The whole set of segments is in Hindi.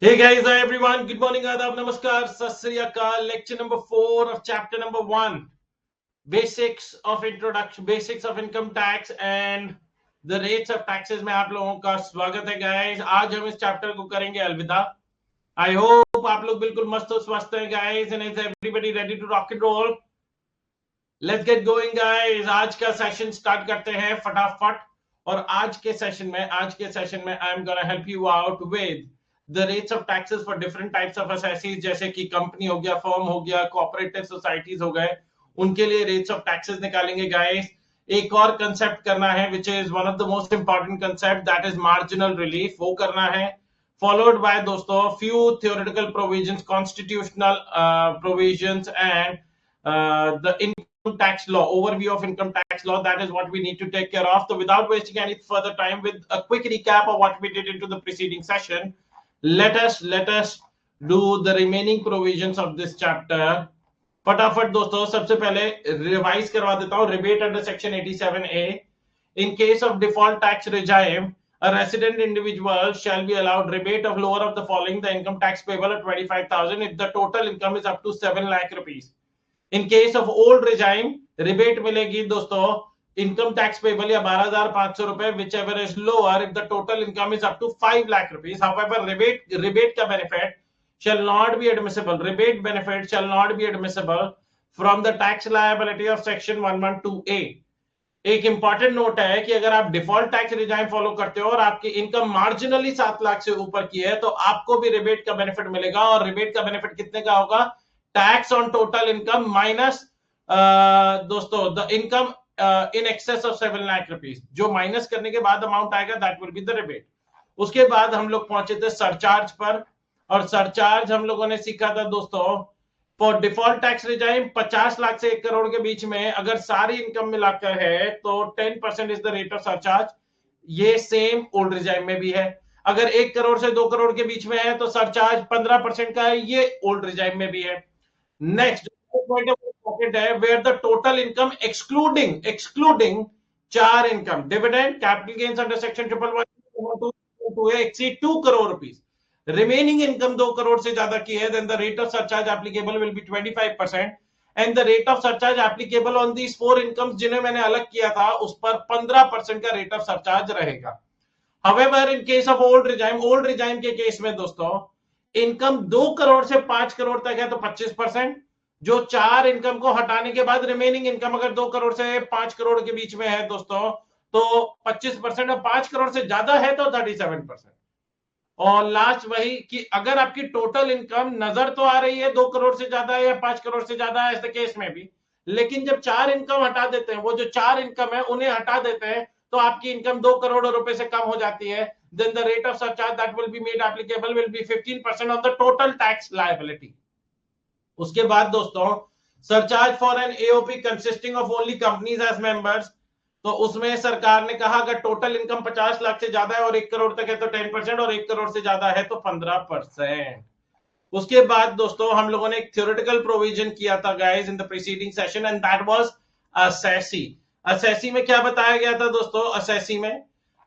Hey guys, hi everyone. Good morning, adab, namaskar, sat sri akal. Lecture number 4 of chapter number 1. Basics of introduction, basics of income tax and the rates of taxes में आप लोगों का स्वागत है guys. आज हम इस चैप्टर को करेंगे अलविदा. I hope आप लोग बिल्कुल मस्त और स्वस्थ हैं guys and is everybody ready to rock and roll? Let's get going guys. आज का सेशन स्टार्ट करते हैं फटाफट. और आज के सेशन में I am gonna help you out with the rates of taxes for different types of assessees, जैसे कि कंपनी हो गया, फर्म हो गया, कोऑपरेटिव सोसाइटीज हो गए, उनके लिए रेट्स ऑफ टैक्सेस निकालेंगे गाइस. एक और कंसेप्ट करना है which is one of the most important concept, that is marginal relief. वो करना है, फॉलोड बाय दोस्तों few theoretical provisions, constitutional provisions and the income tax law, overview of income tax law. That is what we need to take care of. So without wasting any further time, with a quick recap of what we did into the preceding session, let us do the remaining provisions of this chapter. फटाफट दोस्तों सबसे पहले रिवाइज करवा देता हूं. Rebate under section 87A. In case of default tax regime, a resident individual shall be allowed rebate of lower of the following: the income tax payable at 25,000 if the total income is up to 7 lakh rupees. In case of old regime, rebate मिलेगी दोस्तों इनकम टैक्स पेबल या 12,500 रुपए, whichever is lower if the total income is up to 5 lakh rupees. However rebate का benefit shall not be admissible. Rebate benefit shall not be admissible from the tax liability of section 112A. एक इंपॉर्टेंट नोट है कि अगर आप डिफॉल्ट टैक्स रिजाइम फॉलो करते हो और आपकी इनकम मार्जिनली 7 लाख से ऊपर की है तो आपको भी रिबेट का बेनिफिट मिलेगा. और रिबेट का बेनिफिट कितने का होगा? Tax on total income minus दोस्तों the income in excess of 7 lakh rupees, जो माइनस करने के बाद अमाउंट आएगा that will be the rebate. उसके बाद हम लोग पहुंचे थे सरचार्ज पर, और सरचार्ज हम लोगों ने सीखा था दोस्तों for default tax regime 50 lakh से 1 करोड़ के बीच में अगर सारी इनकम मिलाकर है तो 10% is the rate of surcharge. ये सेम ओल्ड रिजाइम में भी है. अगर 1 करोड़ से 2 करोड़ के बीच में है तो सरचार्ज 15% का है. ये ओल्ड रिजाइम में भी है. नेक्स्ट पॉइंट इंपॉर्टेंट है, where the total income excluding चार income, dividend, capital gains under section 111 exceed 2 crore rupees, remaining income 2 crore से ज्यादा की है, then the rate of surcharge applicable will be 25% and the rate of surcharge applicable on these 4 incomes जिन्हें मैंने अलग किया था उस पर 15% का रेट ऑफ सरचार्ज रहेगा. However in case of old regime के केस में दोस्तों इनकम 2 करोड़ से 5 करोड़ तक है तो 25%, जो चार इनकम को हटाने के बाद रिमेनिंग इनकम अगर 2 करोड़ से 5 करोड़ के बीच में है दोस्तों तो 25%, और 5 करोड़ से ज्यादा है तो 37%. और लास्ट वही कि अगर आपकी टोटल इनकम नजर तो आ रही है 2 करोड़ से ज्यादा है या 5 करोड़ से ज्यादा है, ऐसे केस में भी, लेकिन जब चार इनकम हटा देते हैं, वो जो चार इनकम है उन्हें हटा देते हैं तो आपकी इनकम 2 करोड़ रुपए से कम हो जाती है, then the rate of surcharge that will be made applicable will be 15% on the total tax liability. उसके बाद दोस्तों surcharge for an AOP consisting of only companies as members, तो उसमें सरकार ने कहा अगर टोटल इनकम 50 लाख से ज्यादा है और 1 करोड़ तक है तो 10% और 1 करोड़ से ज्यादा है तो 15%. उसके बाद दोस्तों हम लोगों ने एक थ्योरेटिकल प्रोविजन किया था guys in the preceding session and that was assessee. Assessee में क्या बताया गया था दोस्तों? असेसी में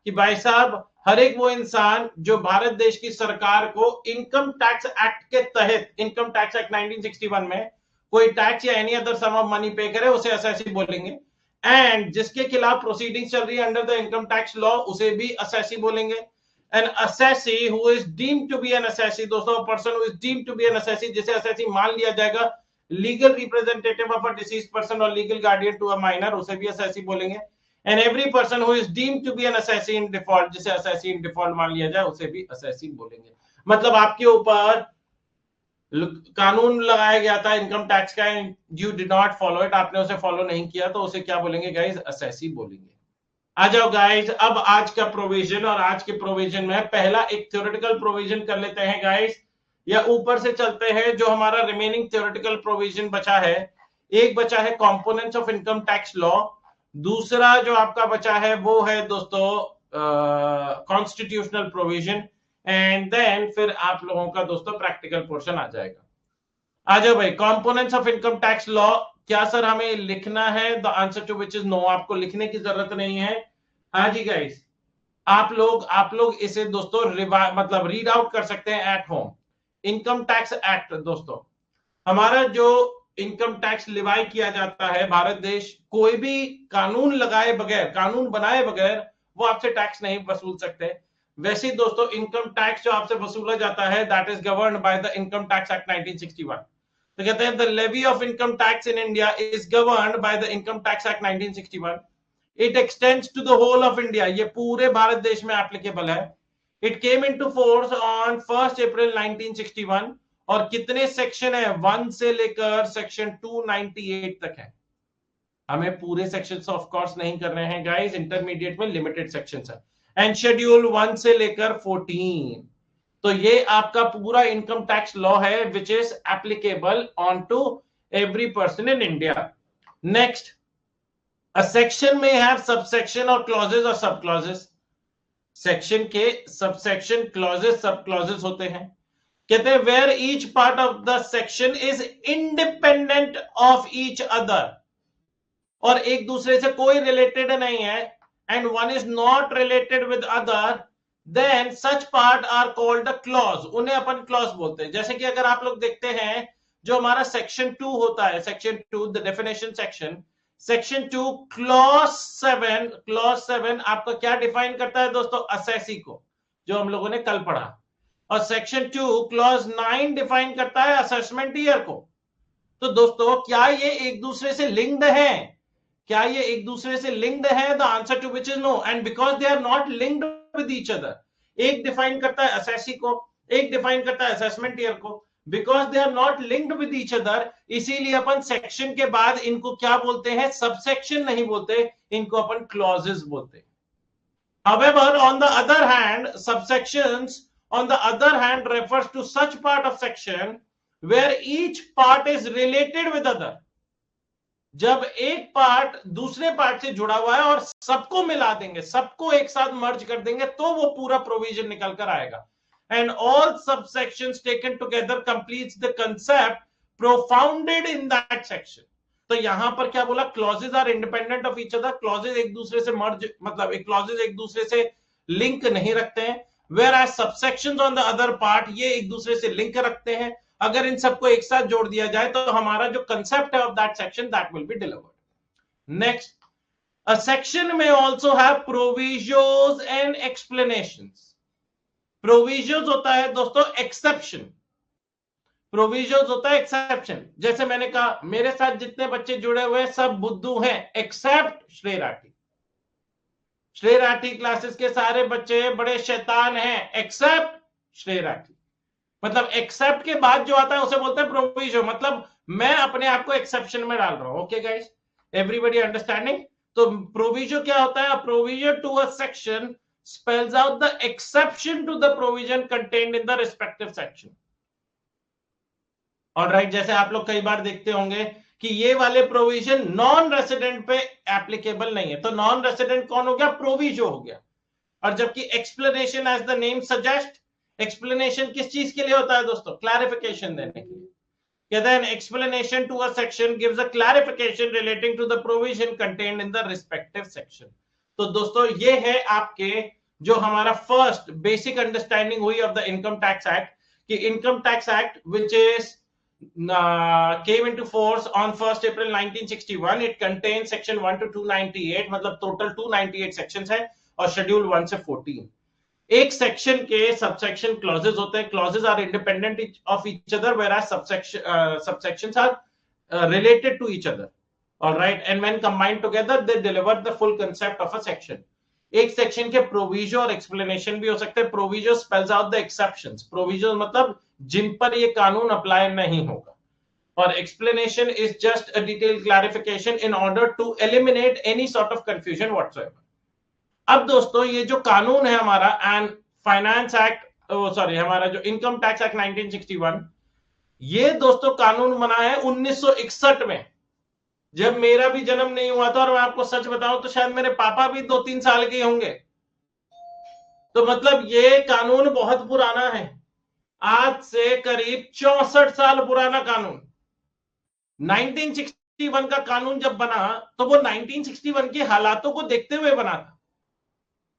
कि भाई साहब हर एक वो इंसान जो भारत देश की सरकार को इनकम टैक्स एक्ट के तहत, इनकम टैक्स एक्ट 1961 में कोई टैक्स या any other sum of money pay करे उसे असेसी बोलेंगे, एंड जिसके खिलाफ प्रोसीडिंग चल रही है under the income tax law उसे भी असेसी बोलेंगे. An assessee who is deemed to be an assessee, दोस्तों person who is deemed to be an assessee, जिसे assessee मान लिया जाएगा, legal representative of a deceased person or legal guardian to a minor, उसे भी assessee बोलेंगे. And every person who is deemed to be an assessee in default, जिसे assessee in default मान लिया जाए उसे भी assessee बोलेंगे. मतलब आपके ऊपर कानून लगाया गया था इनकम टैक्स का, you did not follow it, आपने उसे फॉलो नहीं किया तो उसे क्या बोलेंगे गाइस? असेसी बोलेंगे. आ जाओ गाइस, अब आज का प्रोविजन, और आज के प्रोविजन में पहला एक थ्योरेटिकल प्रोविजन कर लेते हैं गाइस, या ऊपर से चलते हैं जो हमारा रिमेनिंग थ्योरेटिकल प्रोविजन बचा है. एक बचा है components of income tax law, दूसरा जो आपका बचा है वो है दोस्तों कॉन्स्टिट्यूशनल प्रोविजन, एंड देन फिर आप लोगों का दोस्तों प्रैक्टिकल पोर्शन आ जाएगा. आ जाओ भाई, components of income tax law. क्या सर हमें लिखना है? The answer to which is no, आपको लिखने की जरूरत नहीं है. हाँ जी गाइस, आप लोग इसे दोस्तों मतलब रीड आउट कर सकते हैं at home. Income tax act दोस्तों, हमारा जो इनकम टैक्स लिवाई किया जाता है, भारत देश कोई भी कानून लगाए बगैर, कानून बनाए बगैर वो आपसे टैक्स नहीं वसूल सकते। वैसे दोस्तों इनकम टैक्स जो आपसे वसूला जाता है, that is governed by the income tax act 1961। तो कहते हैं the levy of income tax in India is governed by the income tax act 1961। It extends to the whole of India, ये पूरे भारत देश में एप्लीकेबल है। It came into force on 1 April 1961। और कितने सेक्शन है? 1 से लेकर सेक्शन 298 तक है। हमें पूरे सेक्शंस ऑफ कोर्स नहीं कर रहे हैं गाइस, इंटरमीडिएट में लिमिटेड सेक्शंस है। एंड शेड्यूल 1 से लेकर 14। तो ये आपका पूरा इनकम टैक्स लॉ है which is applicable on to every person in India. Next, a section may have subsection or clauses or sub clauses। Section के सबसेक्शन, क्लॉजेस, सब क्लॉजेस होते हैं। कहते हैं where each part of the section is independent of each other, और एक दूसरे से कोई रिलेटेड नहीं है, and one is not related with other, then such part are called the clause. उन्हें अपन क्लॉज बोलते हैं। जैसे कि अगर आप लोग देखते हैं जो हमारा सेक्शन 2 होता है, section 2 the definition section, section 2 clause 7, clause 7 आपका क्या डिफाइन करता है दोस्तों? असेसी को, जो हम लोगों ने कल पढ़ा। और सेक्शन 2 क्लॉज 9 डिफाइन करता है असेसमेंट ईयर को। तो दोस्तों क्या ये एक दूसरे से लिंक्ड है? क्या ये एक दूसरे से लिंक्ड है? The answer to which is no. And because they are not linked with each other, एक डिफाइन करता है असेसी को, एक डिफाइन करता है असेसमेंट ईयर को, because they are not linked with each other, इसीलिए अपन सेक्शन के बाद इनको क्या बोलते हैं? सबसेक्शन नहीं बोलते, इनको अपन क्लॉजेस बोलते हैं। However, on the other hand, subsections on the other hand refers to such part of section where each part is related with other। जब एक पार्ट दूसरे पार्ट से जुड़ा हुआ है और सबको मिला देंगे, सबको एक साथ मर्ज कर देंगे, तो वो पूरा प्रोविजन निकल कर आएगा। And all subsections taken together completes the concept propounded in that section। तो यहां पर क्या बोला? Clauses are independent of each other, clauses एक दूसरे से मर्ज, मतलब एक क्लॉजेज एक दूसरे से लिंक नहीं रखते हैं। Whereas subsections on the other part, ये एक दूसरे से लिंक रखते हैं। अगर इन सबको एक साथ जोड़ दिया जाए तो हमारा जो कंसेप्ट है of that section, that will be delivered. Next, a section में आल्सो हैव प्रोविजोस एंड एक्सप्लेनेशंस। प्रोविजोस होता है दोस्तों एक्सेप्शन, प्रोविजोस होता है एक्सेप्शन। जैसे मैंने कहा मेरे साथ जितने बच्चे जुड़े हुए हैं सब बुद्धू हैं एक्सेप्ट श्रेय राठी। श्रेय राठी क्लासेस के सारे बच्चे बड़े शैतान हैं एक्सेप्ट श्रेय राठी। मतलब एक्सेप्ट के बाद जो आता है उसे बोलते हैं प्रोविजो, मतलब मैं अपने आप को एक्सेप्शन में डाल रहा हूं। Okay guys, everybody understanding? तो प्रोविजो क्या होता है? Proviso to a section spells out the exception to the provision contained in the respective section। और राइट, जैसे आप लोग कई बार देखते होंगे कि ये वाले प्रोविजन नॉन रेसिडेंट पे एप्लीकेबल नहीं है, तो नॉन रेसिडेंट कौन हो गया? प्रोविजो हो गया। और जबकि explanation as the name suggest, explanation किस चीज के लिए होता है दोस्तों? क्लैरिफिकेशन देने के लिए। कहते हैं explanation to a section gives a clarification relating to the provision contained in the respective section. तो दोस्तों ये है आपके जो हमारा फर्स्ट बेसिक अंडरस्टैंडिंग हुई of the income tax act, कि income tax act which is came into force on 1st April 1961। it contains section 1 to 298, मतलब टोटल 298 सेक्शंस है, और शेड्यूल 1 से 14। एक सेक्शन के सबसेक्शन क्लॉजेस होते हैं। Clauses are independent of each other, whereas subsections are related to each other. All right, and when combined together they deliver the full concept of a section। एक सेक्शन के प्रोविजो और एक्सप्लेनेशन भी हो सकते हैं। Proviso spells out the exceptions, proviso मतलब जिन पर ये कानून अप्लाई नहीं होगा, और explanation is just a detailed clarification in order to eliminate any sort of confusion whatsoever. अब दोस्तों ये जो कानून है हमारा एंड फाइनेंस एक्ट, सॉरी हमारा जो इनकम टैक्स एक्ट 1961, ये दोस्तों कानून बना है 1961 में, जब मेरा भी जन्म नहीं हुआ था। और मैं आपको सच बताऊं तो शायद मेरे पापा भी 2-3 साल के होंगे। तो मतलब ये कानून बहुत पुराना है, आज से करीब 64 साल पुराना कानून। 1961 का कानून जब बना तो वो 1961 के हालातों को देखते हुए बना था।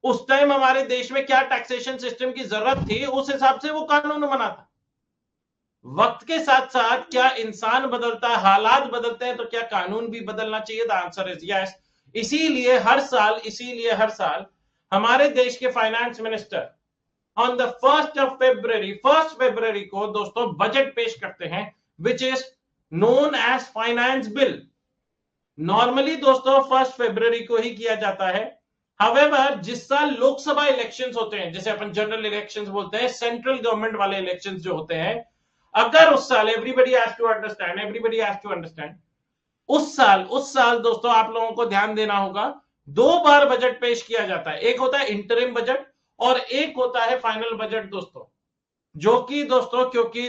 उस टाइम हमारे देश में क्या टैक्सेशन सिस्टम की जरूरत थी, उस हिसाब से वो कानून बना था। वक्त के साथ साथ क्या इंसान बदलता है, हालात बदलते हैं, तो क्या कानून भी बदलना चाहिए? The answer is yes. इसीलिए हर साल हमारे देश के फाइनेंस मिनिस्टर ऑन द 1 फरवरी को दोस्तों बजट पेश करते हैं, which is known as finance bill. Normally दोस्तों 1 फरवरी को ही किया जाता है। हावेवर जिस साल लोकसभा इलेक्शंस होते हैं, जैसे अपन जनरल इलेक्शंस बोलते हैं, सेंट्रल गवर्नमेंट वाले इलेक्शंस जो होते हैं, अगर उस साल एवरीबडी हैज टू अंडरस्टैंड, उस साल दोस्तों आप लोगों को ध्यान देना होगा, 2 बार बजट पेश किया जाता है। एक होता है इंटरिम बजट और एक होता है फाइनल बजट दोस्तों, जो कि दोस्तों क्योंकि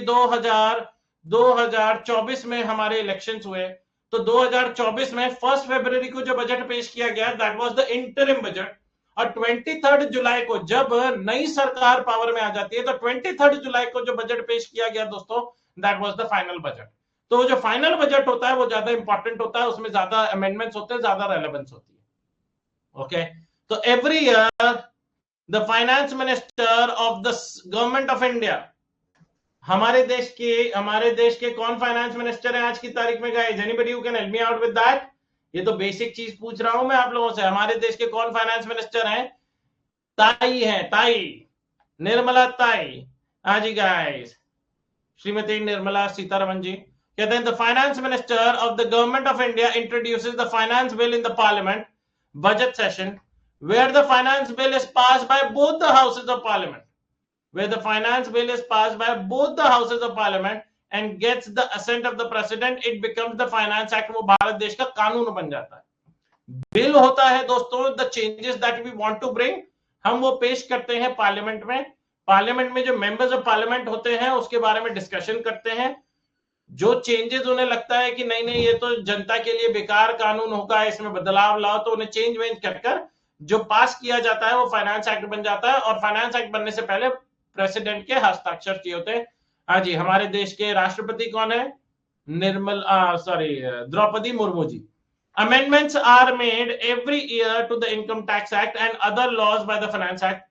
2024 में हमारे इलेक्शंस हुए, तो 2024 में 1 फरवरी को जो बजट पेश किया गया, that was the interim budget. और 23 जुलाई को जब नई सरकार पावर में आ जाती है, तो 23 जुलाई को जो बजट पेश किया गया दोस्तों, that was the final budget. तो जो फाइनल बजट होता है वो ज्यादा इंपॉर्टेंट होता है, उसमें ज्यादा अमेंडमेंट्स होते हैं, ज्यादा रेलेवेंस होती है। ओके, तो every year the finance minister of the government of India, हमारे देश के कौन फाइनेंस मिनिस्टर है आज की तारीख में? Guys, anybody who can help me out with that? ये तो बेसिक चीज पूछ रहा हूं मैं आप लोगों से। हमारे देश के कौन फाइनेंस मिनिस्टर हैं? ताई है, ताई, निर्मला ताई। हाँ जी गाइस, श्रीमती निर्मला सीतारमन जी कहते हैं, the finance minister of the government of India introduces the finance bill in the parliament budget session, where the finance bill is passed by both the houses of parliament, where the finance bill is passed by both the houses of parliament and gets the assent of the president, it becomes the finance act। वो भारत देश का कानून बन जाता है। बिल होता है दोस्तों, the changes that we want to bring, हम वो पेश करते हैं पार्लियामेंट में। पार्लियामेंट में जो मेंबर्स ऑफ पार्लियामेंट होते हैं उसके बारे में डिस्कशन करते हैं। जो चेंजेस उन्हें लगता है कि नहीं नहीं ये तो जनता के लिए बेकार कानून होगा, इसमें बदलाव लाओ, तो उन्हें चेंज वेंज कर जो पास किया जाता है वो फाइनेंस एक्ट बन जाता है। और फाइनेंस एक्ट बनने से पहले प्रेसिडेंट के हस्ताक्षर चाहिए होते हैं। हाँ जी, हमारे देश के राष्ट्रपति कौन है? Draupadi Murmu ji. Amendments are made every year to the income tax act and other laws by the finance act.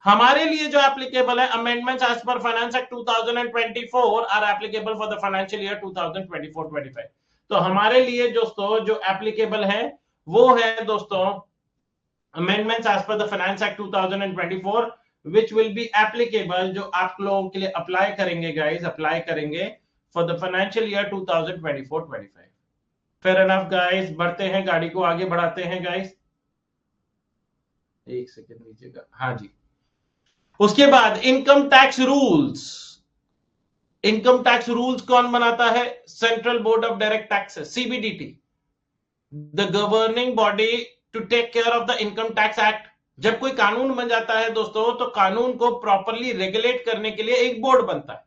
हमारे लिए जो एप्लीकेबल है, amendments as per finance act 2024 are applicable for the financial year 2024-25। तो हमारे लिए दोस्तों जो एप्लीकेबल है वो है दोस्तों amendments as per the finance act 2024, which will be applicable, जो आप लोगों के लिए अप्लाई करेंगे गाइस, अप्लाई करेंगे for the financial year 2024-25। Fair enough guys, बढ़ते हैं, गाड़ी को आगे बढ़ाते हैं गाइस। एक सेकंड लीजिएगा। हाँ जी, उसके बाद income tax rules. Income tax rules कौन बनाता है? Central board of direct taxes, CBDT, the governing body to take care of the income tax act. जब कोई कानून बन जाता है दोस्तों, तो कानून को प्रॉपरली रेगुलेट करने के लिए एक बोर्ड बनता है।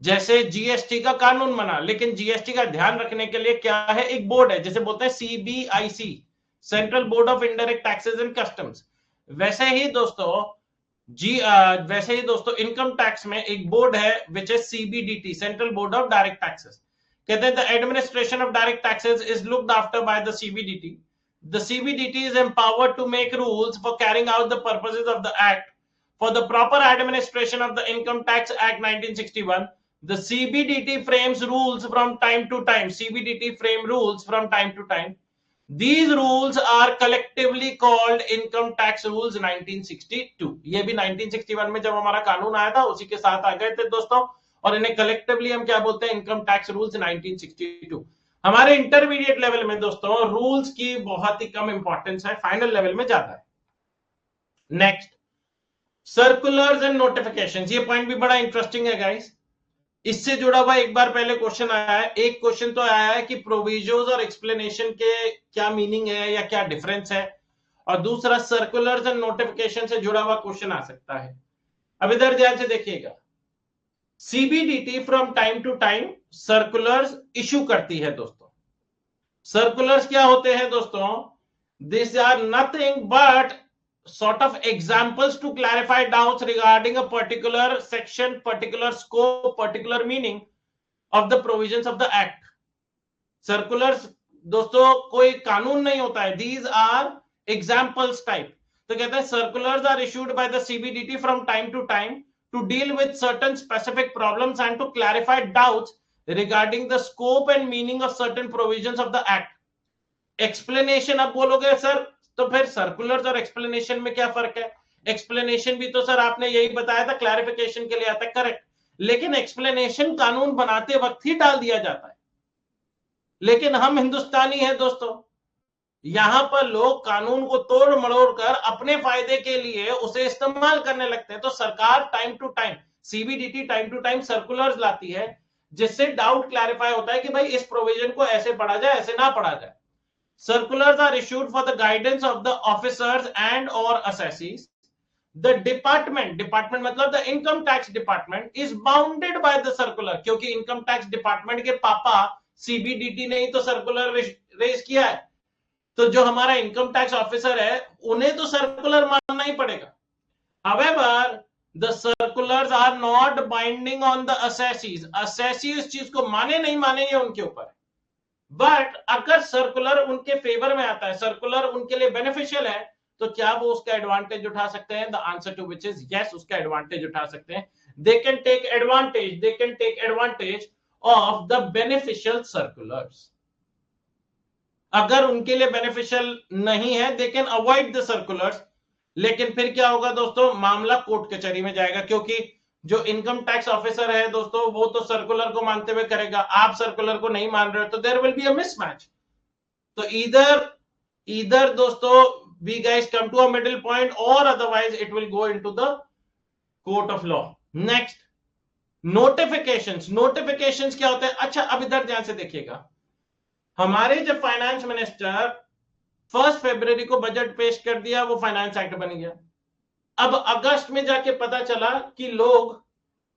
जैसे जीएसटी का कानून बना, लेकिन जीएसटी का ध्यान रखने के लिए क्या है? एक बोर्ड है, जैसे बोलते हैं CBIC, central board of indirect taxes and customs. वैसे ही दोस्तों इनकम टैक्स में एक बोर्ड है which is CBDT, central board of direct taxes. कहते हैं the administration of direct taxes is looked after bye the CBDT. The CBDT is empowered to make rules for carrying out the purposes of the Act. For the proper administration of the Income Tax Act 1961, the CBDT frames rules from time to time. CBDT frame rules from time to time. These rules are collectively called Income Tax Rules 1962. ये भी 1961 में जब हमारा कानून आया था उसी के साथ आ गए थे दोस्तों, और इन्हें कलेक्टिवली हम क्या बोलते हैं? Income tax rules 1962। हमारे इंटरमीडिएट लेवल में दोस्तों रूल्स की बहुत ही कम इंपॉर्टेंस है, फाइनल लेवल में ज्यादा है। Next, circulars and notifications. ये पॉइंट भी बड़ा इंटरेस्टिंग है गाइस। इससे जुड़ा हुआ एक बार पहले क्वेश्चन आया है। एक क्वेश्चन तो आया है कि प्रोविजोज और एक्सप्लेनेशन के क्या मीनिंग है या क्या डिफरेंस है, और दूसरा सर्कुलर्स एंड नोटिफिकेशन से जुड़ा हुआ क्वेश्चन आ सकता है। अब इधर ध्यान से देखिएगा, CBDT from time to time circulars issue करती है दोस्तों। सर्कुलर्स क्या होते हैं दोस्तों? This are nothing but sort of examples to clarify doubts regarding a particular section, particular scope, particular meaning of the provisions of the act. Circulars दोस्तों कोई कानून नहीं होता है, these are एग्जाम्पल्स टाइप। तो कहते हैं circulars are issued by the CBDT from time to time to deal with certain specific problems and to clarify doubts regarding the scope and meaning of certain provisions of the act. Explanation अब बोलोगे सर तो फिर सर्कुलर्स और एक्सप्लेनेशन में क्या फर्क है? एक्सप्लेनेशन भी तो सर आपने यही बताया था, क्लैरिफिकेशन के लिए आता है, करेक्ट, लेकिन एक्सप्लेनेशन कानून बनाते वक्त ही डाल दिया जाता है। लेकिन हम हिंदुस्तानी हैं दोस्तों, यहां पर लोग कानून को तोड़ मरोड़ कर अपने फायदे के लिए उसे इस्तेमाल करने लगते हैं। तो सरकार time to time, CBDT time to time circulars लाती है जिससे डाउट क्लैरिफाई होता है कि भाई इस प्रोविजन को ऐसे पढ़ा जाए, ऐसे ना पढ़ा जाए। Circulars are issued for the guidance of the officers and और असेसीज। द डिपार्टमेंट मतलब the income tax department is bounded by the circular, क्योंकि इनकम टैक्स डिपार्टमेंट के पापा सीबीडीटी ने ही तो सर्कुलर रेज किया है। तो जो हमारा इनकम टैक्स ऑफिसर है उन्हें तो सर्कुलर मानना ही पड़ेगा। However, the circulars are not binding on the assessees. Assessees इस चीज को माने नहीं माने ये उनके ऊपर, बट अगर सर्कुलर उनके फेवर में आता है, सर्कुलर उनके लिए बेनिफिशियल है, तो क्या वो उसका एडवांटेज उठा सकते हैं? The answer to which is yes, उसका एडवांटेज उठा सकते हैं। They can take advantage of the beneficial circulars. अगर उनके लिए बेनिफिशियल नहीं है, they can avoid the circulars. लेकिन फिर क्या होगा दोस्तों? मामला कोर्ट कचहरी में जाएगा, क्योंकि जो इनकम टैक्स ऑफिसर है दोस्तों वो तो सर्कुलर को मानते हुए करेगा, आप सर्कुलर को नहीं मान रहे हो, तो there will be a mismatch. तो इधर दोस्तों we guys come to a middle point, और otherwise it will go into the court of law. Next, notifications क्या होते हैं? अच्छा, अब इधर ध्यान से देखिएगा, हमारे जब फाइनेंस मिनिस्टर 1 फरवरी को बजट पेश कर दिया, वो फाइनेंस एक्ट बन गया। अब अगस्त में जाके पता चला कि लोग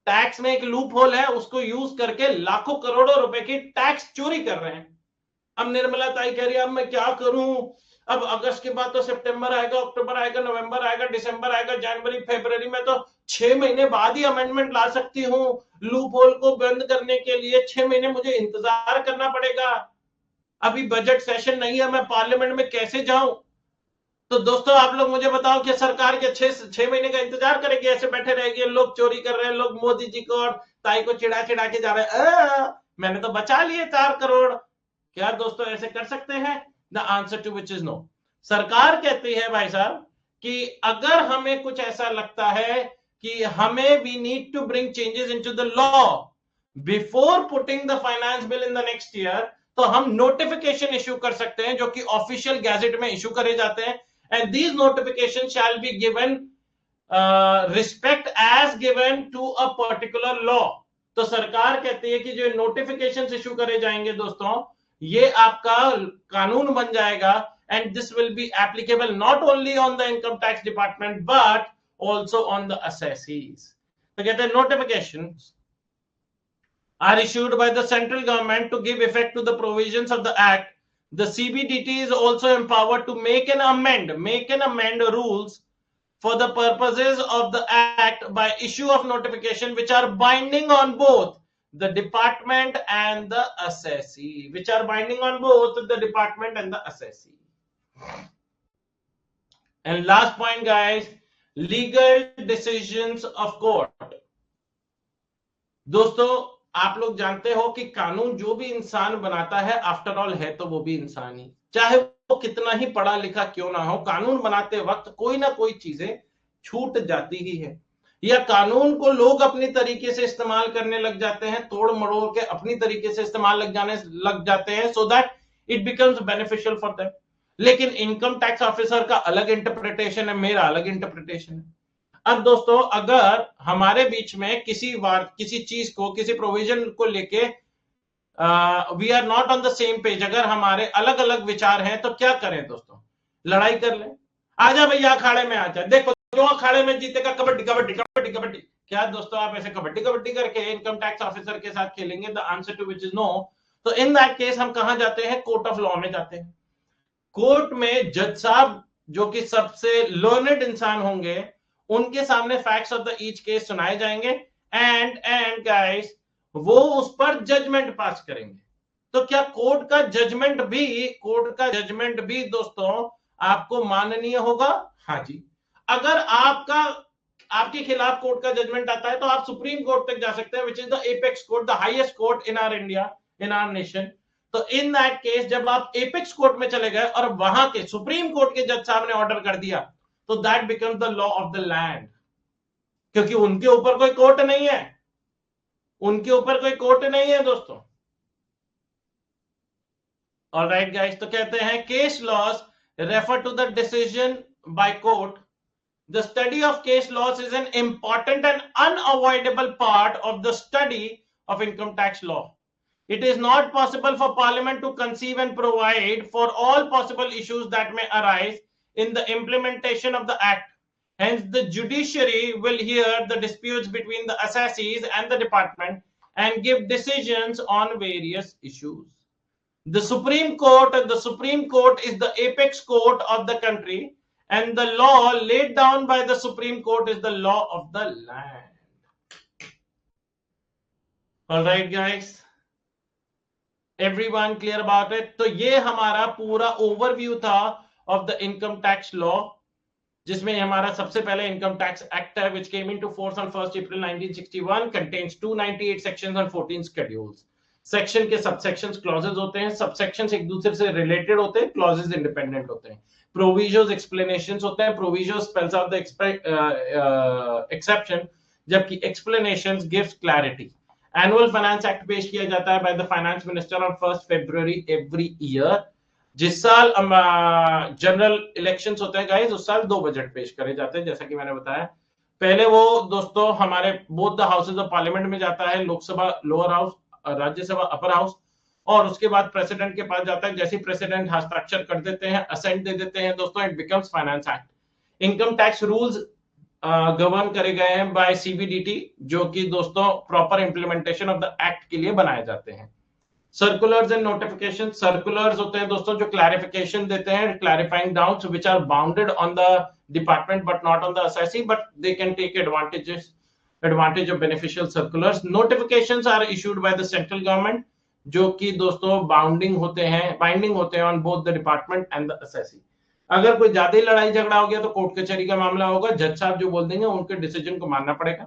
टैक्स में एक लूप होल है, उसको यूज करके लाखों करोड़ों रुपए की टैक्स चोरी कर रहे हैं। अब निर्मला ताई कह रही है अब मैं क्या करूं, अब अगस्त के बाद तो सितंबर आएगा, अक्टूबर आएगा, नवंबर आएगा, दिसंबर आएगा, जनवरी फरवरी में तो 6 महीने बाद ही अमेंडमेंट ला सकती हूं। लूप होल को बंद करने के लिए 6 महीने मुझे इंतजार करना पड़ेगा। अभी बजट सेशन नहीं है, मैं पार्लियामेंट में कैसे जाऊं? तो दोस्तों आप लोग मुझे बताओ कि सरकार के 6 महीने का इंतजार करेगी, ऐसे बैठे रहेगी? लोग चोरी कर रहे हैं, लोग मोदी जी को और ताई को चिढ़ा के जा रहे हैं, मैंने तो बचा लिए 4 करोड़। क्या दोस्तों ऐसे कर सकते हैं? The answer to which is no. सरकार कहती है भाई साहब कि अगर हमें कुछ ऐसा लगता है कि हमें we need to bring changes into the law before putting the finance bill in the next year, तो हम नोटिफिकेशन इश्यू कर सकते हैं, जो कि ऑफिशियल गैजेट में इश्यू करे जाते हैं। And these notifications shall be given respect as given to a particular law. तो सरकार कहती है कि जो नोटिफिकेशंस इशू करे जाएंगे दोस्तों, ये आपका कानून बन जाएगा, and this will be applicable not only on the income tax department but also on the assessees. तो कहते हैं notifications are issued by the central government to give effect to the provisions of the act. The CBDT is also empowered to make and amend rules for the purposes of the act by issue of notification which are binding on both the department and the assessee. And last point guys, legal decisions of court. दोस्तों आप लोग जानते हो कि कानून जो भी इंसान बनाता है, आफ्टर ऑल है तो वो भी इंसान ही, चाहे वो कितना ही पढ़ा लिखा क्यों ना हो, कानून बनाते वक्त कोई ना कोई चीजें छूट जाती ही है, या कानून को लोग अपनी तरीके से इस्तेमाल करने लग जाते हैं, तोड़ मरोड़ के अपनी तरीके से इस्तेमाल लग जाते हैं, so that it becomes beneficial for them. लेकिन इनकम टैक्स ऑफिसर का अलग इंटरप्रिटेशन है, मेरा अलग इंटरप्रिटेशन है। अब दोस्तों अगर हमारे बीच में किसी चीज को, किसी प्रोविजन को लेके we are not on the same page, अगर हमारे अलग अलग विचार हैं, तो क्या करें दोस्तों? लड़ाई कर लें। आजा भैया अखाड़े में आजा, देखो जो अखाड़े में जीतेगा कबड्डी कबड्डी कबड्डी कबड्डी। क्या दोस्तों आप ऐसे कबड्डी कबड्डी करके इनकम टैक्स ऑफिसर के साथ खेलेंगे? The answer to which is no. तो इन दैट केस हम कहां जाते हैं? कोर्ट ऑफ लॉ में जाते हैं। कोर्ट में जज साहब जो कि सबसे लर्नेड इंसान होंगे, उनके सामने facts of the each case सुनाए जाएंगे, एंड गाइस वो उस पर जजमेंट पास करेंगे। तो क्या कोर्ट का जजमेंट भी दोस्तों आपको माननीय होगा? हाँ जी। अगर आपके खिलाफ कोर्ट का जजमेंट आता है तो आप सुप्रीम कोर्ट तक जा सकते हैं, which is the apex court, the highest court in our India, in our nation. तो इन दैट केस जब आप एपेक्स कोर्ट में चले गए और वहां के सुप्रीम कोर्ट के जज साहब ने ऑर्डर कर दिया, तो that becomes the law of the land, क्योंकि उनके ऊपर कोई कोर्ट नहीं है, उनके ऊपर कोई कोर्ट नहीं है दोस्तों। ऑलराइट गाइस, तो कहते हैं case laws refer to the decision by court. The study of case laws is an important and unavoidable part of the study of income tax law. It is not possible for Parliament to conceive and provide for all possible issues that may arise in the implementation of the Act. Hence, the judiciary will hear the disputes between the assessees and the department and give decisions on various issues. The Supreme Court is the apex court of the country, and the law laid down by the Supreme Court is the law of the land. All right, guys. Everyone clear about it? तो ये हमारा पूरा ओवरव्यू था of the income tax law, जिसमें हमारा सबसे पहले इनकम टैक्स एक्ट है, which came into force on 1st April 1961, contains 298 sections and 14 schedules. Section के सबसेक्शंस क्लॉजेस होते हैं, सबसेक्शंस एक दूसरे से रिलेटेड होते हैं, क्लॉजेस इंडिपेंडेंट होते हैं, प्रोविजोस एक्सप्लेनेशंस होते हैं, प्रोविजोस स्पेल्स आउट द एक्सेप्शन, जबकि explanations gives clarity. Annual finance act पेश किया जाता है bye the finance minister on 1 February every year. जिस साल जनरल इलेक्शंस होते हैं गाइस, उस साल 2 बजट पेश करे जाते हैं, जैसा कि मैंने बताया. पहले वो दोस्तों हमारे both the houses of parliament में जाता है, Lok Sabha lower house, Rajya Sabha upper house, और उसके बाद प्रेसिडेंट के पास जाता है. जैसे प्रेसिडेंट हस्ताक्षर कर देते हैं, असेंट दे देते हैं दोस्तों, it becomes finance act. Income tax rules govern करे गए हैं बाय सीबीडीटी, जो कि दोस्तों proper implementation of the act के लिए बनाए जाते हैं. Circulars and notification. सर्कुलर्स होते हैं दोस्तों जो क्लैरिफिकेशन देते हैं, clarifying doubts which are bounded on the department but not on the assessee, but they can take advantage of beneficial circulars. Notifications are issued by the central government, जो कि दोस्तों बाइंडिंग होते हैं on both the department and the assessee. अगर कोई ज्यादा ही लड़ाई झगड़ा हो गया तो कोर्ट कचहरी का मामला होगा, जज साहब जो बोल देंगे उनके डिसीजन को मानना पड़ेगा.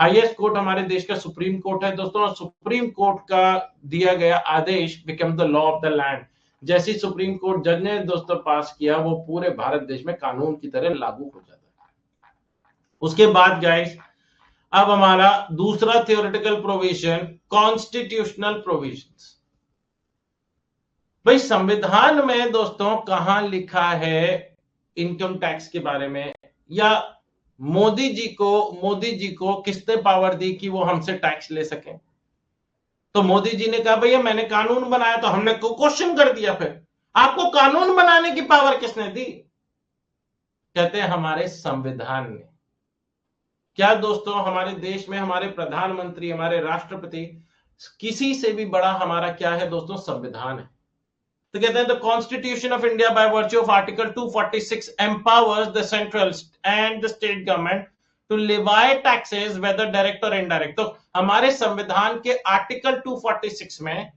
हाईएस्ट कोर्ट हमारे देश का सुप्रीम कोर्ट है दोस्तों, और सुप्रीम कोर्ट का दिया गया आदेश become the law of the land. जैसे सुप्रीम कोर्ट जज ने दोस्तों पास किया, वो पूरे भारत देश में कानून की तरह लागू हो जाता है. उसके बाद गाइस, अब हमारा दूसरा थियोरेटिकल प्रोविजन, कॉन्स्टिट्यूशनल प्रोविजंस. भाई संविधान में दोस्तों कहां लिखा है इनकम टैक्स के बारे में, या मोदी जी को किसने पावर दी कि वो हमसे टैक्स ले सके? तो मोदी जी ने कहा भैया मैंने कानून बनाया, तो हमने क्वेश्चन कर दिया, फिर आपको कानून बनाने की पावर किसने दी? कहते हैं हमारे संविधान ने. क्या दोस्तों हमारे देश में हमारे प्रधानमंत्री, हमारे राष्ट्रपति, किसी से भी बड़ा हमारा क्या है दोस्तों? संविधान है. तो कहते हैं the constitution of India by virtue of article 246 empowers the central and the state government to levy taxes whether direct और इनडायरेक्ट. तो हमारे संविधान के आर्टिकल 246 में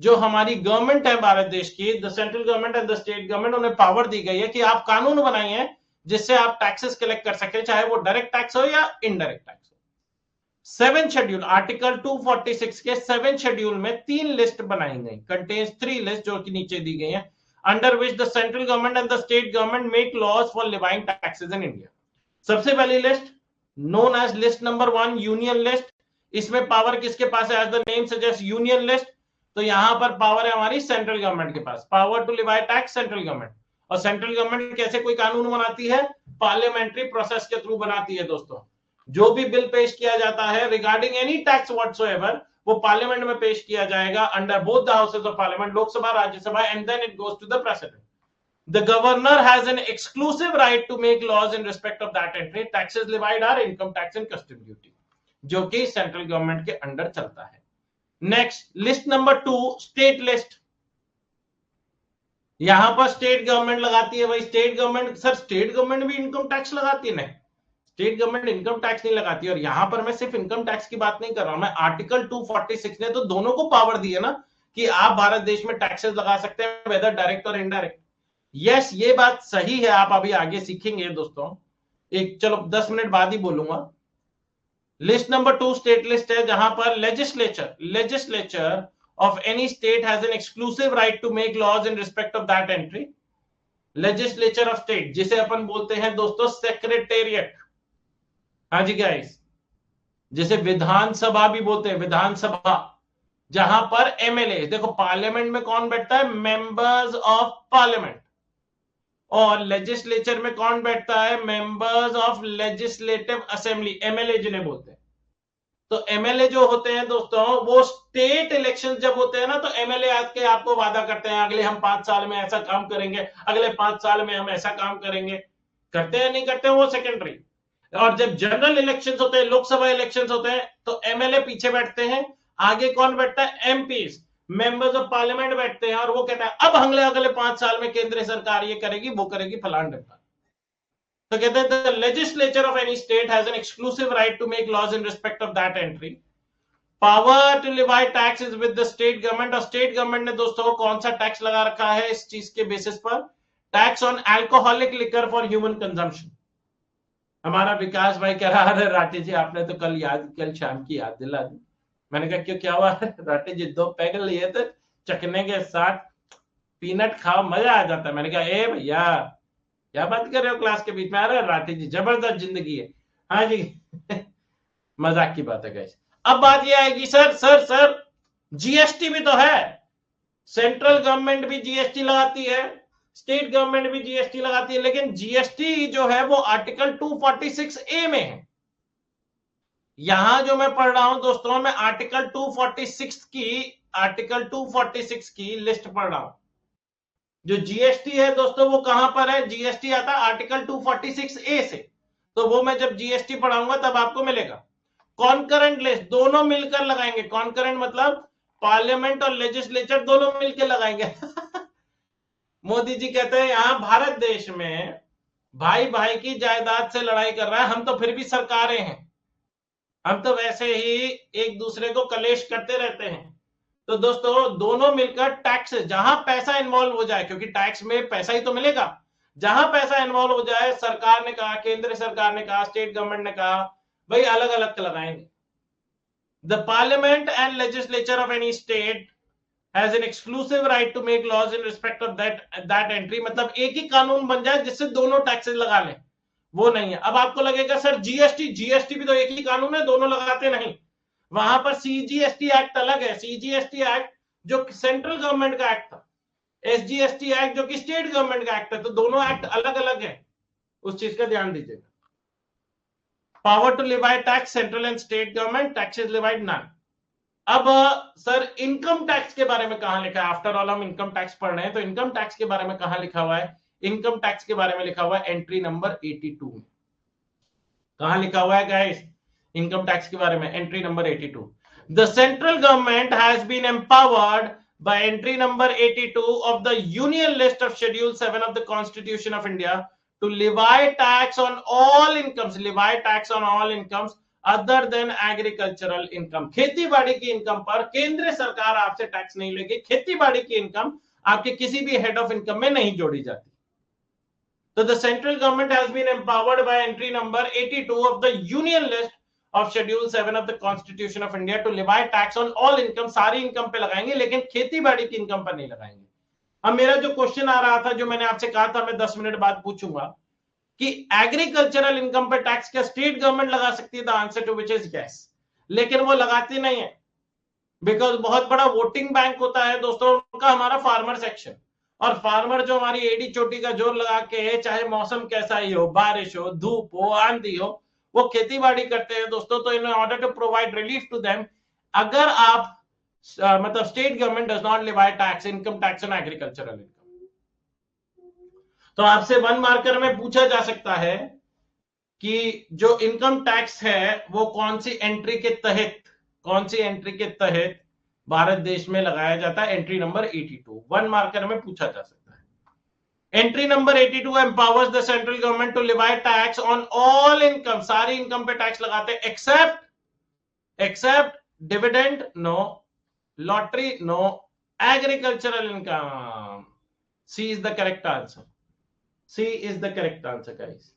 जो हमारी गवर्नमेंट है भारत देश की, the central government and the state government, उन्हें पावर दी गई है कि आप कानून बनाइए जिससे आप टैक्सेस कलेक्ट कर सके, चाहे वो डायरेक्ट टैक्स हो या इनडायरेक्ट टैक्स हो. 7 शेड्यूल, आर्टिकल 246 के 7 शेड्यूल में 3 लिस्ट बनाई गई, कंटेन्स 3 लिस्ट, जो कि नीचे दी गई है, under which the central government and the state government make laws for levying taxes in India. सबसे पहली list known as list number 1, union list. इसमें पावर किसके पास है? As the name suggest, union list. तो यहां पर पावर है हमारी सेंट्रल गवर्नमेंट के पास, power to levy tax central government. और सेंट्रल गवर्नमेंट कैसे कोई कानून बनाती है? पार्लियामेंट्री प्रोसेस के थ्रू बनाती है दोस्तों. जो भी बिल पेश किया जाता है रिगार्डिंग एनी टैक्स व्हाटसोएवर, वो पार्लियामेंट में पेश किया जाएगा under both the houses of parliament, Lok Sabha Rajya Sabha, and then it goes to the president. The governor has an exclusive right to make laws in respect of that entry. Taxes levied are income tax and custom duty, जो कि सेंट्रल गवर्नमेंट के अंडर चलता है. Next list number 2, state list. यहां पर स्टेट गवर्नमेंट लगाती है. भाई state government, sir state government भी इनकम टैक्स लगाती है? नहीं, स्टेट गवर्नमेंट इनकम टैक्स नहीं लगाती. और यहां पर मैं सिर्फ इनकम टैक्स की बात नहीं कर रहा हूं, मैं आर्टिकल 246 ने तो दोनों को पावर दी है ना, कि आप भारत देश में टैक्सेस लगा सकते हैं वेदर डायरेक्ट और इनडायरेक्ट. यस, ये बात सही है, आप अभी आगे सीखेंगे दोस्तों, एक चलो 10 मिनट बाद ही बोलूंगा। लिस्ट नंबर 2 स्टेट लिस्ट है, जहां पर legislature of any state has an exclusive right to make laws in respect of that entry. Legislature of state, जिसे अपन बोलते हैं दोस्तों सेक्रेटेरिएट। हाँ जी गाइस, जिसे विधानसभा भी बोलते हैं, विधानसभा, जहां पर एमएलए, देखो पार्लियामेंट में कौन बैठता है, मेंबर्स ऑफ पार्लियामेंट, और लेजिस्लेचर में कौन बैठता है, members of legislative assembly, MLA जिन्हें बोलते हैं। तो एमएलए जो होते हैं दोस्तों, वो स्टेट इलेक्शन जब होते हैं ना, तो एमएलए आके आपको वादा करते हैं, अगले हम 5 साल में ऐसा काम करेंगे, अगले 5 साल में हम ऐसा काम करेंगे। करते हैं नहीं करते हैं वो सेकेंडरी। और जब जनरल इलेक्शंस होते हैं, लोकसभा इलेक्शंस होते हैं, तो एमएलए पीछे बैठते हैं, आगे कौन बैठता है, एमपीज, मेंबर्स ऑफ पार्लियामेंट बैठते हैं, और वो कहता है अब अगले अगले 5 साल में केंद्र सरकार ये करेगी, वो करेगी, फलान ढिमकान। तो कहते हैं the legislature of any state has an exclusive right to make laws in respect of that entry. Power to levy tax is with the state government, और स्टेट गवर्नमेंट ने दोस्तों कौन सा टैक्स लगा रखा है इस चीज के बेसिस पर, tax on alcoholic liquor for human consumption. हमारा विकास भाई कह रहा है राठी जी आपने तो कल शाम की याद दिला दी। मैंने कहा क्यों, क्या हुआ राठी जी, 2 पैग लिए थे, चखने के साथ पीनट खाओ, मजा आ जाता है। मैंने कहा ए भैया क्या बात कर रहे हो क्लास के बीच में, आ रहे राठी जी जबरदस्त जिंदगी है। हाँ जी मजाक की बात है गाइस। अब बात ये आएगी, सर जीएसटी भी तो है, सेंट्रल गवर्नमेंट भी जीएसटी लगाती है, स्टेट गवर्नमेंट भी जीएसटी लगाती है, लेकिन जीएसटी जो है वो आर्टिकल 246A में है। यहां जो मैं पढ़ रहा हूं दोस्तों, मैं आर्टिकल 246 की लिस्ट पढ़ रहा हूं। जो जीएसटी है दोस्तों वो कहां पर है, जीएसटी आता है आर्टिकल 246A से, तो वो मैं जब जीएसटी पढ़ाऊंगा तब आपको मिलेगा। कॉन्करेंट लिस्ट दोनों मिलकर लगाएंगे, कॉन्करेंट मतलब पार्लियामेंट और लेजिस्लेचर दोनों मिलकर लगाएंगे मोदी जी कहते हैं यहां भारत देश में भाई भाई की जायदाद से लड़ाई कर रहा है, हम तो फिर भी सरकारें हैं, हम तो वैसे ही एक दूसरे को कलेश करते रहते हैं। तो दोस्तों दोनों मिलकर टैक्स, जहां पैसा इन्वॉल्व हो जाए, क्योंकि टैक्स में पैसा ही तो मिलेगा, जहां पैसा इन्वॉल्व हो जाए, सरकार ने कहा, केंद्र सरकार ने कहा, स्टेट गवर्नमेंट ने कहा, भाई अलग अलग लगाएंगे। The parliament and legislature of any state has an exclusive right to make laws in respect of that entry, मतलब एक ही कानून बन जाए जिससे दोनों टैक्सेस लगा लें, वो नहीं है। अब आपको लगेगा सर जीएसटी भी तो एक ही कानून है, दोनों लगाते नहीं। वहां पर सीजीएसटी एक्ट अलग है, सीजीएसटी एक्ट जो सेंट्रल गवर्नमेंट का एक्ट था, एसजीएसटी एक्ट जो कि स्टेट गवर्नमेंट का एक्ट है, तो दोनों एक्ट अलग अलग है, उस चीज का ध्यान दीजिएगा। Power to levy tax, central and state government, taxes levied none. अब सर इनकम टैक्स के बारे में कहां लिखा है, आफ्टर ऑल हम इनकम टैक्स पढ़ रहे हैं, तो इनकम टैक्स के बारे में कहां लिखा हुआ है, इनकम टैक्स के बारे में लिखा हुआ है एंट्री नंबर 82 में। कहां लिखा हुआ है गाइस इनकम टैक्स के बारे में, entry number 82। The central government has been empowered by entry number 82 of the union list of schedule 7 of the constitution of India to levy tax on all incomes other than agricultural income। खेती बाड़ी की इनकम पर केंद्र सरकार आपसे टैक्स नहीं लेगी, खेती बाड़ी की इनकम आपके किसी भी हेड ऑफ इनकम में नहीं जोड़ी जाती। So the central government has been empowered by entry number 82 of the union list of schedule 7 of the constitution of India to levy tax on all income। सारी इनकम पे लगाएंगे लेकिन खेती बाड़ी की इनकम पर नहीं लगाएंगे। अब मेरा जो क्वेश्चन आ रहा था, जो मैंने आपसे कहा था मैं 10 मिनट बाद पूछूंगा कि एग्रीकल्चरल इनकम पर टैक्स क्या स्टेट गवर्नमेंट लगा सकती है, the answer to which is yes, लेकिन वो लगाती नहीं है, बिकॉज बहुत बड़ा वोटिंग बैंक होता है दोस्तों उनका हमारा फार्मर सेक्शन, और फार्मर जो हमारी एडी चोटी का जोर लगा के, चाहे मौसम कैसा ही हो, बारिश हो, धूप हो, आंधी हो, वो खेती बाड़ी करते हैं दोस्तों। तो in order to provide relief to them, अगर आप मतलब state government does not levy tax, income tax on agricultural income, तो आपसे 1 मार्कर में पूछा जा सकता है कि जो इनकम टैक्स है वो कौन सी एंट्री के तहत भारत देश में लगाया जाता है, एंट्री नंबर 82। 1 मार्कर में पूछा जा सकता है। Entry number 82 empowers the central government to levy tax on all income, सारी इनकम पे टैक्स लगाते हैं, except dividend no, lottery no, agricultural income. C is the correct answer. C is the correct answer, guys.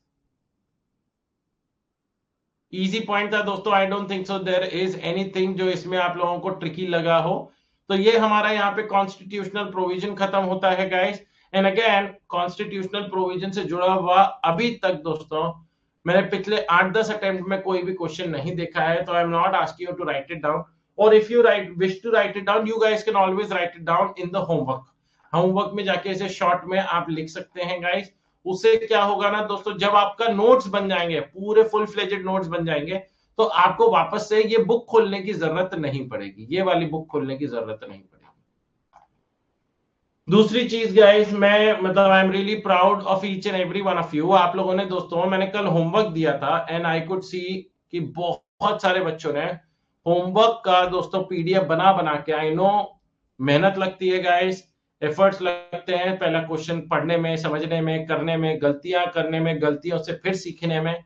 Easy point था दोस्तों. I don't think so there is anything जो इसमें आप लोगों को ट्रिकी लगा हो. तो ये हमारा यहाँ पे कॉन्स्टिट्यूशनल प्रोविजन खत्म होता है guys. And again constitutional provision से जुड़ा हुआ अभी तक दोस्तों मैंने पिछले 8-10 अटेम्प्ट में कोई भी क्वेश्चन नहीं देखा है. तो I am not asking you to write it down, और if you wish to write it down you guys can always write it down in the homework. Homework में जाके इसे शॉर्ट में आप लिख सकते हैं गाइस. उससे क्या होगा ना दोस्तों, जब आपका नोट्स बन जाएंगे, पूरे फुल फ्लेजेड नोट्स बन जाएंगे, तो आपको वापस से ये बुक खोलने की जरूरत नहीं पड़ेगी. ये वाली बुक खोलने की जरूरत नहीं पड़ेगी. दूसरी चीज गाइस, मैं मतलब I am really proud of each and every one of you. आप लोगों ने दोस्तों, मैंने कल होमवर्क दिया था एंड आई कुड सी कि बहुत सारे बच्चों ने होमवर्क का दोस्तों पीडीएफ बना बना के, आई नो मेहनत लगती है गाइस, एफर्ट्स लगते हैं पहला क्वेश्चन पढ़ने में, समझने में, करने में, गलतियां करने में, गलतियों से फिर सीखने में,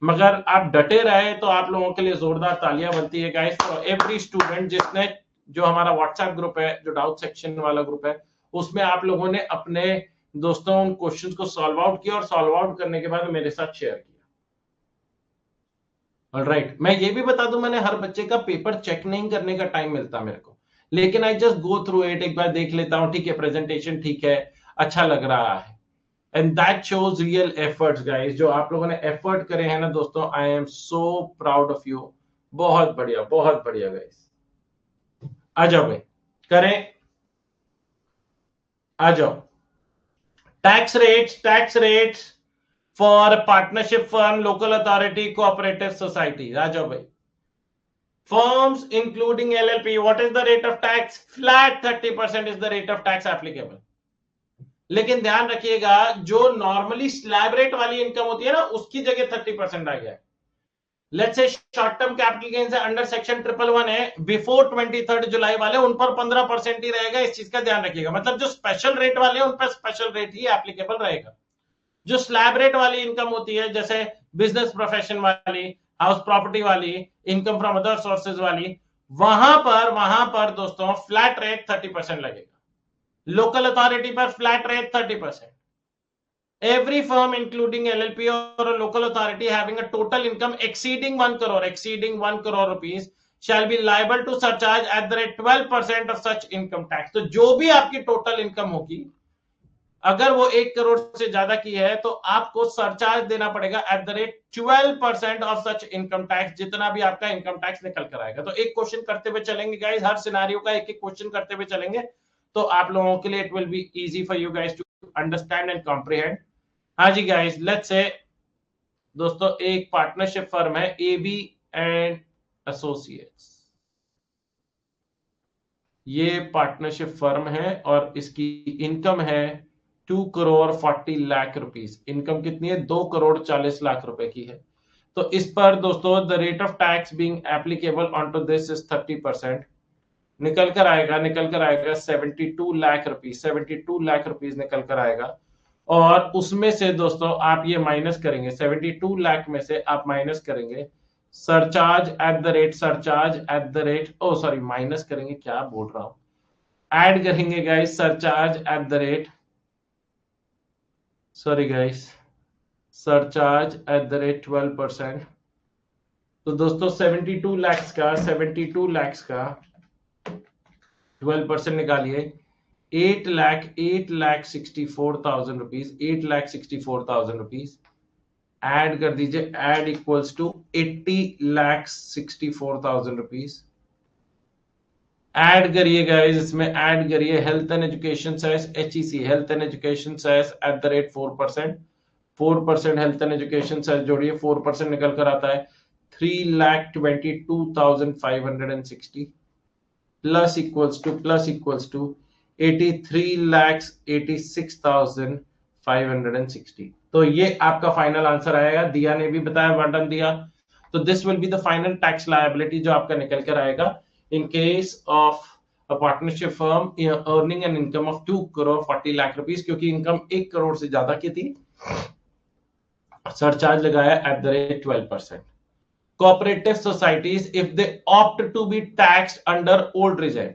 मगर आप डटे रहे तो आप लोगों के लिए जोरदार तालियां बनती है गाइस. फॉर एवरी स्टूडेंट जिसने, जो हमारा व्हाट्सएप ग्रुप है, जो डाउट सेक्शन वाला ग्रुप है, उसमें आप लोगों ने अपने दोस्तों उन क्वेश्चंस को सॉल्व आउट किया और सॉल्व आउट करने के बाद मेरे साथ शेयर किया. ऑलराइट, मैं ये भी बता दूं, मैंने हर बच्चे का पेपर चेक नहीं करने का टाइम मिलता मेरे को, लेकिन I just go through it, एक बार देख लेता हूं, ठीक है प्रेजेंटेशन ठीक है, अच्छा लग रहा है. And that shows real efforts guys. जो आप लोगों ने एफर्ट करे हैं ना दोस्तों, I am so proud of you. बहुत बढ़िया गाइस. आ जाओ भाई, करें, आ जाओ. Tax rates for partnership firm, local authority, cooperative society. आ जाओ भाई. Firms including LLP, what is the rate of tax? Flat 30% is the rate of tax applicable. लेकिन ध्यान रखिएगा, जो नॉर्मली स्लैब रेट वाली इनकम होती है ना, उसकी जगह 30% आ गया है. लेट्स से शॉर्ट टर्म कैपिटल गेन्स है, अंडर सेक्शन 111 है, बिफोर 23 जुलाई वाले, उन पर 15% ही रहेगा. इस चीज का ध्यान रखिएगा. मतलब जो स्पेशल रेट वाले हैं उन पर स्पेशल रेट ही एप्लीकेबल रहेगा. जो स्लैब रेट वाली इनकम होती है, जैसे बिजनेस प्रोफेशन वाली, हाउस प्रॉपर्टी वाली, इनकम फ्रॉम अदर सोर्सेज वाली, वहां पर दोस्तों फ्लैट रेट 30% लगेगा. लोकल अथॉरिटी पर flat rate 30%. Every firm including LLP or a local authority having a total income exceeding 1 crore rupees shall be liable to surcharge at the rate 12% of such income tax. तो जो भी आपकी टोटल इनकम होगी, अगर वो 1 करोड़ से ज्यादा की है, तो आपको सरचार्ज देना पड़ेगा eight the rate 12% of such income tax, जितना भी आपका इनकम टैक्स निकल कर आएगा. तो एक क्वेश्चन करते हुए चलेंगे गाइस, हर सिनेरियो का एक एक क्वेश्चन करते हुए चलेंगे, तो आप लोगों के लिए it will be easy for you guys to understand and comprehend. हाँ जी गाइस, लेट्स से दोस्तों एक पार्टनरशिप फर्म है AB एंड एसोसिएट्स. ये पार्टनरशिप फर्म है और इसकी इनकम है 2 करोड़ 40 लाख रुपीस. इनकम कितनी है? 2 करोड़ 40 लाख रुपए की है. तो इस पर दोस्तों the rate of tax being applicable on to this is 30%. निकल कर आएगा 72 लाख रुपीस. 72 लाख रुपीस निकल कर आएगा. और उसमें से दोस्तों आप ये माइनस करेंगे, 72 लाख में से आप माइनस करेंगे surcharge at the rate minus करेंगे, क्या बोल रहा हूं, ऐड करेंगे guys surcharge at the rate, surcharge at the rate 12%. तो दोस्तों 72 लाख का 12% निकालिए, 8,64,000 रुपीज. 8,64,000 रुपीज ऐड कर दीजिए, add equals to 80,64,000 rupees. Add करिए गाइस, इसमें ऐड करिए health and education cess, HEC health and education cess at the rate 4% health and education cess जोड़िए, 4% निकल कर आता है 3,22,560 प्लस इक्वल्स टू 83,86,560. तो ये आपका फाइनल आंसर आएगा. दिया ने भी बताया, वर्डन दिया. तो this will be the final tax liability जो आपका निकल कर आएगा इन case of a partnership firm earning an income of 2 crore 40 lakh rupees, क्योंकि इनकम 1 करोड़ से ज्यादा की थी. सरचार्ज लगाया eight the rate 12%. Cooperative societies, if they opt to be taxed under old regime,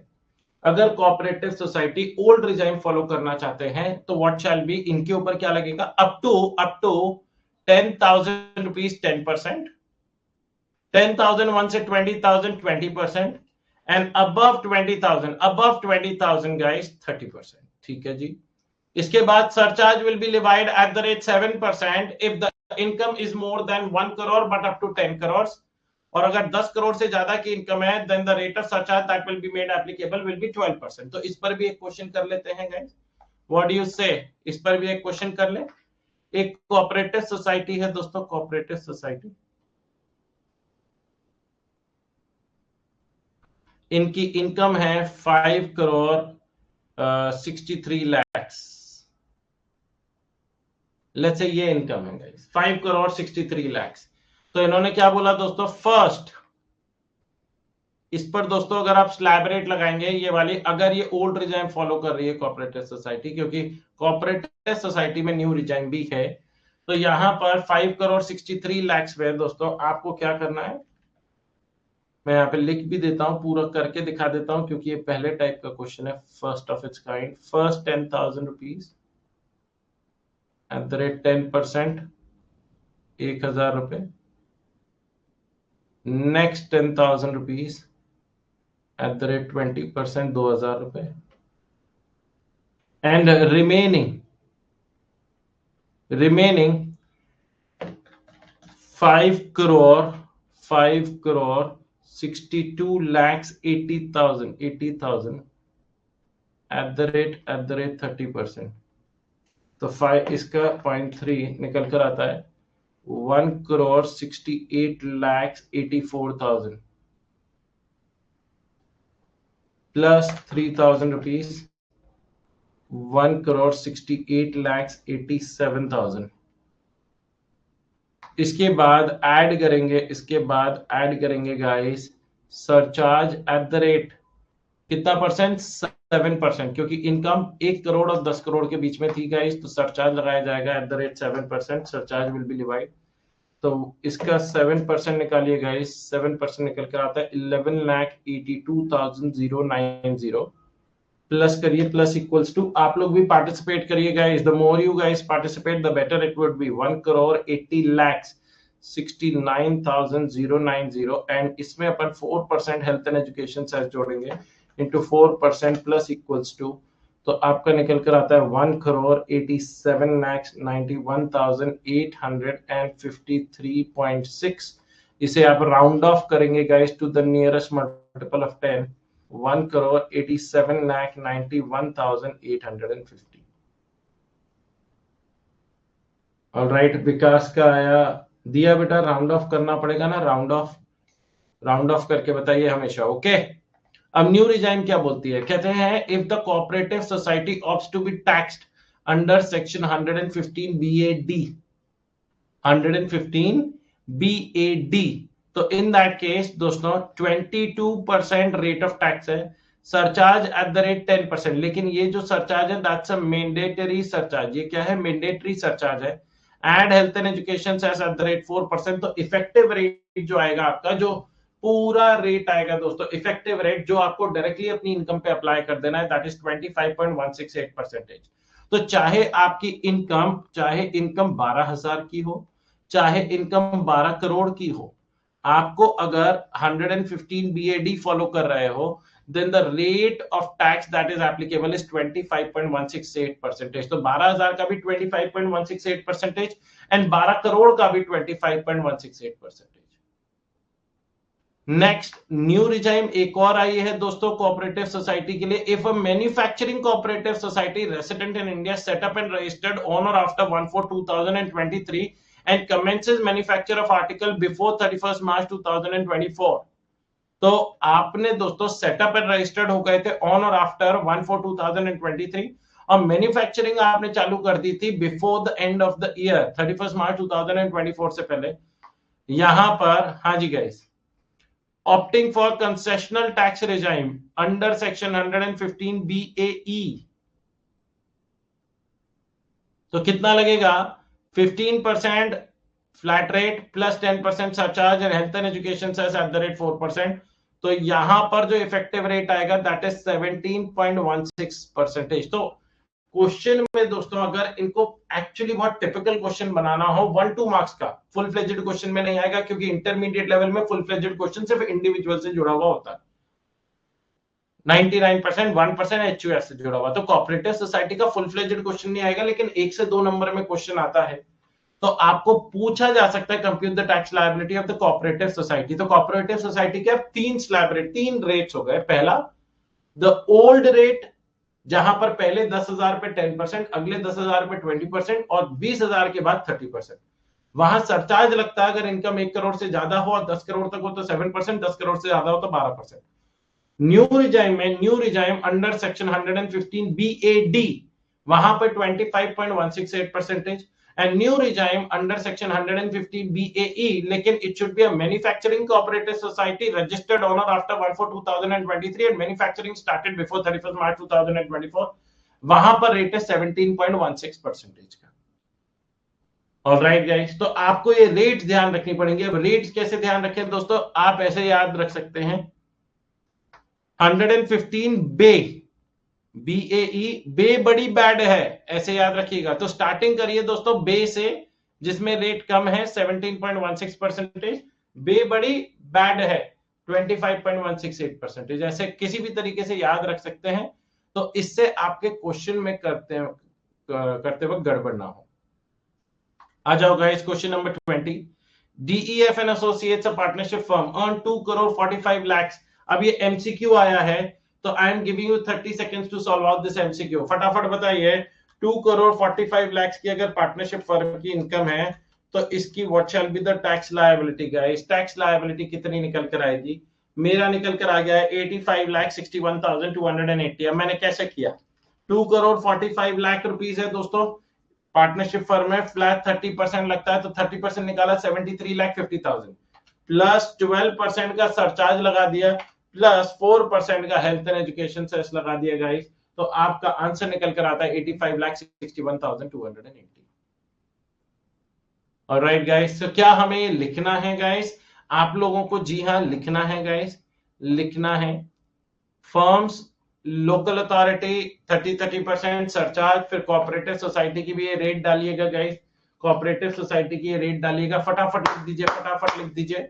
अगर cooperative society old regime follow करना चाहते हैं तो व्हाट शैल बी, इनके ऊपर क्या लगेगा, अप टू 10,000 रुपीज 10%, 10,001 से 20,000 20%, एंड अबव 20,000 गाइस 30%। ठीक है जी। इसके बाद surcharge will be divide at the rate 7% if the income is more than 1 crore but up to 10 crore, और अगर 10 करोड़ से ज्यादा की इनकम है then the rate of surcharge that will be made applicable will be 12%। तो इस पर भी एक क्वेश्चन कर लेते हैं गाइस, व्हाट डू यू से, इस पर भी एक क्वेश्चन कर ले। एक कोऑपरेटिव सोसाइटी है दोस्तों, कोऑपरेटिव सोसाइटी, इनकी इनकम है 5 करोड़ 63 लैक्स, लेट्स से ये इनकम है गाइस 5 करोड़ 63 लैक्स। तो इन्होंने क्या बोला दोस्तों, फर्स्ट इस पर दोस्तों अगर आप स्लैब रेट लगाएंगे ये वाली, अगर ये ओल्ड रिजाइम फॉलो कर रही है कोऑपरेटिव सोसाइटी, क्योंकि कोऑपरेटिव सोसाइटी में न्यू रिजाइम भी है, तो यहां पर 5 करोड़ 63 लैक्स में दोस्तों आपको क्या करना है, मैं यहाँ पे लिख भी देता हूं, पूरा करके दिखा देता हूं, क्योंकि ये पहले टाइप का क्वेश्चन है, first of its kind. First 10,000 rupees at the rate 10%, 1,000 रुपए। Next 10,000 rupees at the rate 20%, 2,000 रुपए। And remaining 5 crore 62 lakhs 80,000 at the rate 30%। तो 5 इसका 0.3 निकल कर आता है 1 crore 68 lakhs 84,000 plus 3,000 rupees 1 crore 68 lakhs 87,000। इसके बाद ऐड करेंगे guys surcharge at the rate कितना परसेंट, 7%, क्योंकि इनकम 1 करोड़ और 10 करोड़ के बीच में थी गाइस, तो सरचार्ज लगाया जाएगा eight the rate 7%, surcharge will be divide. तो इसका 7% निकालिए गाइस, 7% निकल कर आता है 11,82,090, प्लस करिए, प्लस इक्वल्स टू, आप लोग भी पार्टिसिपेट करिए guys, the more you guys participate the better it would be, 1 crore 80 lakhs 69,090, and इसमें अपन 4% हेल्थ एंड एजुकेशन सेस जोड़ेंगे इंटू 4% प्लस इक्वल्स टू, तो आपका निकल कर आता है 1 करोड़ 87 lakhs 91,853.6। इसे आप राउंड ऑफ करेंगे guys to the nearest multiple of 10, 1 crore 87 lakh 91,850। Alright, Vikas का आया, दिया बेटा, राउंड ऑफ करना पड़ेगा ना, राउंड ऑफ करके बताइए हमेशा, ओके। अब न्यू रिजाइम क्या बोलती है, कहते हैं if the cooperative society opts to be taxed under section 115 BAD, 115 BAD, तो इन दैट केस दोस्तों 22% रेट ऑफ टैक्स है, सरचार्ज एट द रेट 10%, लेकिन ये जो सरचार्ज है दैट्स अ मैंडेटरी सरचार्ज, ये क्या है, मैंडेटरी सरचार्ज है। Add health and education cess at the rate 4%, तो इफेक्टिव रेट जो आएगा आपका, जो पूरा रेट आएगा दोस्तों, इफेक्टिव रेट जो आपको डायरेक्टली अपनी इनकम पे अप्लाई कर देना है, दैट इज 25.168%। तो चाहे आपकी इनकम 12,000 की हो, चाहे इनकम 12 करोड़ की हो, आपको अगर 115 BAD फॉलो कर रहे हो, then the rate of tax that is applicable is 25.168%। तो 12,000 का भी 25.168% एंड 12 करोड़ का भी 25.168%। नेक्स्ट न्यू रिजाइम एक और आई है दोस्तों कोऑपरेटिव सोसाइटी के लिए, if a manufacturing cooperative society resident in India set up and registered on और after 1/4/2023 and commences manufacture of article before 31st March 2024, तो आपने दोस्तों सेटअप एंड रजिस्टर्ड हो गए थे ऑन और आफ्टर 1/4/2023, और मैन्युफैक्चरिंग आपने चालू कर दी थी before the end of the year 31st March 2024 से पहले। यहां पर हाँ जी guys, opting for concessional tax regime under section 115 BAE, तो कितना लगेगा, 15% flat rate plus 10% surcharge and health and education cess at the rate 4%, तो यहां पर जो इफेक्टिव रेट आएगा दैट इज 17.16%। तो क्वेश्चन में दोस्तों अगर इनको एक्चुअली बहुत टिपिकल क्वेश्चन बनाना हो 1-2 मार्क्स का, फुल फ्लेजेड क्वेश्चन में नहीं आएगा, क्योंकि इंटरमीडिएट लेवल में फुल फ्लेजेड क्वेश्चन सिर्फ इंडिविजुअल से जुड़ा हुआ होता है। 99% 1% एचयूएफ से जुड़ा हुआ, तो कोऑपरेटिव सोसाइटी का फुल फ्लेजेड क्वेश्चन नहीं आएगा, लेकिन 1 से 2 नंबर में क्वेश्चन आता है। तो आपको पूछा जा सकता है compute the tax liability of the cooperative society. तो कोऑपरेटिव सोसाइटी के अब 3 रेट्स हो गए। पहला द ओल्ड रेट, जहां पर पहले 10,000 पे 10%, अगले 10,000 पे 20% और 20,000 के बाद 30%। वहां सरचार्ज लगता है अगर इनकम 1 करोड़ से ज्यादा हो और 10 करोड़ तक हो तो 7%, 10 करोड़ से ज्यादा हो तो 12%। न्यू रिजाइम में, new regime under section 115 BAD, वहां पर 25.168%, and new regime under section 115 BAE, लेकिन it should be a manufacturing cooperative society registered owner after 1/4/2023 and manufacturing started before 31st March 2024, वहां पर रेट है 17.16% का। ऑलराइट गाइस, तो आपको ये रेट्स ध्यान रखनी पड़ेंगे। अब रेट्स कैसे ध्यान रखें दोस्तों, आप ऐसे याद रख सकते हैं 115 बे, BAE, बे बड़ी बैड है, ऐसे याद रखिएगा। तो स्टार्टिंग करिए दोस्तों बे से, जिसमें रेट कम है 17.16%, बे बड़ी बैड है 25.168%, ऐसे किसी भी तरीके से याद रख सकते हैं, तो इससे आपके क्वेश्चन में करते वक्त गड़बड़ ना हो। आ जाओ guys, question number 20। DEF and associates a partnership firm earn 2 crore 45 lakh. अब ये MCQ आया है, तो I am giving you 30 seconds to solve out this MCQ। फटाफट बताइए, 2 करोड़ 45 लाख की अगर पार्टनरशिप फर्म की इनकम है, तो इसकी what shall be the tax liability. Guys, tax liability कितनी निकल कर आएगी? मेरा निकल कर आ गया है 85,61,280। अब मैंने कैसे किया, 2 करोड़ 45 लाख रुपीस है दोस्तों, पार्टनरशिप फर्म में फ्लैट 30% लगता है, तो 30% निकाला 73,50,000, प्लस 12% का सरचार्ज लगा दिया, प्लस 4% का हेल्थ एंड एजुकेशन सेस लगा दिया गाइस, तो आपका आंसर निकल कर आता है 85,61,280। ऑलराइट गाइस, तो क्या हमें लिखना है गाइस? आप लोगों को जी हाँ लिखना है गाइस, लिखना है फर्म्स, लोकल अथॉरिटी 30% सरचार्ज, फिर कोऑपरेटिव सोसाइटी की भी ये रेट डालिएगा गाइस, कोऑपरेटिव सोसाइटी की ये रेट डालिएगा। फटाफट लिख दीजिए, फटाफट लिख दीजिए।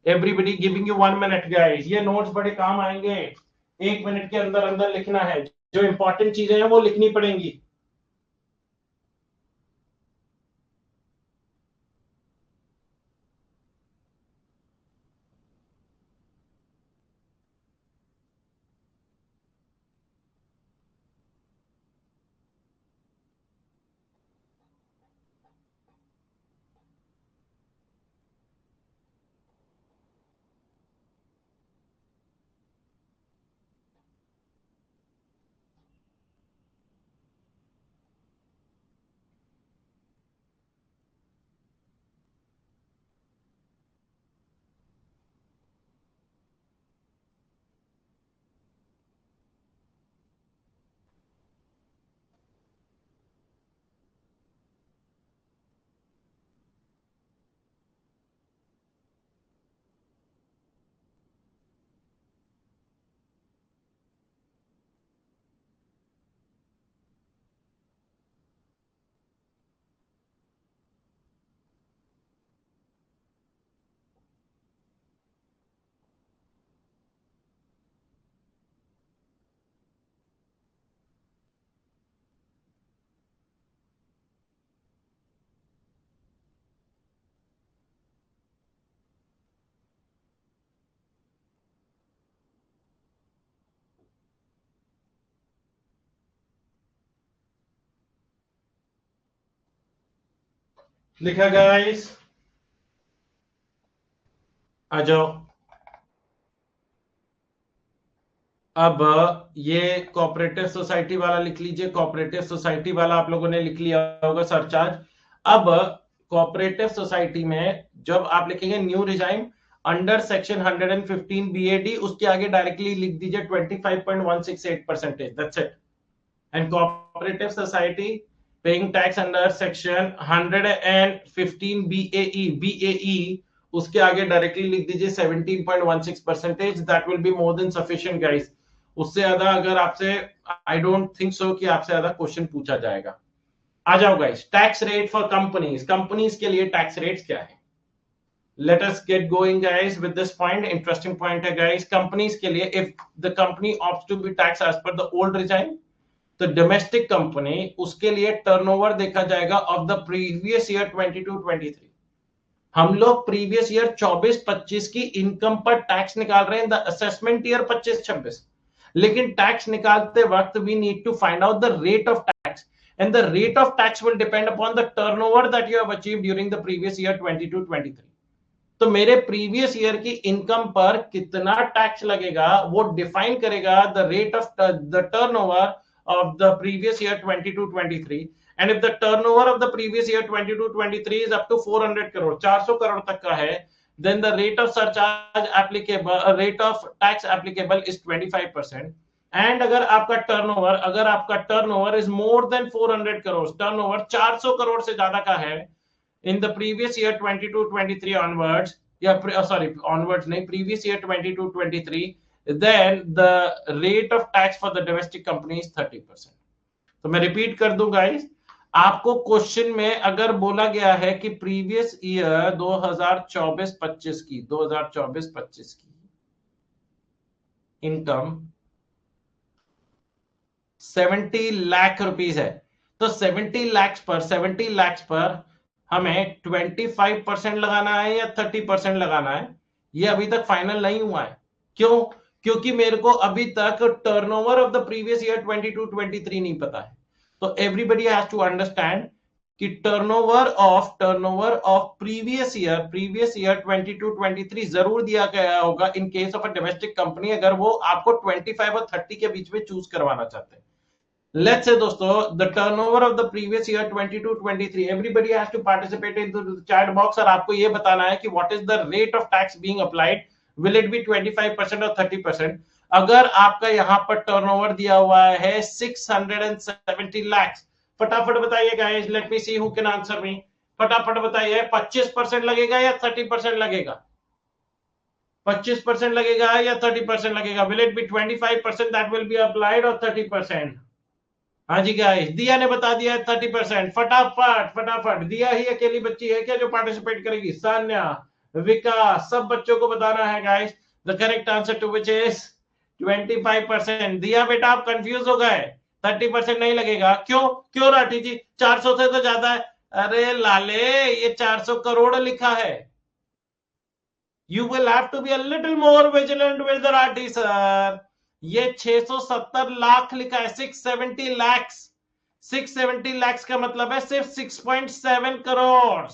Everybody giving you 1 minute guys, ये नोट्स बड़े काम आएंगे, 1 मिनट के अंदर अंदर लिखना है, जो इंपॉर्टेंट चीजें हैं वो लिखनी पड़ेंगी। लिखा गाइस, आ जाओ। अब ये कोऑपरेटिव सोसाइटी वाला लिख लीजिए, कोऑपरेटिव सोसाइटी वाला आप लोगों ने लिख लिया होगा सरचार्ज। अब कोऑपरेटिव सोसाइटी में जब आप लिखेंगे new regime under section 115 BAD, उसके आगे डायरेक्टली लिख दीजिए 25.168%, that's it. And cooperative society paying tax under section 115 BAE उसके आगे डायरेक्टली लिख दीजिए 17.16%, that will be more than sufficient guys. उससे ज्यादा अगर आपसे, आई डोंट थिंक सो कि आपसे ज्यादा क्वेश्चन पूछा जाएगा। आ जाओ guys, tax rate for companies, companies के लिए टैक्स रेट्स क्या है। Let us get going guys with this point, interesting point है guys। कंपनीज के लिए, if the company opts to be taxed as per the old regime, तो डोमेस्टिक कंपनी, उसके लिए टर्नओवर देखा जाएगा ऑफ द प्रीवियस ईयर 22-23। हम लोग प्रीवियस ईयर 24-25 की इनकम पर टैक्स निकाल रहे हैं, द असेसमेंट ईयर 25-26, लेकिन टैक्स निकालते वक्त we need to find out the rate of tax, and the rate of tax will depend upon the turnover that you have achieved during the previous year 22-23। तो मेरे प्रीवियस ईयर की इनकम पर कितना टैक्स लगेगा वो डिफाइन करेगा the rate of the turnover of the previous year 22-23, and if the turnover of the previous year 22-23 is up to 400 crore, 400 crore तक का है, then the rate of surcharge applicable, rate of tax applicable is 25%। and अगर आपका turnover is more than 400 crore, turnover 400 crore से ज्यादा का है in the previous year 22-23 onwards, onwards नहीं, previous year 22-23, then the rate of tax for the domestic company is 30%। तो मैं रिपीट कर दूं गाइस, आपको क्वेश्चन में अगर बोला गया है कि प्रीवियस ईयर 2024-25 की इनकम 70 लाख रुपीस है, तो 70 लाख पर हमें 25% लगाना है या 30% लगाना है, ये अभी तक फाइनल नहीं हुआ है। क्यों? क्योंकि मेरे को अभी तक turnover of the previous year 22-23 नहीं पता है। तो एवरीबडी हैज टू अंडरस्टैंड कि टर्नओवर ऑफ प्रीवियस ईयर 22-23 जरूर दिया गया होगा इन case of a domestic company, अगर वो आपको 25 और 30 के बीच में चूज करवाना चाहते हैं। Let's say दोस्तों the turnover of the previous year 22-23, everybody has to participate in the chat box और आपको ये बताना है कि what is the rate of tax being applied, will it be 25% or 30%। अगर आपका यहाँ पर टर्नओवर दिया हुआ है 670 lakhs, फटाफट बताइए guys, let me see who can answer me, फटाफट बताइए 25% लगेगा या 30% लगेगा, 25% लगेगा या 30% लगेगा, will it be 25% that will be applied or 30%? हाँ जी गाइस, दिया ने बता दिया है 30%। फटाफट दिया ही अकेली बच्ची है क्या जो पार्टिसिपेट करेगी? सान्या, विकास, सब बच्चों को बताना है guys. The correct answer to which is 25%। दिया बेटा आप कंफ्यूज हो गए, 30% नहीं लगेगा। क्यों राठी जी? 400 से तो ज्यादा है। अरे लाले, ये 400 करोड़ लिखा है। You will have to be a little more vigilant with Rathi sir. ये 670 लाख लिखा है, 670 लैक्स। 670 लैक्स का मतलब है सिर्फ 6.7 करोड़,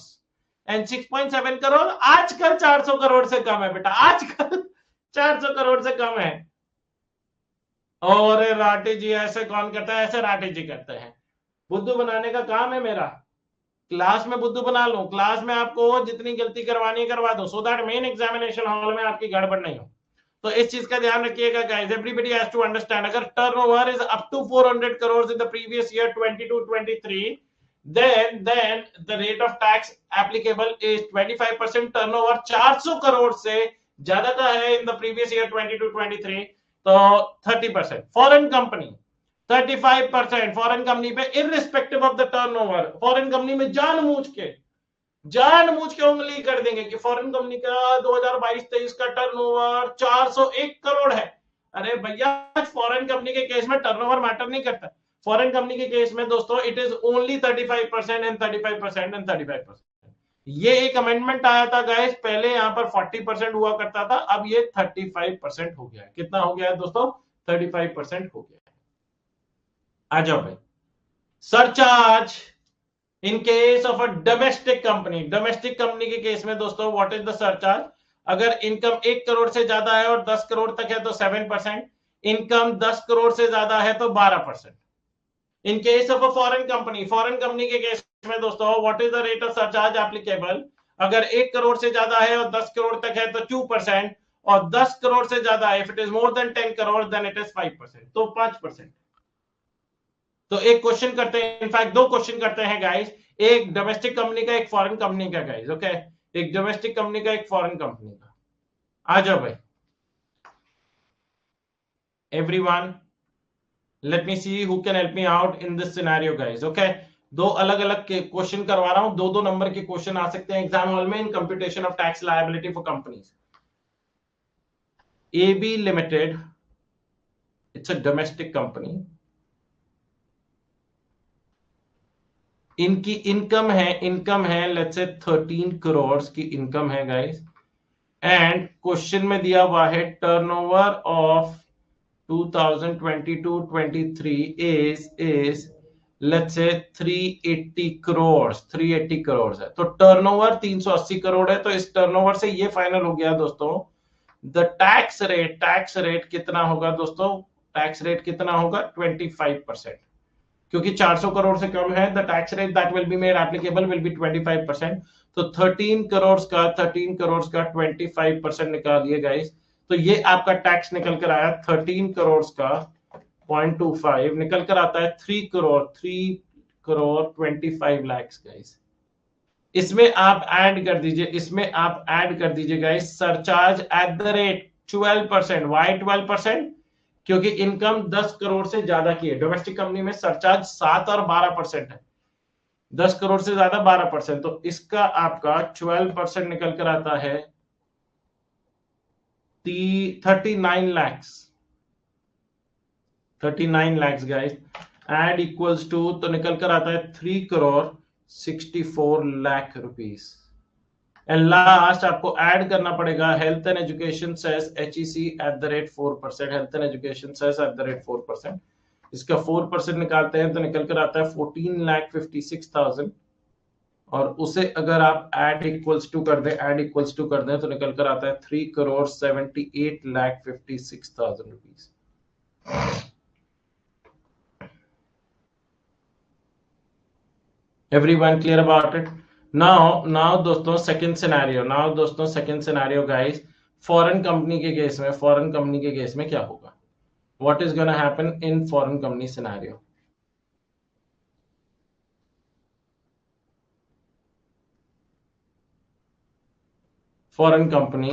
एंड 6.7 करोड़ आजकल 400 करोड़ से कम है बेटा, आजकल 400 करोड़ से कम है। और राठी जी ऐसे कौन करता है? ऐसे राठी जी करते हैं। बुद्धू बनाने का काम है मेरा, क्लास में बुद्धू बना लूं, क्लास में आपको जितनी गलती करवानी है करवा दो, so that main examination hall में आपकी गड़बड़ नहीं हो। तो इस चीज का ध्यान रखिएगा guys, everybody has to understand, अगर turnover is up to 400 crore in the previous year 22-23, then the rate of tax applicable is 25%। Turnover 400 crore से ज्यादा का है इन द प्रीवियस ईयर 22-23, तो 30%। फॉरेन कंपनी 35%, फॉरेन कंपनी पे irrespective of the turnover, foreign company में जानबूझ के उंगली कर देंगे कि फॉरेन कंपनी का 2022-23 का टर्नओवर 401 करोड़ है। अरे भैया, फॉरेन कंपनी के केस में टर्नओवर मैटर नहीं करता। फॉरेन कंपनी के केस में दोस्तों it is only 35% and 35% and 35%। ये एक अमेंडमेंट आया था गाइस, पहले यहाँ पर 40% हुआ करता था, अब ये 35% हो गया है। कितना हो गया है दोस्तों? 35% हो गया है। आ जाओ भाई, surcharge in case of a domestic company के केस में दोस्तों व्हाट इज द सरचार्ज? अगर इनकम 1 करोड़ से ज्यादा है और 10 करोड़ तक है तो 7%, इनकम 10 करोड़ से ज्यादा है तो 12%। इन case of a foreign company के केस में दोस्तों what is the rate of surcharge applicable? अगर 1 करोड़ से ज्यादा है और 10 करोड़ तक है तो 2%, और 10 करोड़ से ज्यादा है, if it is more than 10 crore then it is 5%, तो 5%। तो एक क्वेश्चन करते हैं, इनफैक्ट 2 क्वेश्चन करते हैं गाइस, एक डोमेस्टिक कंपनी का, एक फॉरेन कंपनी का गाइस। ओके, एक डोमेस्टिक कंपनी का, एक फॉरेन कंपनी का। आ जाओ भाई everyone, let me see who can help me out in this scenario guys. Okay, दो अलग अलग क्वेश्चन करवा रहा हूं, दो दो नंबर के क्वेश्चन आ सकते हैं एग्जाम हॉल में in computation of tax liability for companies. AB limited, it's a domestic company, इनकी इनकम है लेट्स से 13 करोड़ की इनकम है गाइस, एंड क्वेश्चन में दिया हुआ है turnover of 2022-23 is let's say 380 crore, 380 crore है। तो टर्नओवर 380 करोड़ है, तो इस टर्नओवर से ये फाइनल हो गया दोस्तों। द टैक्स रेट कितना होगा दोस्तों? टैक्स रेट कितना होगा? 25%, क्योंकि 400 करोड़ से कम है। The tax rate that will be made applicable will be 25%। तो 13 करोड़ का 25% निकालिए गाइस, तो ये आपका टैक्स निकल कर आया 13 करोड़ का 0.25 निकल कर आता है 3 करोड़ 25 लाख गाइस। इसमें आप ऐड कर दीजिए guys surcharge at the rate 12%। Why 12%? क्योंकि इनकम 10 करोड़ से ज्यादा की है। डोमेस्टिक कंपनी में सरचार्ज 7 और 12% है, 10 करोड़ से ज्यादा 12%, तो इसका आपका 12% निकल कर आता है 39 lakhs, 39 lakhs guys, add equals to, तो निकल कर आता है 3 crore 64 lakh rupees. And last आपको ऐड करना पड़ेगा health and education cess HEC at the rate 4%, health and education cess at the rate 4%। इसका 4% निकालते हैं तो निकल कर आता है 14,56,000, और उसे अगर आप ऐड इक्वल्स टू कर दें तो निकल कर आता है 3 crore 78,56,000 rupees. Everyone clear about it? Now दोस्तों second scenario guys, foreign company के केस में क्या होगा? What is gonna happen in foreign company scenario? Foreign company,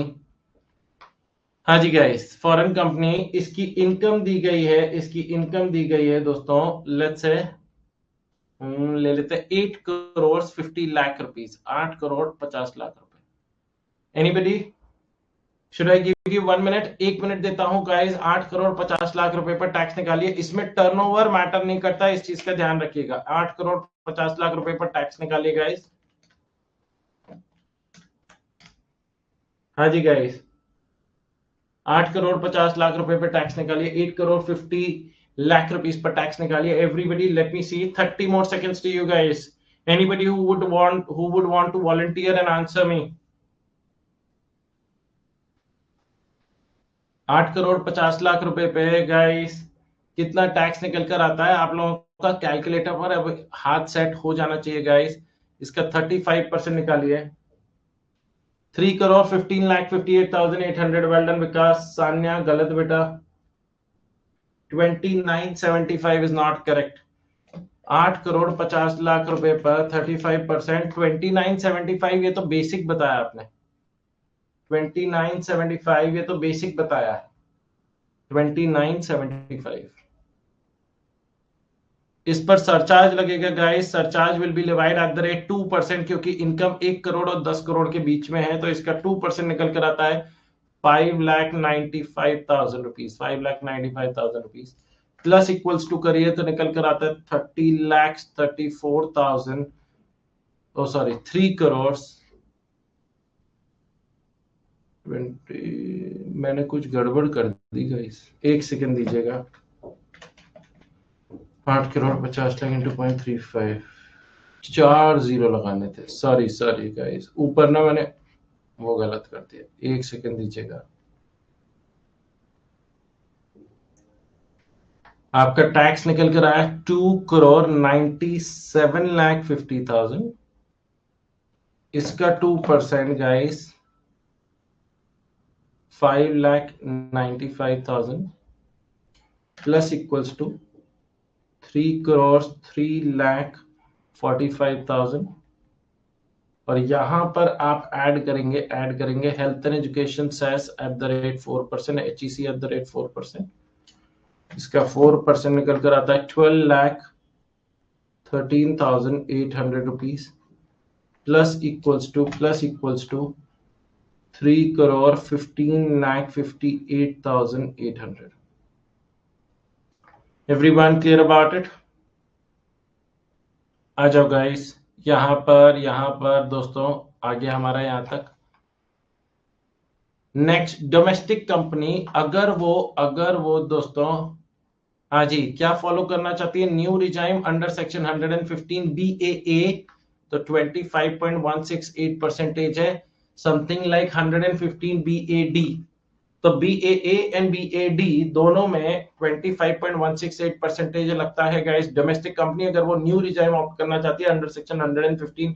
हाँ जी गाइस, फॉरेन कंपनी, इसकी इनकम दी गई है दोस्तों, लेट्स से ले लेते हैं 8 करोड़ 50 लाख रुपीस, 8 करोड़ 50 लाख रुपए। Anybody? Should I give you 1 minute? 1 minute देता हूं गाइस। 8 करोड़ 50 लाख रुपए पर टैक्स निकालिए। इसमें टर्नओवर मैटर नहीं करता, इस चीज का ध्यान रखिएगा। 8 करोड़ 50 लाख रुपए पर टैक्स निकालिए गाइस। हाँ जी गाइस, 8 करोड़ 50 लाख रुपए पर टैक्स निकालिए। 8 crore 50 lakh rupees per tax nikaliye. Everybody, let me see 30 more seconds to you guys. Anybody who would want to volunteer and answer me? 8 crore 50 lakh रुपए पे गाइस कितना टैक्स निकल कर आता है? आप लोगों का कैलकुलेटर पर अब हाथ सेट हो जाना चाहिए गाइस। इसका 35% निकालिए। 3 करोड़ 15 लाख 58,800। वेल डन विकास। सान्या गलत बेटा, 2975 is not correct. 8 crore 50 lakh रुपए पर 35%, 2975 ये तो बेसिक बताया आपने। 2975 ये तो बेसिक बताया है। 2975 इस पर सरचार्ज लगेगा guys. Surcharge will be divide at the rate 2%, क्योंकि इनकम 1 करोड़ और 10 करोड़ के बीच में है, तो इसका 2% निकल कर आता है 5,95,000 rupees. 5,95,000 rupees plus equals to करिए तो निकल कर आता है 30,34,000, ओ सॉरी 3 करोड़ 20। मैंने कुछ गड़बड़ कर दी गाइस, 1 सेकंड दीजिएगा। 8 करोड़ 50 लाख इंटू 0.35, 4 जीरो लगाने थे। सॉरी गाइस, ऊपर ना मैंने वो गलत कर दिया। 1 सेकंड दीजिएगा। आपका टैक्स निकल कर आया 2 करोड़ 97 लाख 50,000। इसका 2% guys 5,95,000 plus equals to 3 crore 3,45,000 और यहां पर आप ऐड करेंगे health and education cess @4%, HEC @4%। इसका 4% निकल कर आता है 12,13,800 rupees plus equals to 3,15,58,800। Everyone clear about it? आ जाओ गाइस, यहां पर दोस्तों आगे हमारा यहां तक। नेक्स्ट, डोमेस्टिक कंपनी अगर वो दोस्तों हाँ जी क्या फॉलो करना चाहती है, new regime under section 115 BAA, तो 25.168% है, समथिंग लाइक 115 BAD। तो BAA एंड BAD दोनों में 25.168% लगता है गाइस। डोमेस्टिक कंपनी अगर वो न्यू रिजाइम ऑप्ट करना चाहती है अंडर सेक्शन 115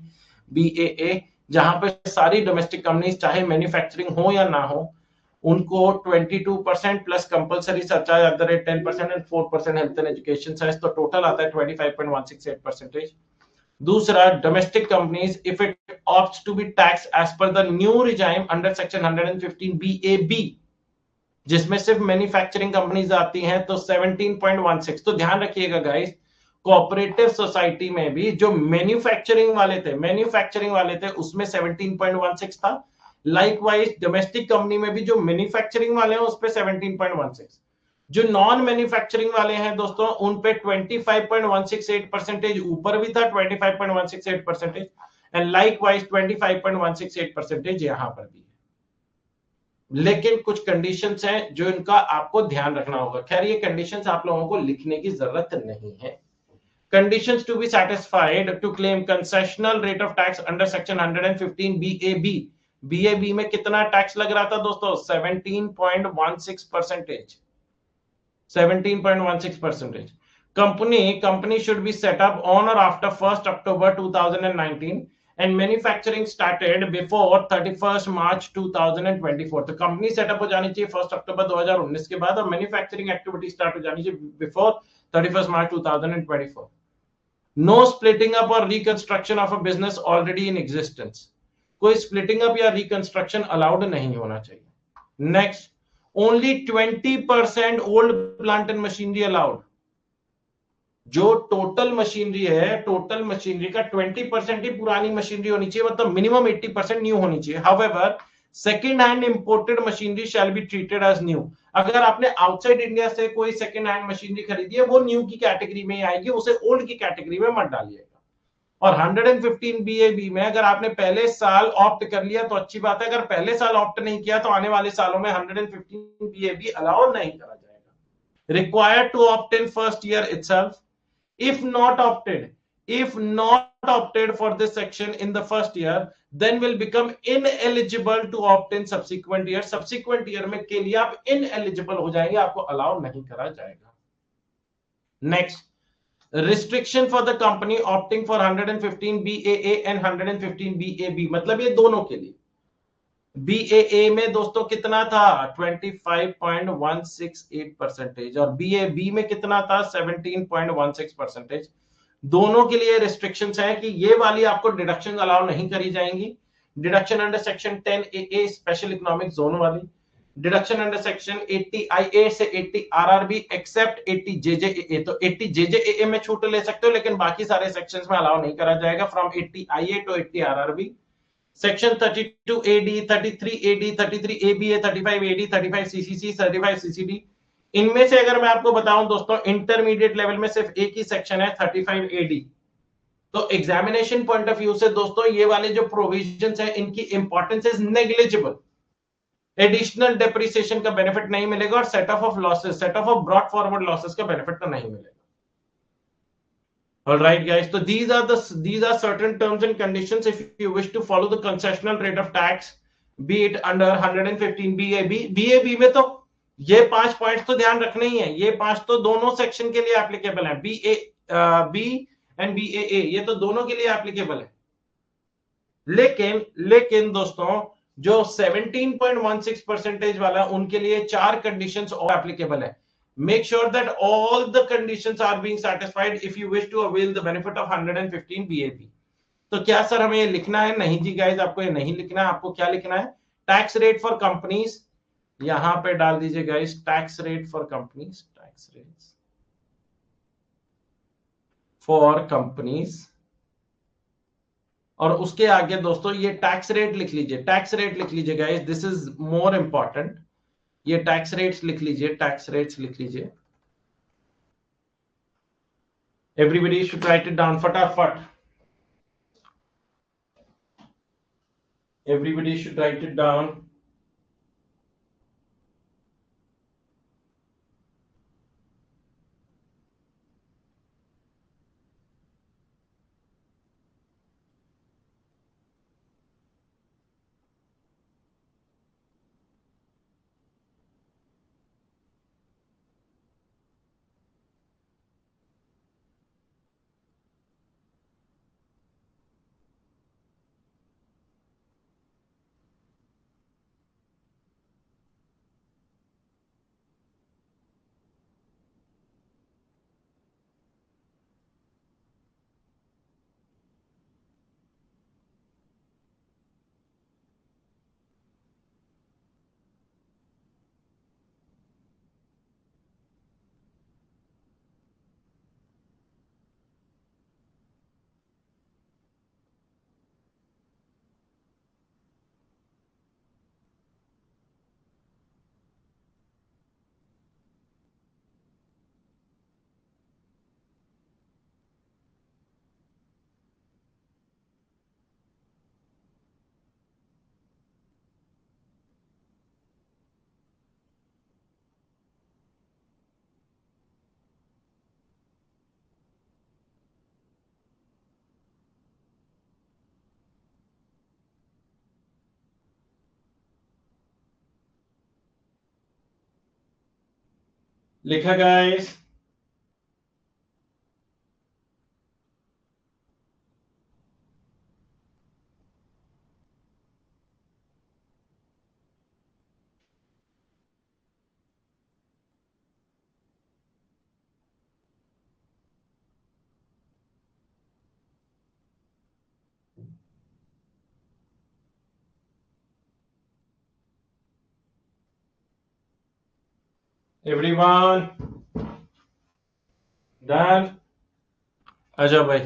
BAA, जहां पे सारी डोमेस्टिक कंपनीज चाहे मैन्युफैक्चरिंग हो या ना हो, उनको 22% plus compulsory surcharge @10% and 4% health and education cess, तो टोटल आता है 25.168%। दूसरा, domestic companies if it opts to be tax as per the new regime under section 115 BAB, जिसमें सिर्फ मैन्युफैक्चरिंग कंपनीज आती हैं, तो 17.16। तो ध्यान रखिएगा गाइस, कोऑपरेटिव सोसाइटी में भी जो मैन्युफैक्चरिंग वाले थे उसमें 17.16 था। लाइकवाइज डोमेस्टिक कंपनी में भी जो मैन्युफैक्चरिंग वाले हैं उस पे 17.16। जो नॉन मैन्युफैक्चरिंग वाले हैं दोस्तों उन पे 25.168% ऊपर भी था, 25.168%, एंड लाइकवाइज 25.168% यहां पर भी। लेकिन कुछ कंडीशंस हैं जो इनका आपको ध्यान रखना होगा। खैर ये कंडीशंस आप लोगों को लिखने की जरूरत नहीं है। Conditions to be satisfied to claim concessional rate of tax under section 115 BAB। BAB में कितना टैक्स लग रहा था दोस्तों? 17.16%। 17.16%। Company should be set up on or after 1st October 2019 and manufacturing started before 31st March 2024। तो कंपनी सेटअप हो जानी चाहिए 1 अक्टूबर 2019 के बाद, और मैन्युफैक्चरिंग एक्टिविटी स्टार्ट हो जानी चाहिए before 31st March 2024। No splitting up और reconstruction of a business already in existence. कोई स्प्लिटिंग अप या रिकंस्ट्रक्शन अलाउड नहीं होना चाहिए। Next, only 20% old plant and machinery allowed. जो टोटल मशीनरी है, टोटल मशीनरी का 20% ही पुरानी मशीनरी होनी चाहिए, मतलब मिनिमम 80% न्यू होनी चाहिए। However, second hand imported machinery shall be treated as new. अगर आपने आउटसाइड इंडिया से कोई सेकेंड हैंड मशीनरी खरीदी है, वो न्यू की कैटेगरी में आएगी, उसे ओल्ड की कैटेगरी में मत डालिएगा। और 115 BAB में अगर आपने पहले साल ऑप्ट कर लिया तो अच्छी बात है, अगर पहले साल ऑप्ट नहीं किया तो आने वाले सालों में 115 BAB अलाउ नहीं करा जाएगा। Required to opt in first year itself. If not opted for this section in the first year, then will become ineligible to opt in subsequent year। subsequent year में के लिए आप ineligible हो जाएंगे, आपको अलाउ नहीं करा जाएगा। Next, restriction for the company opting for 115 BAA and 115 BAB, मतलब ये दोनों के लिए। BAA में दोस्तों कितना था? 25.168%, और BAB में कितना था? 17.16%। दोनों के लिए रिस्ट्रिक्शंस है कि ये वाली आपको डिडक्शन अलाउ नहीं करी जाएंगी। Deduction under section 10AA special economic zone वाली, डिडक्शन अंडर सेक्शन 80IA से 80 RRB एक्सेप्ट 80 JJAA। तो 80 JJAA में छूट ले सकते हो, लेकिन बाकी सारे सेक्शंस में अलाउ नहीं करा जाएगा from 80IA to 80 RRB। Section 32AD, 33AD, 33ABA, 35AD, 35 CCC, 35 CCD। इनमें से अगर मैं आपको बताऊं दोस्तों, इंटरमीडिएट लेवल में सिर्फ एक ही सेक्शन है 35AD। तो एग्जामिनेशन पॉइंट ऑफ व्यू से दोस्तों ये वाले जो प्रोविजंस है इनकी importance is negligible. Additional depreciation का बेनिफिट नहीं मिलेगा, और set of losses, set of brought forward losses का बेनिफिट तो नहीं मिलेगा। All right, guys. So these are certain terms and conditions if you wish to follow the concessional rate of tax, be it under 115 BAB। BAB में तो ये 5 पॉइंट्स तो ध्यान रखने ही है, ये 5 तो दोनों सेक्शन के लिए एप्लीकेबल है। BAB एंड BAA ये तो दोनों के लिए एप्लीकेबल है। लेकिन दोस्तों जो 17.16% वाला उनके लिए 4 कंडीशंस और एप्लीकेबल है। Make sure that all the conditions are being satisfied if you wish to avail the benefit of 115 BAB। तो क्या सर हमें ये लिखना है? नहीं जी गाइस, आपको ये नहीं लिखना है। आपको क्या लिखना है? टैक्स रेट फॉर कंपनीज, यहां पे डाल दीजिए guys, tax rate for companies, tax rate for companies. और उसके आगे दोस्तों ये टैक्स रेट लिख लीजिए, टैक्स रेट लिख लीजिए guys, this is more important. ये टैक्स रेट्स लिख लीजिए, टैक्स रेट्स लिख लीजिए। Everybody should write it down फटाफट, everybody should write it down. लिखा गाइस? Everyone done? अच्छा भाई,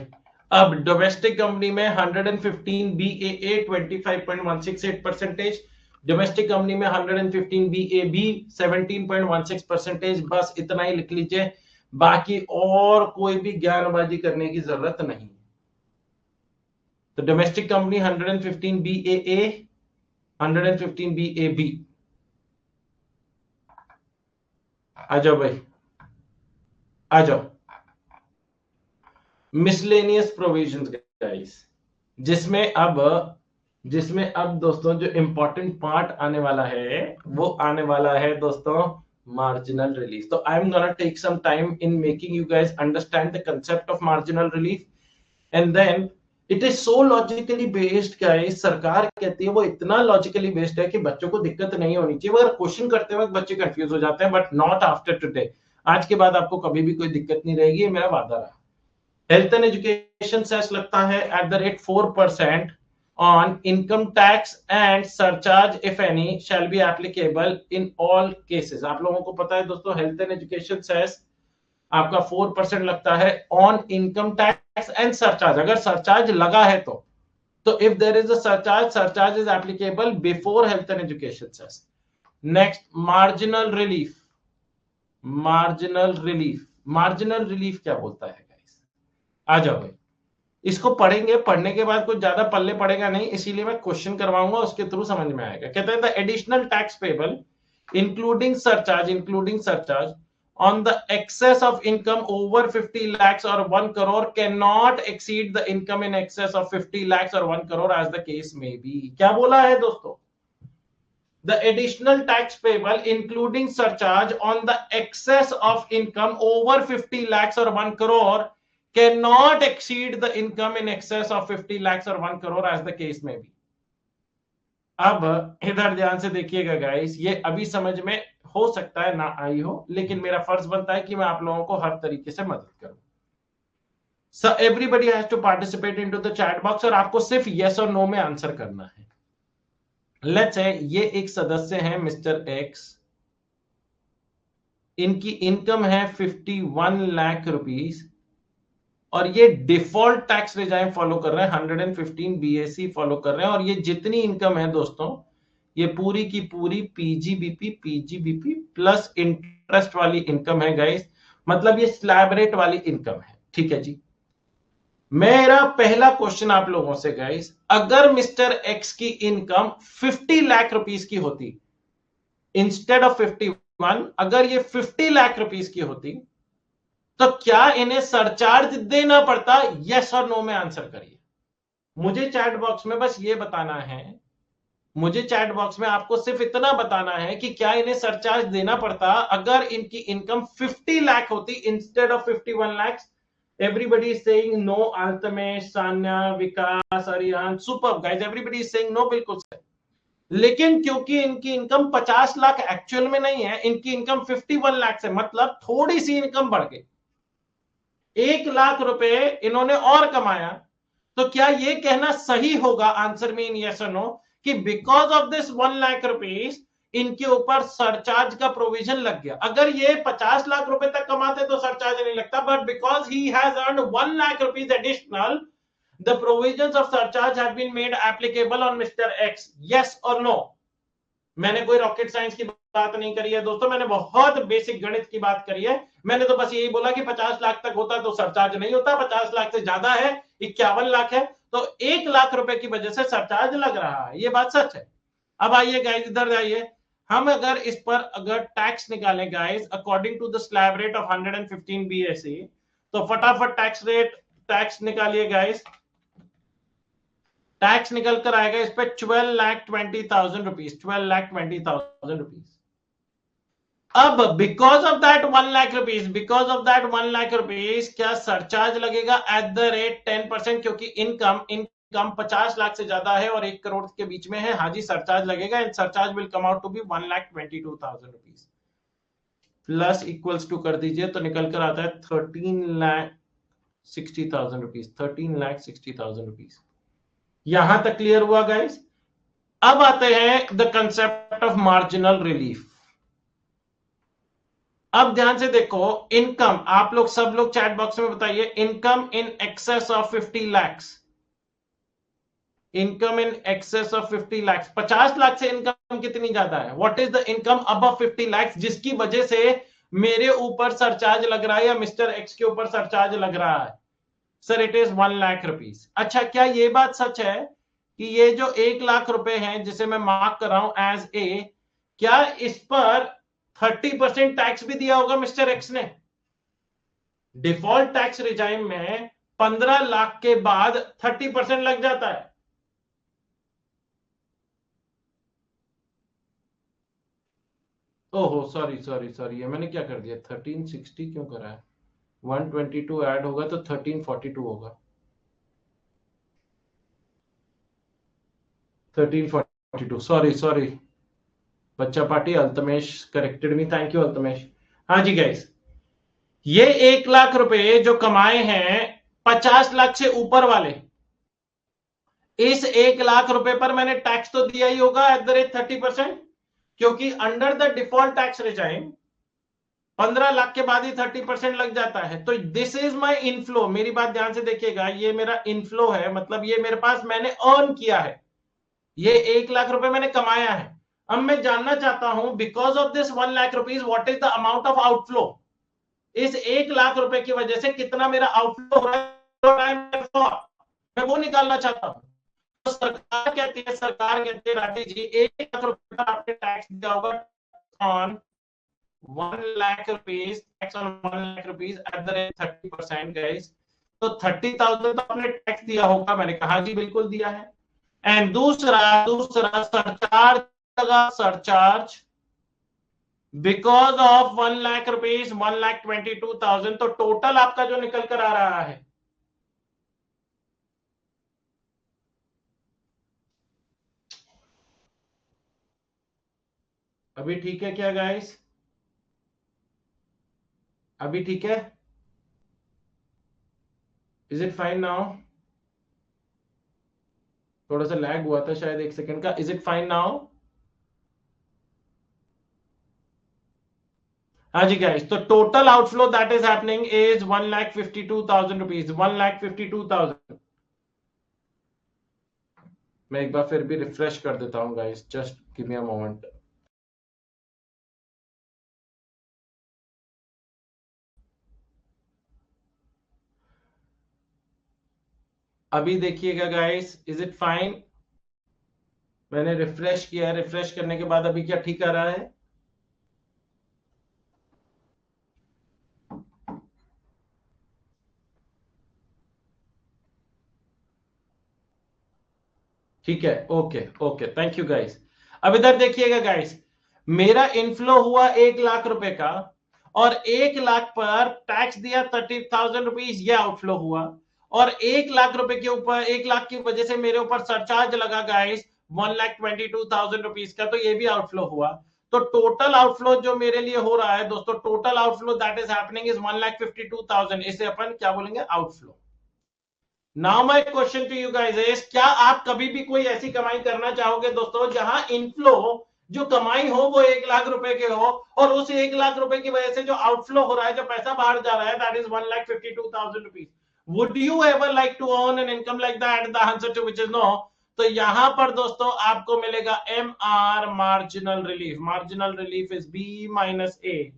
अब डोमेस्टिक कंपनी में 115 BAA 25.168%, डोमेस्टिक कंपनी में 115 BAB 17.16%। बस इतना ही लिख लीजिए, बाकी और कोई भी ज्ञानबाजी करने की जरूरत नहीं। तो डोमेस्टिक कंपनी 115 BAA 115 BAB। आ जाओ भाई, आ जाओ। मिसलेनियस प्रोविजंस गाइस, जिसमें अब दोस्तों जो इंपॉर्टेंट पार्ट आने वाला है वो आने वाला है दोस्तों मार्जिनल रिलीफ। तो I am gonna take some time in making you guys understand the concept of marginal relief, and then it is so logically based guys. सरकार कहती है वो इतना लॉजिकली बेस्ड है कि बच्चों को दिक्कत नहीं होनी चाहिए। अगर क्वेश्चन करते वक्त बच्चे कंफ्यूज हो जाते हैं, बट नॉट आफ्टर टुडे। आज के बाद आपको कभी भी कोई दिक्कत नहीं रहेगी, ये मेरा वादा रहा। हेल्थ एंड एजुकेशन सेस लगता है eight the rate 4% on income tax and surcharge if any shall be applicable in all cases. आप लोगों को पता है दोस्तों, हेल्थ एंड एजुकेशन सेस आपका 4% लगता है on income tax and surcharge. अगर सरचार्ज लगा है तो if there is a surcharge, surcharge is applicable before health and education cess. Next, marginal relief. Marginal relief, marginal relief क्या बोलता है गाइस? आ जाओ भाई, इसको पढ़ेंगे, पढ़ने के बाद कुछ ज्यादा पल्ले पड़ेगा नहीं, इसीलिए मैं क्वेश्चन करवाऊंगा, उसके थ्रू समझ में आएगा। कहते हैं the additional tax payable including surcharge on the excess of income over 50 lakhs or 1 crore cannot exceed the income in excess of 50 lakhs or 1 crore as the case may be। क्या बोला है दोस्तों? The additional tax payable including surcharge on the excess of income over 50 lakhs or 1 crore cannot exceed the income in excess of 50 lakhs or 1 crore as the case may be। अब इधर ध्यान से देखिएगा गाइस, ये अभी समझ में हो सकता है ना आई हो, लेकिन मेरा फर्ज बनता है कि मैं आप लोगों को हर तरीके से मदद करूं। So everybody has to participate into the chat box और आपको सिर्फ yes और no में आंसर करना है. Let's say ये एक सदस्य है मिस्टर एक्स, इनकी इनकम है 51 लाख रुपीस और ये डिफॉल्ट टैक्स रिजाइम फॉलो कर रहे हैं, 115 बीएसई फॉलो कर रहे हैं और ये जितनी इनकम है दोस्तों ये पूरी की पूरी पीजीबीपी प्लस इंटरेस्ट वाली इनकम है गाइस, मतलब ये स्लैब रेट वाली इनकम है. ठीक है जी. मेरा पहला क्वेश्चन आप लोगों से गाइस, अगर मिस्टर एक्स की इनकम 50 लाख रुपीस की होती इंस्टेड ऑफ 51, अगर ये 50 लाख रुपीस की होती तो क्या इन्हें सरचार्ज देना पड़ता? यस और नो में आंसर करिए. मुझे चैट बॉक्स में बस ये बताना है, मुझे चैट बॉक्स में आपको सिर्फ इतना बताना है कि क्या इन्हें सरचार्ज देना पड़ता अगर इनकी इनकम 50 लाख होती instead of 51 lakh. Everybody is saying no. Altamash, Sanya, Vikas, Ariyan, super guys, everybody is saying no. बिल्कुल सही. लेकिन क्योंकि इनकी इनकम 50 लाख एक्चुअल में नहीं है, इनकी इनकम 51 लाख से, मतलब थोड़ी सी इनकम बढ़ गई, 1 लाख रुपए इन्होंने और कमाया, तो क्या ये कहना सही होगा आंसर में इन यस और नो कि because of this 1 lakh rupees इनके ऊपर सरचार्ज का प्रोविजन लग गया? अगर ये 50 लाख रुपए तक कमाते तो सरचार्ज नहीं लगता, but because he has earned 1 lakh rupees additional, the provisions of surcharge have been made applicable on mister X. Yes और नो? मैंने कोई रॉकेट साइंस की बात नहीं करी है दोस्तों, मैंने बहुत बेसिक गणित की बात करी है. मैंने तो बस यही बोला कि 50 लाख तक होता तो सरचार्ज नहीं होता, 50 लाख से ज्यादा है, 51 लाख है, तो 1 लाख रुपए की वजह से सरचार्ज लग रहा है. ये बात सच है. अब आइए गाइस, इधर जाइए. हम अगर इस पर अगर टैक्स निकालें guys according to the slab rate of 115 BSE, तो फटाफट टैक्स निकालिए गाइस. टैक्स निकल कर आएगा इस पे 12,20,000 रुपीज, 12,20,000 रुपीज. अब because of that 1 lakh rupees क्या सरचार्ज लगेगा एट द रेट 10%? क्योंकि इनकम 50 लाख से ज्यादा है और 1 करोड़ के बीच में है. हाँ जी, सरचार्ज लगेगा. And surcharge will come out to be 1,22,000 rupees plus equals to कर दीजिए तो निकल कर आता है 13,60,000 रुपीज, 13,60,000 रुपीज. यहां तक क्लियर हुआ गाइस? अब आते हैं the concept of marginal relief. अब ध्यान से देखो, इनकम, आप लोग सब लोग चैट बॉक्स में बताइए, income in excess of 50 lakhs, income in excess of 50 lakhs, 50 lakh से इनकम कितनी ज्यादा है? What is the income above 50 lakhs जिसकी वजह से मेरे ऊपर सरचार्ज लग रहा है या मिस्टर एक्स के ऊपर सरचार्ज लग रहा है? Sir it is 1 lakh rupees. अच्छा, क्या ये बात सच है कि ये जो 1 लाख रुपए हैं जिसे मैं मार्क कर रहा हूं एज ए, क्या इस पर 30% टैक्स भी दिया होगा मिस्टर एक्स ने? डिफॉल्ट टैक्स रिजाइम में 15 लाख के बाद 30% लग जाता है. ओहो, सॉरी सॉरी सॉरी, ये मैंने क्या कर दिया, 1360 क्यों करा है? 122 ऐड होगा तो 1342 होगा. 1342, सॉरी सॉरी. बच्चा party, Altamash corrected me, thank you Altamash. हाँ जी गाइस, ये 1 लाख रुपए जो कमाए हैं 50 लाख से ऊपर वाले, इस 1 लाख रुपए पर मैंने टैक्स तो दिया ही होगा एट द रेट 30%, क्योंकि under the default tax regime 15 lakh के बाद ही 30% लग जाता है. तो दिस इज माई इनफ्लो. मेरी बात ध्यान से देखिएगा, ये मेरा इनफ्लो है, मतलब ये मेरे पास मैंने अर्न किया है, ये 1 लाख रुपए मैंने कमाया है. अब मैं जानना चाहता हूं because of this 1 lakh rupees what is the amount of outflow. इस 1 लाख रुपए की वजह से कितना मेरा आउटफ्लो हो रहा है, मैं वो निकालना चाहता हूं. तो सरकार कहती है राठी जी 1 लाख रुपए का आपने टैक्स दिया होगा on 1 lakh rupees, tax on 1 lakh rupees at the rate 30% guys. तो 30,000 तो आपने टैक्स दिया होगा. मैंने कहा जी बिल्कुल दिया है. एंड दूसरा दूसरा सरचार्ज लगा, surcharge because of 1 lakh rupees, 1,22,000. तो टोटल आपका जो निकल कर आ रहा है, अभी ठीक है क्या गाइस? अभी ठीक है? Is it fine now? थोड़ा सा लैग हुआ था शायद 1 सेकंड का. Is it fine now? हाँ जी गाइस, तो total outflow that is happening is 1,52,000 rupees. 1,52,000. मैं एक बार फिर भी रिफ्रेश कर देता हूं guys, just give me a moment. अभी देखिएगा गाइस, इज इट फाइन? मैंने रिफ्रेश किया, रिफ्रेश करने के बाद अभी क्या ठीक आ रहा है? ठीक है, okay okay, thank you guys. अब इधर देखिएगा गाइस, मेरा इनफ्लो हुआ 1 लाख रुपए का, और 1 लाख पर टैक्स दिया 30,000 रुपीज, ये आउटफ्लो हुआ. और 1 लाख रुपए के ऊपर, 1 लाख की वजह से मेरे ऊपर सरचार्ज लगा गाइस 1,22,000 रुपीज का, तो ये भी आउटफ्लो हुआ. तो टोटल आउटफ्लो जो मेरे लिए हो रहा है दोस्तों, total outflow that is happening is 1,52,000. इसे अपन क्या बोलेंगे? Outflow. Now my question to you guys is, क्या आप कभी भी कोई ऐसी कमाई करना चाहोगे दोस्तों जहां इनफ्लो, जो कमाई हो वो 1 लाख रुपए के हो, और उस 1 लाख रुपए की वजह से जो आउटफ्लो हो रहा है, जो पैसा बाहर जा रहा है, that is 1,52,000 rupees. Would you ever like to earn an income like that? The answer to which is no. तो यहां पर दोस्तों आपको मिलेगा MR, marginal relief. Marginal relief is B-A.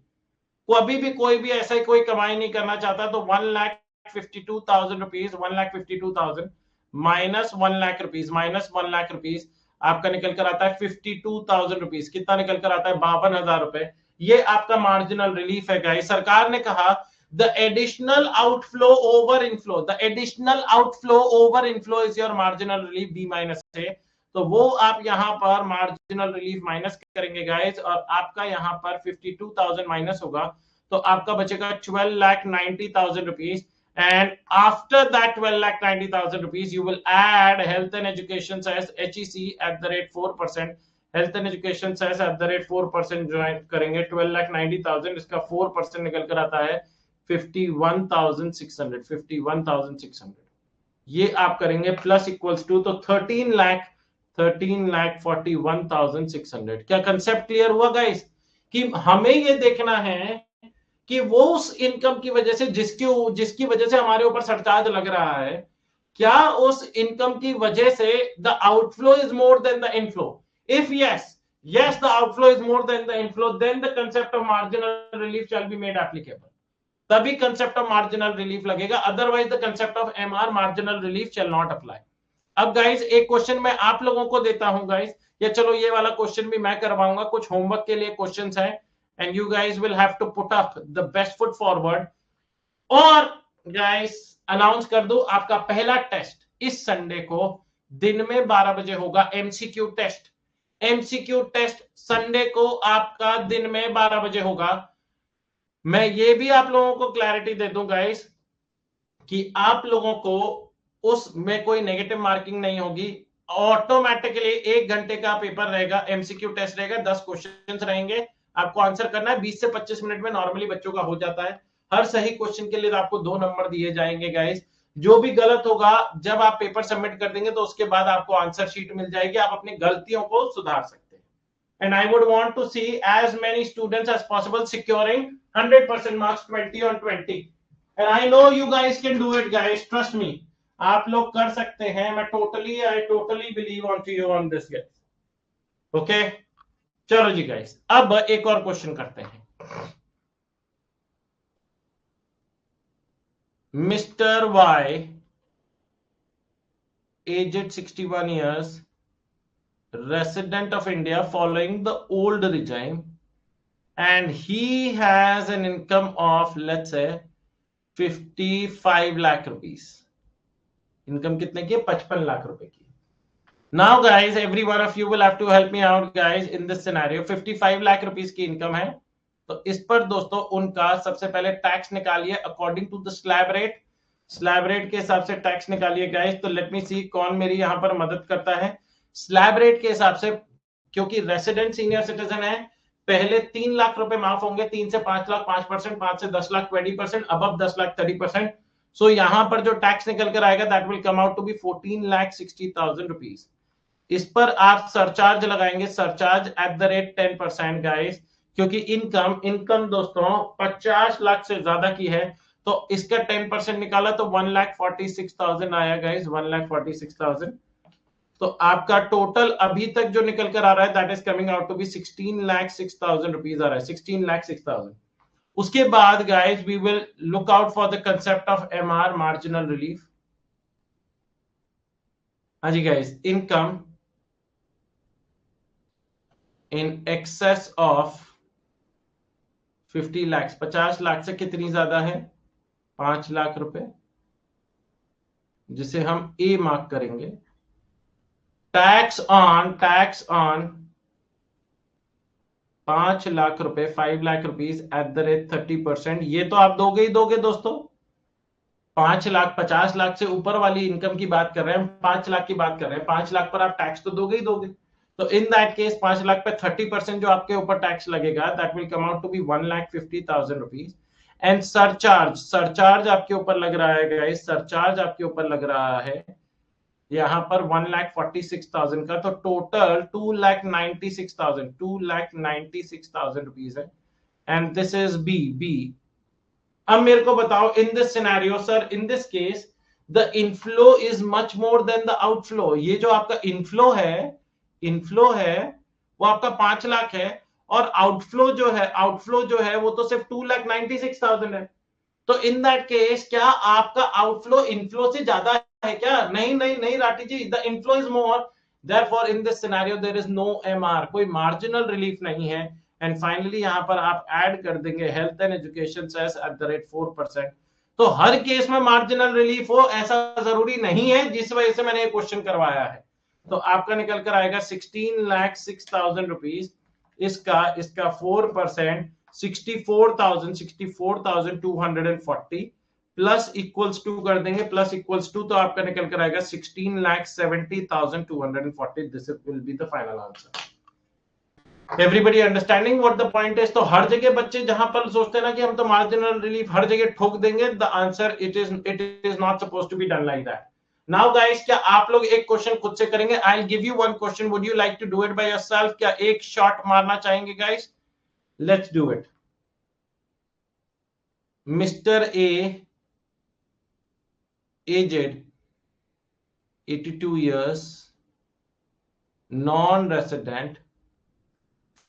कभी भी कोई भी ऐसा ही कोई कमाई नहीं करना चाहता, तो 1,52,000 rupees, 1,52,000 minus 1 lakh rupees, minus 1 lakh rupees आपका निकल कर आता है 52,000 रुपीज. कितना निकल कर आता है? 52,000 रुपए. ये आपका मार्जिनल रिलीफ है गाइस. सरकार ने कहा the additional outflow over inflow, the additional outflow over inflow is your marginal relief B-A. तो वो आप यहां पर मार्जिनल रिलीफ माइनस करेंगे गाइस, और आपका यहां पर 52,000 माइनस होगा, तो आपका बचेगा 12,90,000 rupees. And after that 12,90,000 rupees, you will add health and education cess HEC at the rate 4%. Health and education cess at the rate 4% join करेंगे. 12,90,000, इसका 4% निकल कर आता है 51,600. 51,600 ये आप करेंगे प्लस इक्वल्स टू, तो 13,41,600. क्या कंसेप्ट क्लियर हुआ गाइस? कि हमें ये देखना है कि वो उस इनकम की वजह से, जिसकी वजह से हमारे ऊपर सरचार्ज लग रहा है, क्या उस इनकम की वजह से the outflow is more than the inflow. If yes the outflow is more than the inflow, then the concept of marginal relief shall be made applicable. तभी कंसेप्ट ऑफ मार्जिनल रिलीफ लगेगा, otherwise the concept of MR, marginal relief shall not apply. अब गाइस एक क्वेश्चन मैं आप लोगों को देता हूं गाइस, या चलो ये वाला क्वेश्चन भी मैं करवाऊंगा. कुछ होमवर्क के लिए क्वेश्चंस हैं, and you guys will have to put up the best foot forward. और गाइस अनाउंस कर दो, आपका पहला टेस्ट इस संडे को दिन में 12 बजे होगा. MCQ test, MCQ test Sunday को आपका दिन में 12 बजे होगा. मैं ये भी आप लोगों को क्लैरिटी दे दूं गाइस कि आप लोगों को उसमें कोई नेगेटिव मार्किंग नहीं होगी. ऑटोमेटिकली 1 घंटे का पेपर रहेगा, एमसीक्यू टेस्ट रहेगा, 10 क्वेश्चंस रहेंगे, आपको आंसर करना है. 20 से 25 मिनट में नॉर्मली बच्चों का हो जाता है. हर सही क्वेश्चन के लिए आपको 2 नंबर दिए जाएंगे गाइस. जो भी गलत होगा जब आप पेपर सबमिट कर देंगे, तो उसके बाद आपको आंसर शीट मिल जाएगी, आप अपनी गलतियों को सुधार सकते हैं. And I would want to see as many students as possible securing 100% marks, 20 on 20. And I know you guys can do it guys, trust me. आप लोग कर सकते हैं. मैं I totally believe on to you on this guys. Okay? चलो जी गाइस, अब एक और क्वेश्चन करते हैं. Mr. Y, aged 61 years, resident of India following the old regime, and he has an income of, let's say, 55 lakh rupees. Income कितने की? 55 लाख रुपए की. Now guys, every one of you will have to help me out guys in this scenario. 55 lakh rupees की इनकम है, तो इस पर दोस्तों उनका सबसे पहले टैक्स निकालिए according to the slab rate. Slab rate के हिसाब से टैक्स निकालिए गाइस. तो लेट मी सी कौन मेरी यहां पर मदद करता है. स्लैब रेट के हिसाब से, क्योंकि रेसिडेंट सीनियर सिटीजन है, पहले 3 लाख रुपए माफ होंगे. 3 से 5 लाख 5%, 5 से 10 लाख 20%, अबव 10 लाख 30%. सो यहां पर जो टैक्स निकल कर आएगा that will come out to be 14,60,000 rupees. इस पर आप सरचार्ज लगाएंगे, surcharge at the rate 10% guys, क्योंकि इनकम इनकम दोस्तों 50 लाख से ज्यादा की है, तो इसका 10% निकाला तो 1,46,000 आया गाइस, 1,46,000। तो आपका टोटल अभी तक जो निकल कर आ रहा है that is coming out to be 16,06,000 rupees आ रहा है, 16,06,000। उसके बाद guys we will look out for the concept of MR, marginal relief. हाँ जी guys, income in excess of 50 lakh, 50 lakh से कितनी ज्यादा है, 5 लाख रुपए, जिसे हम ए मार्क करेंगे। टैक्स ऑन 5 लाख रुपए, 5 lakh rupees at the rate 30%। ये तो आप दोगे ही दोगे दोस्तों। 5 लाख 50 लाख से ऊपर वाली इनकम की बात कर रहे हैं, 5 लाख की बात कर रहे हैं, 5 लाख पर आप टैक्स तो दोगे ही दोगे। तो इन दैट केस 5 लाख पे 30% जो आपके ऊपर टैक्स लगेगा that will come out to be 1,50,000 rupees. And surcharge आपके ऊपर लग रहा है गाइस, सरचार्ज आपके ऊपर लग रहा है यहां पर 1,46,000 का, तो टोटल 2,96,000 रुपीज है। And this is B. अब मेरे को बताओ in this scenario sir, in this case the inflow is much more than the outflow. ये जो आपका इनफ्लो है वो आपका 5 लाख है, और आउटफ्लो जो है वो तो सिर्फ 2,96,000 है। तो इन दैट केस क्या आपका आउटफ्लो इनफ्लो से ज्यादा है क्या? नहीं नहीं नहीं Rathi ji, the inflow is more, therefore in this scenario there is no MR, कोई मार्जिनल रिलीफ नहीं है। एंड फाइनली यहां पर आप ऐड कर देंगे health and education cess at the rate 4%। तो हर केस में मार्जिनल रिलीफ हो ऐसा जरूरी नहीं है, जिस वजह से मैंने ये क्वेश्चन करवाया है। तो आपका निकल कर आएगा 16,06,000 रुपीज, इसका 4%, 64,240 प्लस इक्वल्स टू कर देंगे, प्लस इक्वल्स टू, तो आपका निकल कर आएगा 16,70,240। This will be the final answer. Everybody understanding what the point is? तो हर जगह बच्चे जहां पर सोचते हैं ना कि हम तो मार्जिनल रिलीफ हर जगह ठोक देंगे, the answer it is not suppose to be done like that. Now guys, क्या आप लोग एक क्वेश्चन खुद से करेंगे? I will give you one question, would you like to do it by yourself? क्या एक शॉट मारना चाहेंगे guys? Let's do it. Mr. A, aged 82 years, non-resident,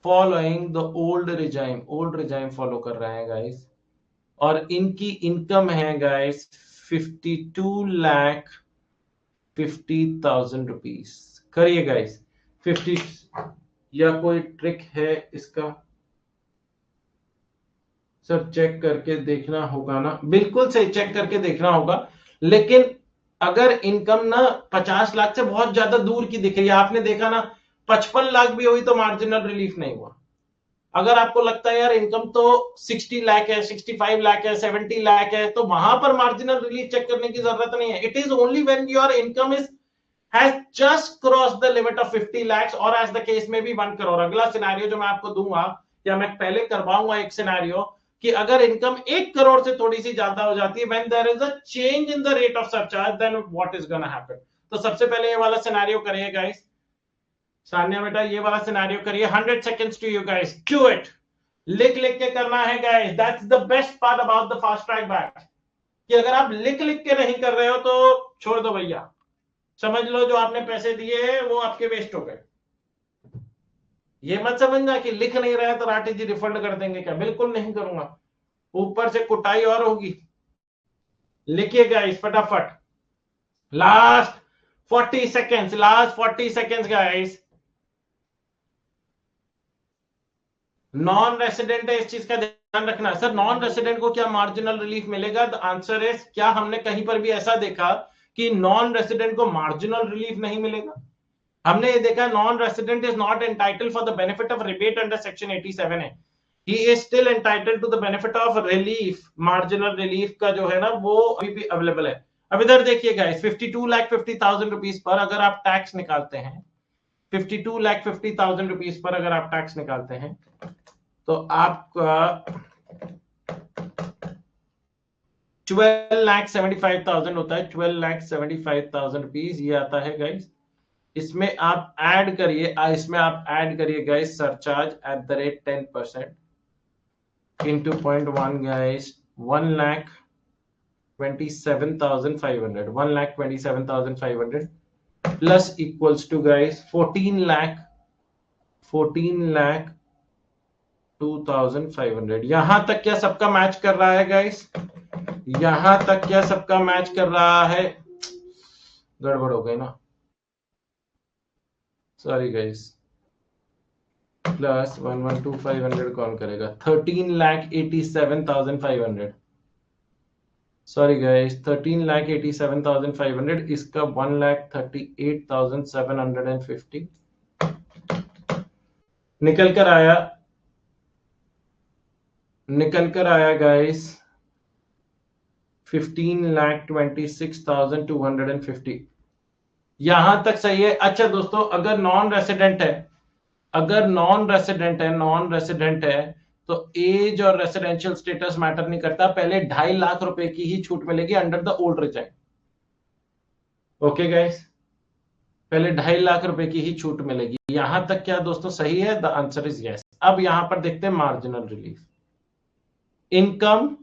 following the old regime follow कर रहे हैं guys, और इनकी इनकम है guys 52,50,000 रुपीज। करिए guys 50, या कोई ट्रिक है इसका? सर चेक करके देखना होगा ना, बिल्कुल सही, चेक करके देखना होगा। लेकिन अगर इनकम ना 50 लाख से बहुत ज्यादा दूर की दिख रही है, आपने देखा ना 55 लाख भी हुई तो मार्जिनल रिलीफ नहीं हुआ। अगर आपको लगता है यार इनकम तो 60 लाख है, 65 लाख है, 70 लाख है, तो वहां पर मार्जिनल रिलीफ चेक करने की जरूरत नहीं है। It is only when your income is has just crossed the limit of 50 lakhs or as the case may be 1 crore। अगला सिनेरियो जो मैं आपको दूंगा, या मैं पहले करवाऊंगा एक सिनेरियो, कि अगर इनकम 1 करोड़ से थोड़ी सी ज्यादा हो जाती है, when there is a change in the rate of surcharge, then what is gonna happen? तो सबसे पहले ये वाला सिनेरियो करिए गाइस। सान्या बेटा ये वाला सिनेरियो करिए। 100 seconds to you guys, do it। लिख लिख के करना है guys, that's the best part about the fast track batch, कि अगर आप लिख लिख के नहीं कर रहे हो तो छोड़ दो भैया, समझ लो जो आपने पैसे दिए हैं वो आपके वेस्ट हो गए। ये मत समझना कि लिख नहीं रहे तो राठी जी रिफंड कर देंगे, क्या? बिल्कुल नहीं करूंगा, ऊपर से कुटाई और होगी। लिखिएगा इस फटाफट। Last 40 seconds, last 40 seconds guys. Non resident है, इस चीज का ध्यान रखना। सर नॉन रेसिडेंट को क्या मार्जिनल रिलीफ मिलेगा? द आंसर इज, क्या हमने कहीं पर भी ऐसा देखा कि नॉन रेसिडेंट को मार्जिनल रिलीफ नहीं मिलेगा? हमने ये देखा non resident is not entitled for the benefit of rebate under section 87 है, he is still entitled to the benefit of relief. Marginal relief का जो है ना वो अभी भी अवेलेबल है। अब इधर देखिए गाइस, 52,50,000 रुपीज पर अगर आप टैक्स निकालते हैं, 52,50,000 रुपीज पर अगर आप टैक्स निकालते हैं, तो आपका 12,75,000 होता है, 12,75,000 रुपीज ये आता है गाइस। इसमें आप ऐड करिए, guys surcharge at the rate 10% into 0.1 guys, 1,27,500, 1,27,500 plus equals to guys 14,02,500। यहां तक क्या सबका मैच कर रहा है गाइस? यहां तक क्या सबका मैच कर रहा है? गड़बड़ हो गई ना, सॉरी गाइस। प्लस 1,12,500 कौन करेगा? 13,87,500। सॉरी गाइस, 13,87,500, इसका 1,38,750 निकल कर आया गाइस 15,26,250। यहां तक सही है। अच्छा दोस्तों, अगर नॉन रेसिडेंट है तो एज और रेसिडेंशियल स्टेटस मैटर नहीं करता, पहले 2.5 लाख रुपए की ही छूट मिलेगी under the old resign. Okay guys, पहले 2.5 लाख रुपए की ही छूट मिलेगी। यहां तक क्या दोस्तों सही है? The answer is yes. अब यहां पर देखते हैं marginal relief. Income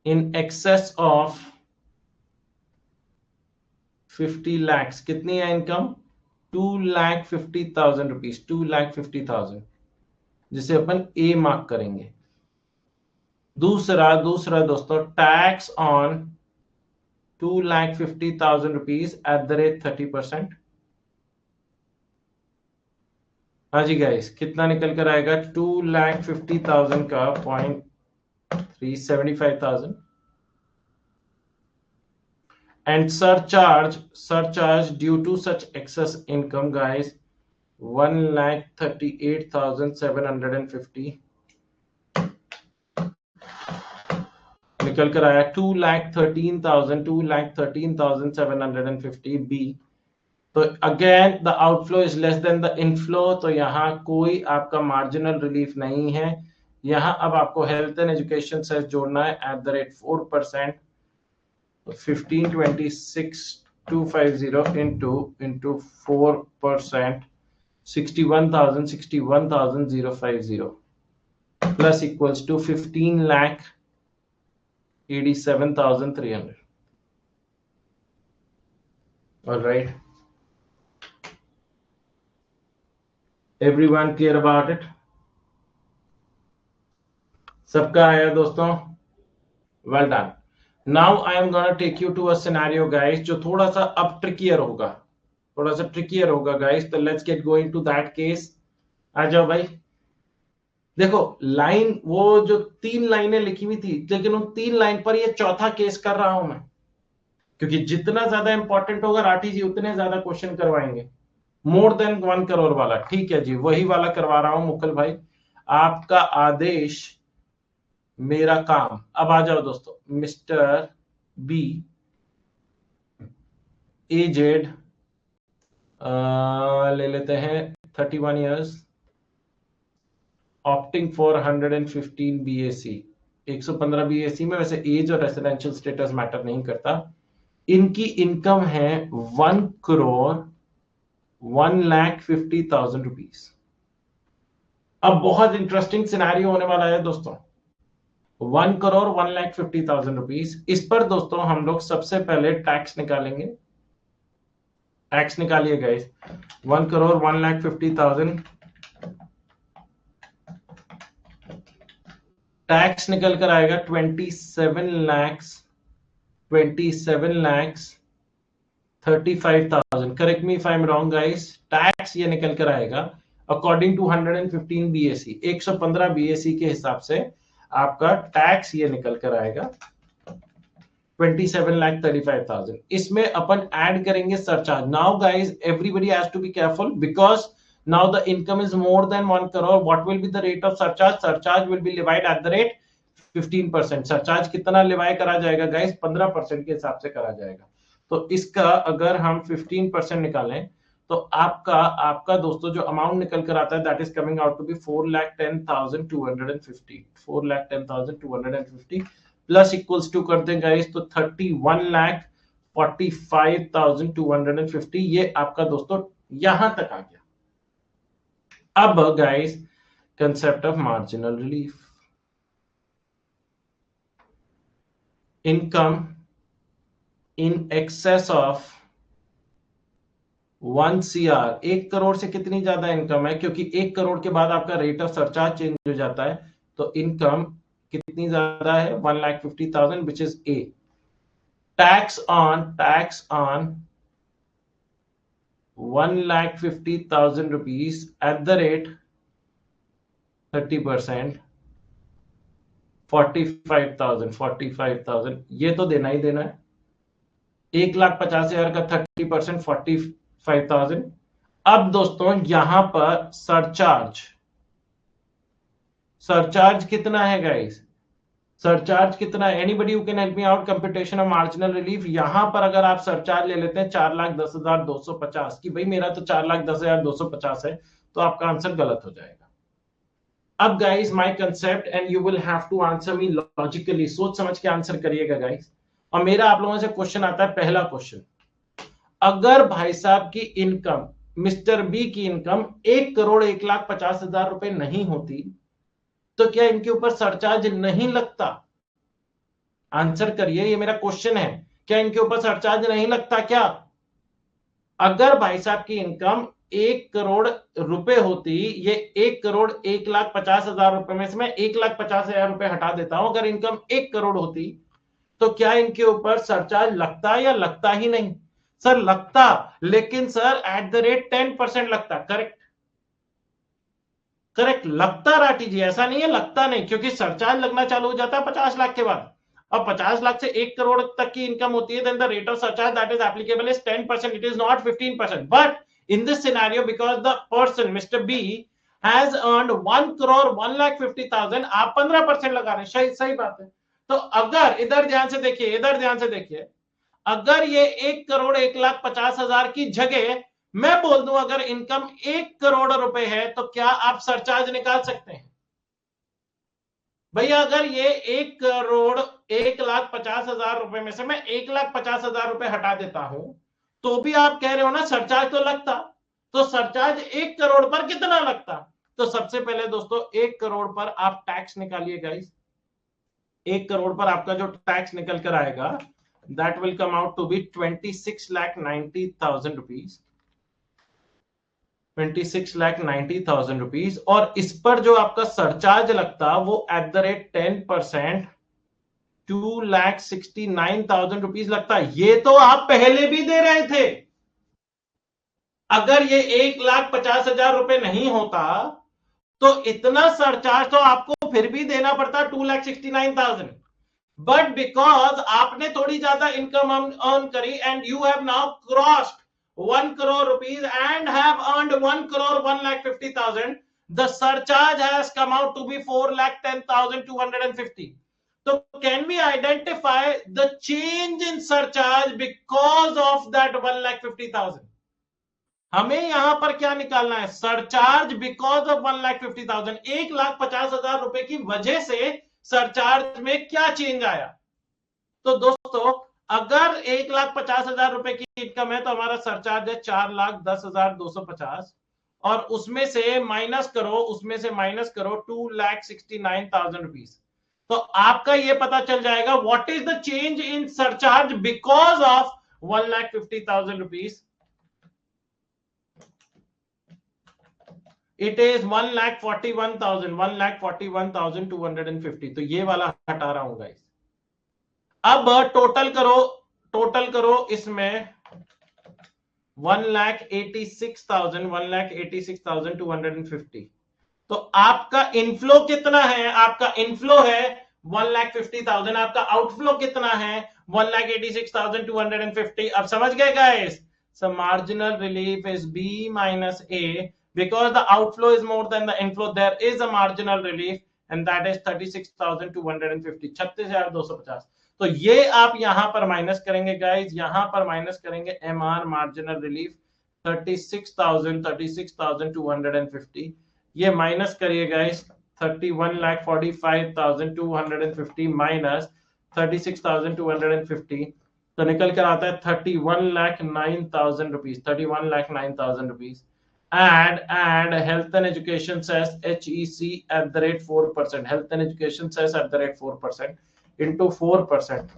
in excess of 50 lakhs, कितनी है इनकम? 2,50,000 रुपीज, 2,50,000, जिसे अपन ए मार्क करेंगे। दूसरा दोस्तों, tax on 2,50,000 rupees at the rate 30%। हाँ जी गाइस, कितना निकल कर आएगा? 2,50,000 का 0.375,000 and surcharge due to such excess income guys 1,38,750 निकल कर आया 2,13,750 बी। तो again the outflow is less than the inflow, तो यहाँ कोई आपका मार्जिनल रिलीफ नहीं है। यहाँ अब आपको हेल्थ एंड एजुकेशन सेस जोड़ना है eight the rate 4%, 15,26,250 into 4%, 61,050 plus equals to 15,87,300. All right, everyone clear about it? सबका आया दोस्तों? Well done. Now I am gonna take you to a scenario guys जो थोड़ा सा अब ट्रिकियर होगा, guys। तो let's get going to that case। आ जाओ भाई। देखो लाइन, वो जो 3 लाइनें लिखी हुई थी, लेकिन उन 3 लाइन पर ये चौथा केस कर रहा हूं मैं, क्योंकि जितना ज्यादा इंपॉर्टेंट होगा राठी जी उतने ज्यादा क्वेश्चन करवाएंगे। मोर देन 1 करोड़ वाला, ठीक है जी, वही वाला करवा रहा हूं मुकुल भाई। आपका आदेश मेरा काम। अब आ जाओ दोस्तों। मिस्टर बी, एजेड ले लेते हैं 31 years, opting for 115 BAC, 115 BAC में वैसे एज और रेसिडेंशियल स्टेटस मैटर नहीं करता। इनकी इनकम है 1,01,50,000 रुपीज। अब बहुत इंटरेस्टिंग सिनेरियो होने वाला है दोस्तों। 1,01,50,000 रुपीज। इस पर दोस्तों हम लोग सबसे पहले टैक्स निकालेंगे। टैक्स निकालिए गाइस। 1,01,50,000 टैक्स निकल कर आएगा 27,35,000। Correct me if I am wrong guys. Tax ये निकल कर आएगा अकॉर्डिंग टू 115 BAC, 115 BAC के हिसाब से आपका टैक्स ये निकल कर आएगा 27,35,000। इसमें अपन ऐड करेंगे surcharge. Now guys everybody has to be careful because now the income is more than 1 crore. What will be the rate of surcharge? Surcharge will be levied at the rate 15%. Surcharge कितना लेवाई करा जाएगा गाइस? 15% के हिसाब से करा जाएगा। तो इसका अगर हम 15% निकालें तो आपका दोस्तों जो अमाउंट निकल कर आता है that is coming out to be 4,10,250 4,10,250 plus equals to कर दें गाइस तो 31,45,250 ये आपका दोस्तों यहां तक आ गया। अब guys concept of marginal relief, income in excess of 1 CR, 1 crore से कितनी ज्यादा इनकम है, क्योंकि 1 करोड़ के बाद आपका रेट ऑफ सरचार्ज चेंज हो जाता है, तो इनकम कितनी ज्यादा है 1,50,000 which is a. Tax on 1,50,000 rupees at the rate 30%, 45,000 ये तो देना ही देना है। 1,50,000 का 30% 45,000। अब दोस्तों यहां पर सरचार्ज कितना है गाइस, सरचार्ज कितना है, anybody who can help me out, computation of marginal relief. यहां पर अगर आप सरचार्ज ले लेते हैं 4,10,250 कि भाई मेरा तो 4,10,250 है, तो आपका आंसर गलत हो जाएगा। अब guys my concept and you will have to answer me logically, सोच समझ के आंसर करिएगा गाइस। और मेरा आप लोगों से क्वेश्चन आता है, पहला क्वेश्चन, अगर भाई साहब की इनकम, मिस्टर बी की इनकम 1,01,50,000 रुपए नहीं होती तो क्या इनके ऊपर सरचार्ज नहीं लगता? आंसर करिए, ये मेरा क्वेश्चन है, क्या इनके ऊपर सरचार्ज नहीं लगता क्या? अगर भाई साहब की इनकम 1 करोड़ रुपए होती, ये 1,01,50,000 रुपए में से मैं 1,50,000 रुपए हटा देता हूं, अगर इनकम 1 करोड़ होती तो क्या इनके ऊपर सरचार्ज लगता या लगता ही नहीं? सर लगता, लेकिन सर एट द रेट 10% लगता। करेक्ट, करेक्ट, लगता राठी जी, ऐसा नहीं है लगता नहीं, क्योंकि सरचार्ज लगना चालू हो जाता है 50 लाख के बाद। अब 50 लाख से 1 करोड़ तक की इनकम होती है, then the rate of surcharge that is applicable is 10%, it is not 15%। But in this scenario because the person mister B has earned 1 crore 1,50,000, आप 15% लगा रहे हैं, सही सही बात है। तो अगर इधर ध्यान से देखिए, इधर ध्यान से देखिए, अगर ये 1 करोड़ 1,50,000 की जगह मैं बोल दूं अगर इनकम 1 करोड़ रुपए है, तो क्या आप सरचार्ज निकाल सकते हैं? भैया अगर ये 1 करोड़ 1,50,000 रुपए में से मैं 1,50,000 रुपए हटा देता हूं, तो भी आप कह रहे हो ना सरचार्ज तो लगता। तो सरचार्ज 1 करोड़ पर कितना लगता? तो सबसे पहले दोस्तों 1 करोड़ पर आप टैक्स निकालिए गाइस। 1 करोड़ पर आपका जो टैक्स निकल कर आएगा that will come out to be 26,90,000 rupees, 26,90,000 rupees. और इस पर जो आपका सरचार्ज लगता वो एट द रेट 10% 2,69,000 रुपीज लगता। ये तो आप पहले भी दे रहे थे। अगर ये 1,50,000 रुपए नहीं होता तो इतना सरचार्ज तो आपको फिर भी देना पड़ता 2,69,000। बट बिकॉज आपने थोड़ी ज्यादा इनकम अर्न करी and you have now crossed 1 crore rupees and have earned 1 crore 1,50,000, the surcharge has come out to be 4,10,250. So can we identify the change in surcharge because of that 1,50,000? हमें यहां पर क्या निकालना है, सरचार्ज बिकॉज ऑफ 1,50,000, 1,50,000 रुपए की वजह से सरचार्ज में क्या चेंज आया। तो दोस्तों अगर 1,50,000 रुपए की इनकम है तो हमारा सरचार्ज है 4,10,250 और उसमें से माइनस करो 2,69,000 रुपीज। तो आपका ये पता चल जाएगा what is the change in surcharge because of 1,50,000 rupees. It is 1,41,250। तो ये वाला हटा रहा हूं गाइस। अब टोटल करो इसमें 1,86,250। तो आपका इनफ्लो कितना है, आपका इनफ्लो है 1,50,000, आपका आउटफ्लो कितना है 1,86,250। अब समझ गए guys, so marginal relief is B minus A because the outflow is more than the inflow, there is a marginal relief and that is 36,250, 36,250। तो ये आप यहां पर माइनस करेंगे गाइस, यहां पर माइनस करेंगे MR मार्जिनल रिलीफ 36,250, ये माइनस करिए गाइस 31,45,250 माइनस 36,250, तो निकल कर आता है 31,09,000 rupees, 31,09,000 rupees. And health and education says HEC at the rate 4%, health and education says at the rate 4% into 4%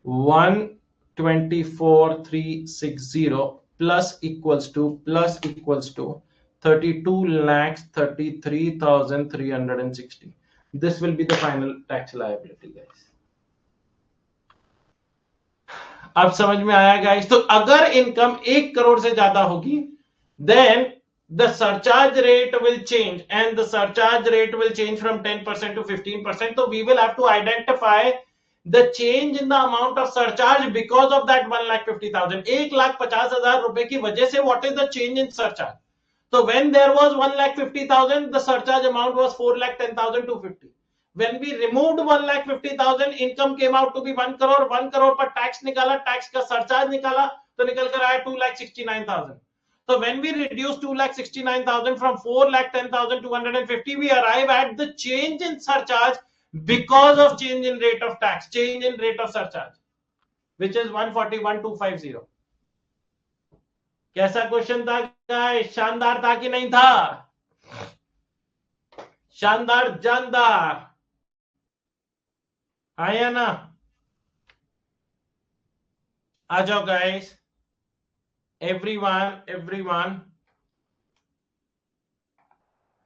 124,360 plus equals to 32,33,360. This will be the final tax liability, guys. अब समझ में आया गाइस? तो अगर इनकम 1 करोड़ से ज्यादा होगी, then the surcharge rate will change, and the surcharge rate will change from 10% to 15%. So we will have to identify the change in the amount of surcharge because of that 1,50,000, 1,50,000 रुपए की वजह से what is the change in surcharge? So when there was 1,50,000, the surcharge amount was 4,10,250. When we removed 1,50,000, income came out to be 1 crore. 1 crore पर टैक्स निकाला, टैक्स का सरचार्ज निकाला, तो निकल कर आया 2,69,000. So when we reduce 2,69,000 from 4,10,250, we arrive at the change in surcharge because of change in rate of tax, change in rate of surcharge, which is 141,250. कैसा क्वेश्चन था गाइस? शानदार था कि नहीं था? शानदार जानदार आया ना? आ जाओ गाइस, एवरीवन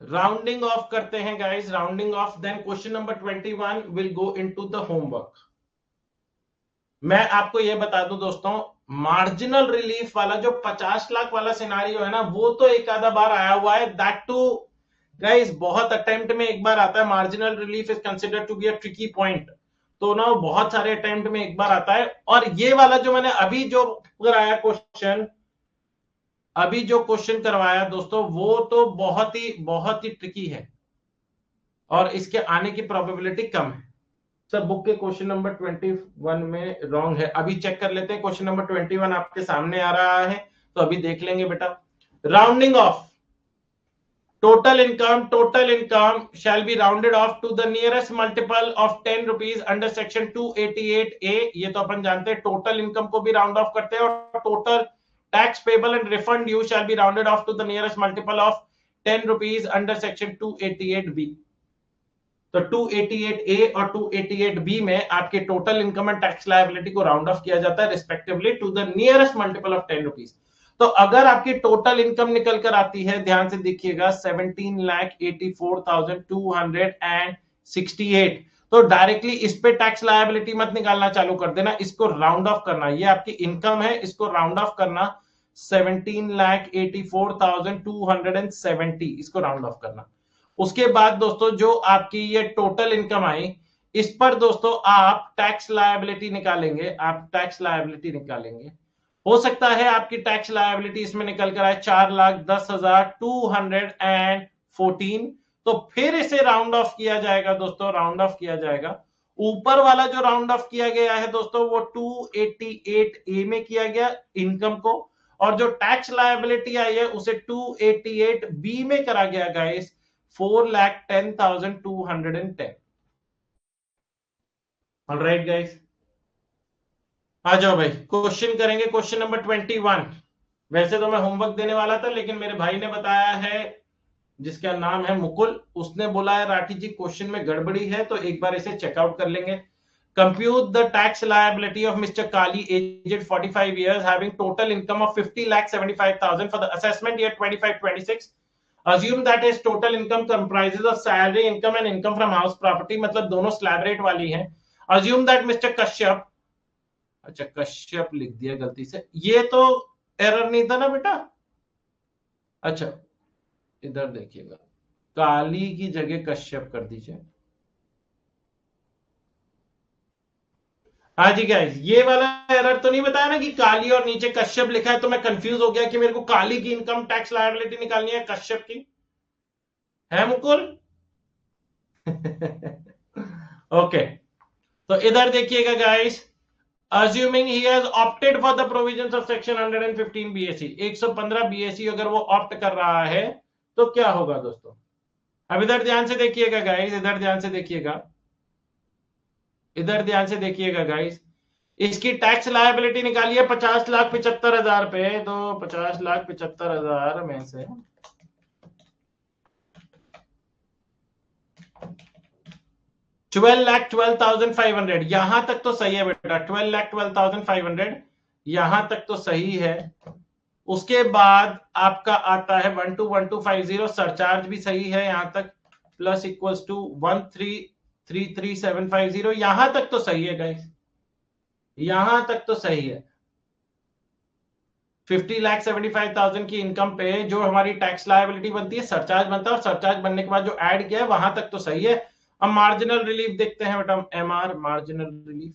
राउंडिंग ऑफ करते हैं guys, rounding off. Then question number 21 will go into the homework. मैं आपको यह बता दूं दोस्तों, मार्जिनल रिलीफ वाला जो 50 लाख वाला सिनारियो है ना, वो तो एक आधा बार आया हुआ है. दैट टू गाइस बहुत अटेम्प्ट में एक बार आता है. Marginal relief is considered to be a tricky point, तो ना बहुत सारे अटेम्प्ट में एक बार आता है. और ये वाला जो मैंने अभी जो कराया क्वेश्चन, अभी जो क्वेश्चन करवाया दोस्तों, वो तो बहुत ही ट्रिकी है और इसके आने की प्रोबेबिलिटी कम है. सर बुक के क्वेश्चन नंबर 21 में रॉन्ग है. अभी चेक कर लेते हैं. क्वेश्चन नंबर 21 आपके सामने आ रहा है, तो अभी देख लेंगे बेटा. Rounding off total income shall be rounded off to the nearest multiple of 10 rupees under section 288A. ये तो अपन जानते हैं. टोटल इनकम को भी राउंड ऑफ करते हैं, और total tax payable and refund due shall be rounded off to the nearest multiple of 10 rupees under section 288B. तो 288A और 288B में आपके total income and tax liability को राउंड ऑफ किया जाता है respectively to the nearest multiple of 10 rupees. तो अगर आपकी टोटल इनकम निकल कर आती है, ध्यान से देखिएगा, 17,84,268, तो डायरेक्टली इस पे टैक्स लायबिलिटी मत निकालना चालू कर देना, इसको राउंड ऑफ करना. ये आपकी इनकम है, इसको राउंड ऑफ करना. 17,84,270, इसको राउंड ऑफ करना. उसके बाद दोस्तों जो आपकी ये टोटल इनकम आई, इस पर दोस्तों आप टैक्स लायबिलिटी निकालेंगे. आप टैक्स लायबिलिटी निकालेंगे. हो सकता है आपकी टैक्स लायबिलिटी इसमें निकल कर आए 4,10,214. तो फिर इसे राउंड ऑफ किया जाएगा दोस्तों, राउंड ऑफ किया जाएगा. ऊपर वाला जो राउंड ऑफ किया गया है दोस्तों, वो 288A में किया गया इनकम को, और जो टैक्स लायबिलिटी आई है उसे 288B में करा गया गाइस, 4,10,210. ऑलराइट गाइस, आ जाओ भाई, क्वेश्चन करेंगे. Question number 21. वैसे तो मैं होमवर्क देने वाला था, लेकिन मेरे भाई ने बताया है, जिसका नाम है मुकुल, उसने बोला है राठी जी क्वेश्चन में गड़बड़ी है, तो एक बार इसे चेकआउट कर लेंगे. Compute the tax liability of mister Kali, aged 45 years, having total income of 50,75,000 for the assessment year 25-26. Assume that his total income comprises of salary income and income from house property, मतलब दोनों स्लैब रेट वाली हैं. Assume that Mr. कश्यप, अच्छा कश्यप लिख दिया गलती से, ये तो एरर नहीं था ना बेटा? अच्छा इधर देखिएगा, काली की जगह कश्यप कर दीजिए. हाँ जी गाइस, ये वाला एरर तो नहीं बताया ना कि काली और नीचे कश्यप लिखा है, तो मैं कंफ्यूज हो गया कि मेरे को काली की इनकम टैक्स लायबिलिटी निकालनी है कश्यप की, है मुकुल? ओके, तो इधर देखिएगा guys, assuming he has opted for the provisions of section 115 BAC, 115 BAC अगर वो ऑप्ट कर रहा है तो क्या होगा दोस्तों? अब इधर ध्यान से देखिएगा गाइस, इधर ध्यान से देखिएगा, इधर ध्यान से देखिएगा गाइस, इसकी टैक्स लायबिलिटी निकालिए 50,75,000 पे, तो 50,75,000 में से 12,12,500, यहां तक तो सही है बेटा, 12,12,500 यहां तक तो सही है। उसके बाद आपका आता है 12,12,50, सरचार्ज भी सही है यहां तक, प्लस इक्वल्स टू 13,33,750, यहां तक तो सही है गाइस, यहां तक तो सही है। 50,75,000 की इनकम पे जो हमारी टैक्स लायबिलिटी बनती है, सरचार्ज बनता है, और सरचार्ज बनने के बाद जो ऐड किया है वहां तक तो सही है। अब मार्जिनल रिलीफ देखते हैं बेटा, MR marginal relief,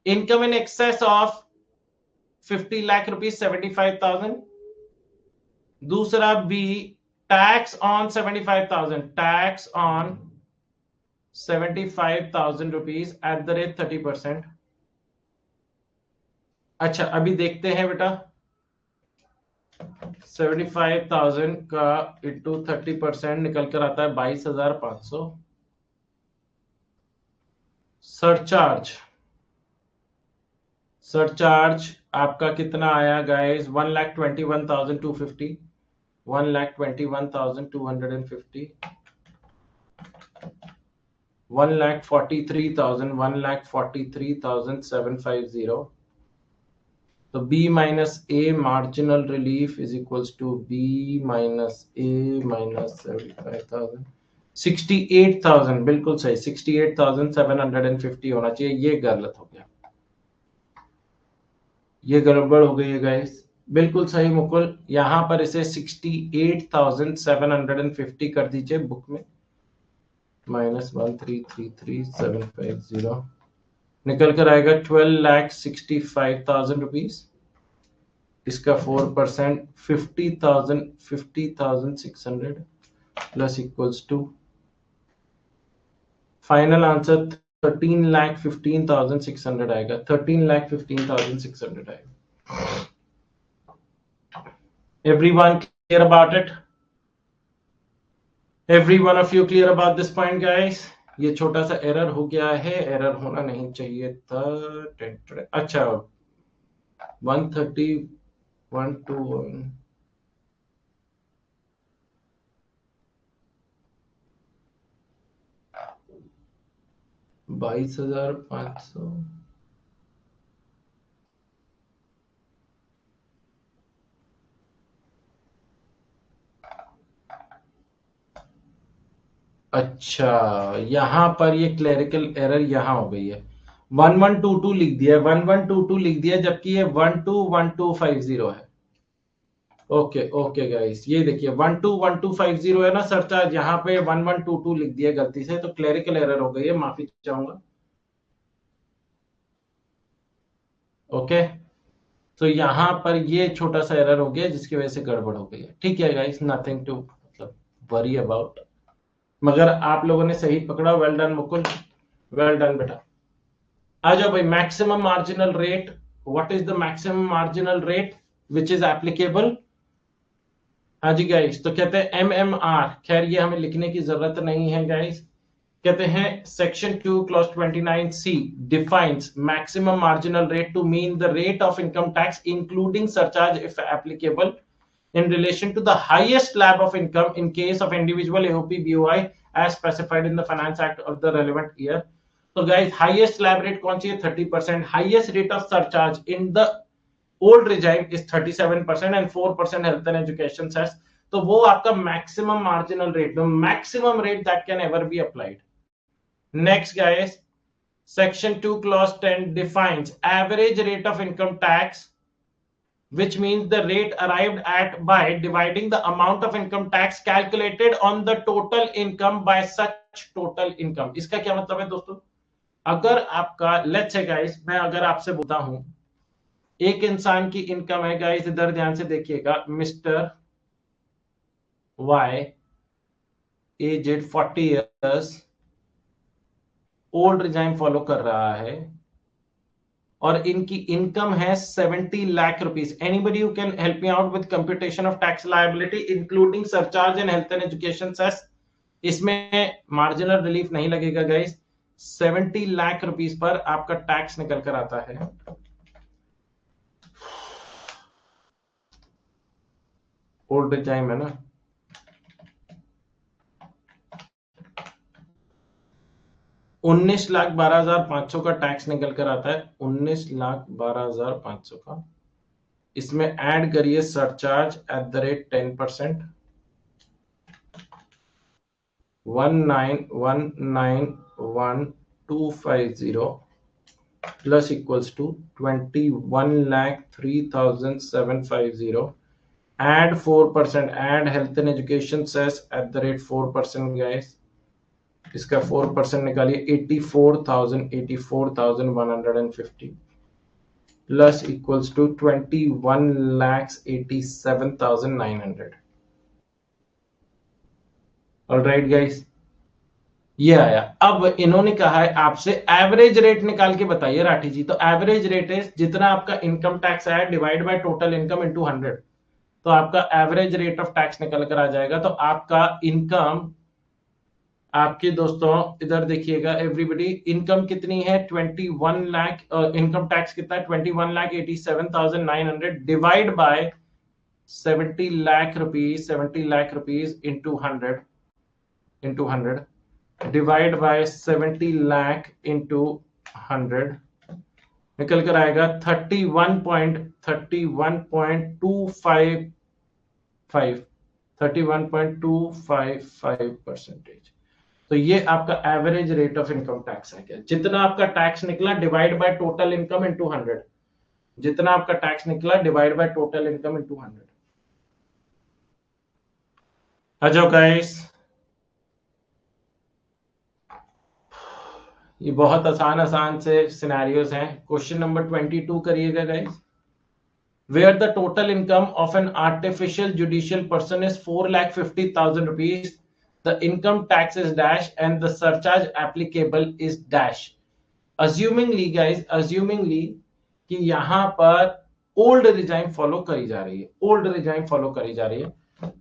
income in excess of 50 lakh rupees 75,000। दूसरा B, tax on 75,000, tax on 75,000 rupees at the rate 30%। अच्छा अभी देखते हैं बेटा, 75,000 का इंटू 30% निकल कर आता है 22,500। सरचार्ज, सरचार्ज आपका कितना आया गाइस? 1,21,250, 1,21,250, 1,43,000, 1,43,750। तो B minus A marginal relief is equals to B minus A minus 75,000, 68,000, बिल्कुल सही, 68,750 होना चाहिए। ये गलत हो गया, ये गड़बड़ हो गई है गाइस, बिल्कुल सही मुकुल, यहां पर इसे 68,750 कर दीजिए बुक में, माइनस 1,33,3,750 निकल कर आएगा 12,65,000 रुपीज। इसका 4% 50,600 plus equals to final answer 13,15,600 आएगा, 13,15,600 आएगा। Everyone clear about it? Every one of you clear about this point guys? ये छोटा सा एरर हो गया है, एरर होना नहीं चाहिए था। अच्छा 131 22,500, अच्छा यहां पर ये क्लरिकल एरर यहां हो गई है, 1122 लिख दिया, 1122 लिख दिया, जबकि ये 121250 है। ओके ओके गाइस, ये देखिए 121250 है ना सरचार्ज, यहाँ पे 1122 लिख दिया गलती से, तो क्लरिकल एरर हो गई है, माफी चाहूंगा। ओके तो यहां पर ये छोटा सा एरर हो गया जिसकी वजह से गड़बड़ हो गई है, ठीक है गाइस, नथिंग टू मतलब वरी अबाउट, मगर आप लोगों ने सही पकड़ा, well done Mukul, well done बेटा। आ जाओ भाई, maximum marginal rate, what is the maximum marginal rate which is applicable? हाँ जी गाइस, तो कहते हैं MMR, खैर ये हमें लिखने की जरूरत नहीं है गाइस, कहते हैं section 2 clause 29C defines maximum marginal rate to mean the rate of income tax including surcharge if applicable in relation to the highest slab of income in case of individual AOP BOI as specified in the Finance Act of the relevant year. So guys, highest slab rate कौन सी है? 30%. Highest rate of surcharge in the old regime is 37% and 4% health and education cess. तो वो आपका maximum marginal rate, the maximum rate that can ever be applied. Next guys, section 2 clause 10 defines average rate of income tax, which means the rate arrived at by dividing the amount of income tax calculated on the total income by such total income. इसका क्या मतलब है दोस्तों? अगर आपका लेट्स से गाइस, मैं अगर आपसे बोलता हूं एक इंसान की इनकम है गाइस, इधर ध्यान से देखिएगा, mister Y aged 40 years, old regime follow कर रहा है, और इनकी इनकम है 70 lakh rupees. Anybody who can help me out with computation of tax liability including surcharge and health and education cess. इसमें मार्जिनल रिलीफ नहीं लगेगा गाइस. 70 लाख रुपीस पर आपका टैक्स निकल कर आता है. ओल्ड टाइम है ना. 19,12,500 का टैक्स निकल कर आता है. 19,12,500 का. इसमें ऐड करिए surcharge at the rate 10%. 19191,250 plus equals to 21,03,750. Add 4%. Add health and education cess at the rate 4% guys. इसका 4% निकालिए. 84,150 plus equals to 21,87,900. Alright guys, ये आया. अब इन्होंने कहा है आपसे एवरेज रेट निकाल के बताइए राठी जी. तो एवरेज रेट है जितना आपका इनकम टैक्स आया divide by total income into 100. तो आपका एवरेज रेट ऑफ टैक्स निकल कर आ जाएगा. तो आपका इनकम, आपके दोस्तों इधर देखिएगा एवरीबडी, इनकम कितनी है 21 लाख. इनकम टैक्स कितना है 21,87,900 divide by 70 lakh rupees. 70 lakh rupees into 100 divide by 70 lakh into 100 निकल कर आएगा 31.255%. तो ये आपका average rate of income tax है. क्या जितना आपका टैक्स निकला divide by total income into 100. जितना आपका टैक्स निकला divide by total income into 100. आ जाओ गाइस, ये बहुत आसान से सिनेरियोज हैं. क्वेश्चन नंबर 22 करिएगा guys. Where the total income of an artificial judicial person is 4,50,000 rupees, the income tax is dash and the surcharge applicable is dash. Assumingly guys, कि यहाँ पर ओल्ड रिजाइम फॉलो करी जा रही है.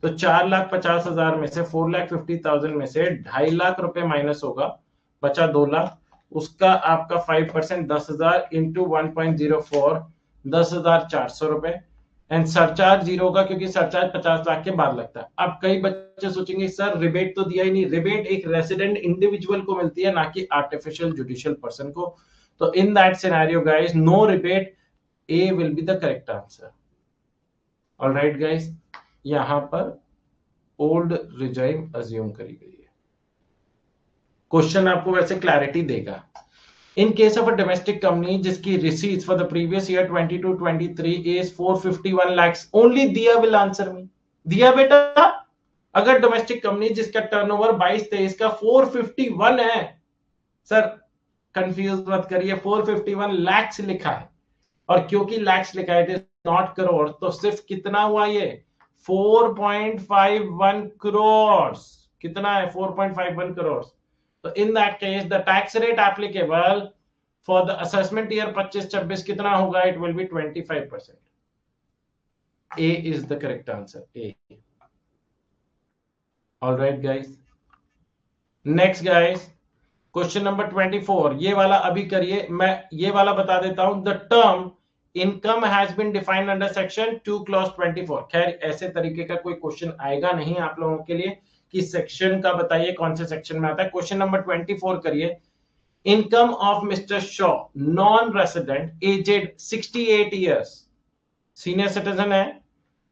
तो 4,50,000 में से 4,50,000 में से 2.5 लाख रुपए माइनस होगा, बचा 2 लाख. उसका आपका 5% 10,000 इंटू 1.04 10,400 रुपए. एंड सरचार्ज 0 होगा क्योंकि सरचार्ज 50 लाख के बाद लगता है. अब कई बच्चे सोचेंगे सर रिबेट तो दिया ही नहीं. रिबेट एक रेसिडेंट इंडिविजुअल को मिलती है, ना कि आर्टिफिशियल जुडिशियल पर्सन को. तो in that scenario guys, no rebate, A will be the correct answer. Alright guys, यहां पर ओल्ड रिजाइम अज्यूम करी गई है. क्वेश्चन आपको वैसे क्लैरिटी देगा. In case of a domestic company जिसकी receipts for the previous year 22-23 is 451 lakhs, only Diya will answer me. दिया बेटा, अगर डोमेस्टिक कंपनी जिसका टर्नओवर 22-23 का 451 है, सर कंफ्यूज मत करिए, 451 lakhs लिखा है. और क्योंकि lakhs लिखा है, नॉट करोड़, तो सिर्फ कितना हुआ ये 4.51 करोड़. कितना है 4.51 crore. So in that case, the tax rate applicable for the assessment year 25-26 कितना होगा? It will be 25%. A is the correct answer. A. All right, guys. Next, guys. Question number 24. ये वाला अभी करिए. मैं ये वाला बता देता हूं. The term income has been defined under section 2 clause 24. खैर ऐसे तरीके का कोई क्वेश्चन आएगा नहीं आप लोगों के लिए कि सेक्शन का बताइए कौन से सेक्शन में आता है. क्वेश्चन नंबर 24 करिए. Income of mister Shaw, non resident, aged 68 years, senior citizen है,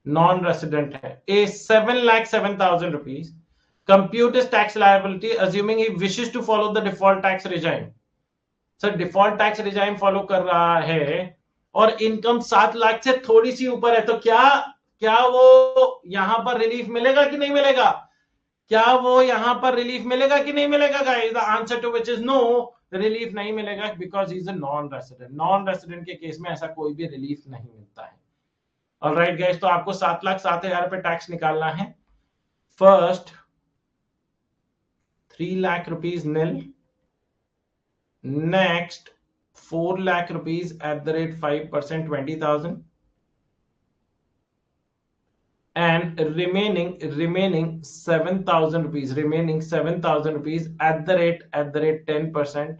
नॉन रेसिडेंट है, a 7,07,000 rupees. Compute his tax liability assuming he wishes to follow the default tax regime. Sir default tax regime follow कर रहा है और इनकम 7 लाख से थोड़ी सी ऊपर है, तो क्या वो यहां पर रिलीफ मिलेगा कि नहीं मिलेगा? क्या वो यहां पर रिलीफ मिलेगा कि नहीं मिलेगा guys? The answer to which is no, relief नहीं मिलेगा because he is a non resident. Non resident के केस में ऐसा कोई भी रिलीफ नहीं मिलता है. ऑलराइट गाइस, तो आपको 7,07,000 पे टैक्स निकालना है. First 3 lakh rupees nil, next 4 lakh rupees at the rate 5%, 20,000. And remaining 7,000 rupees, at the rate 10%,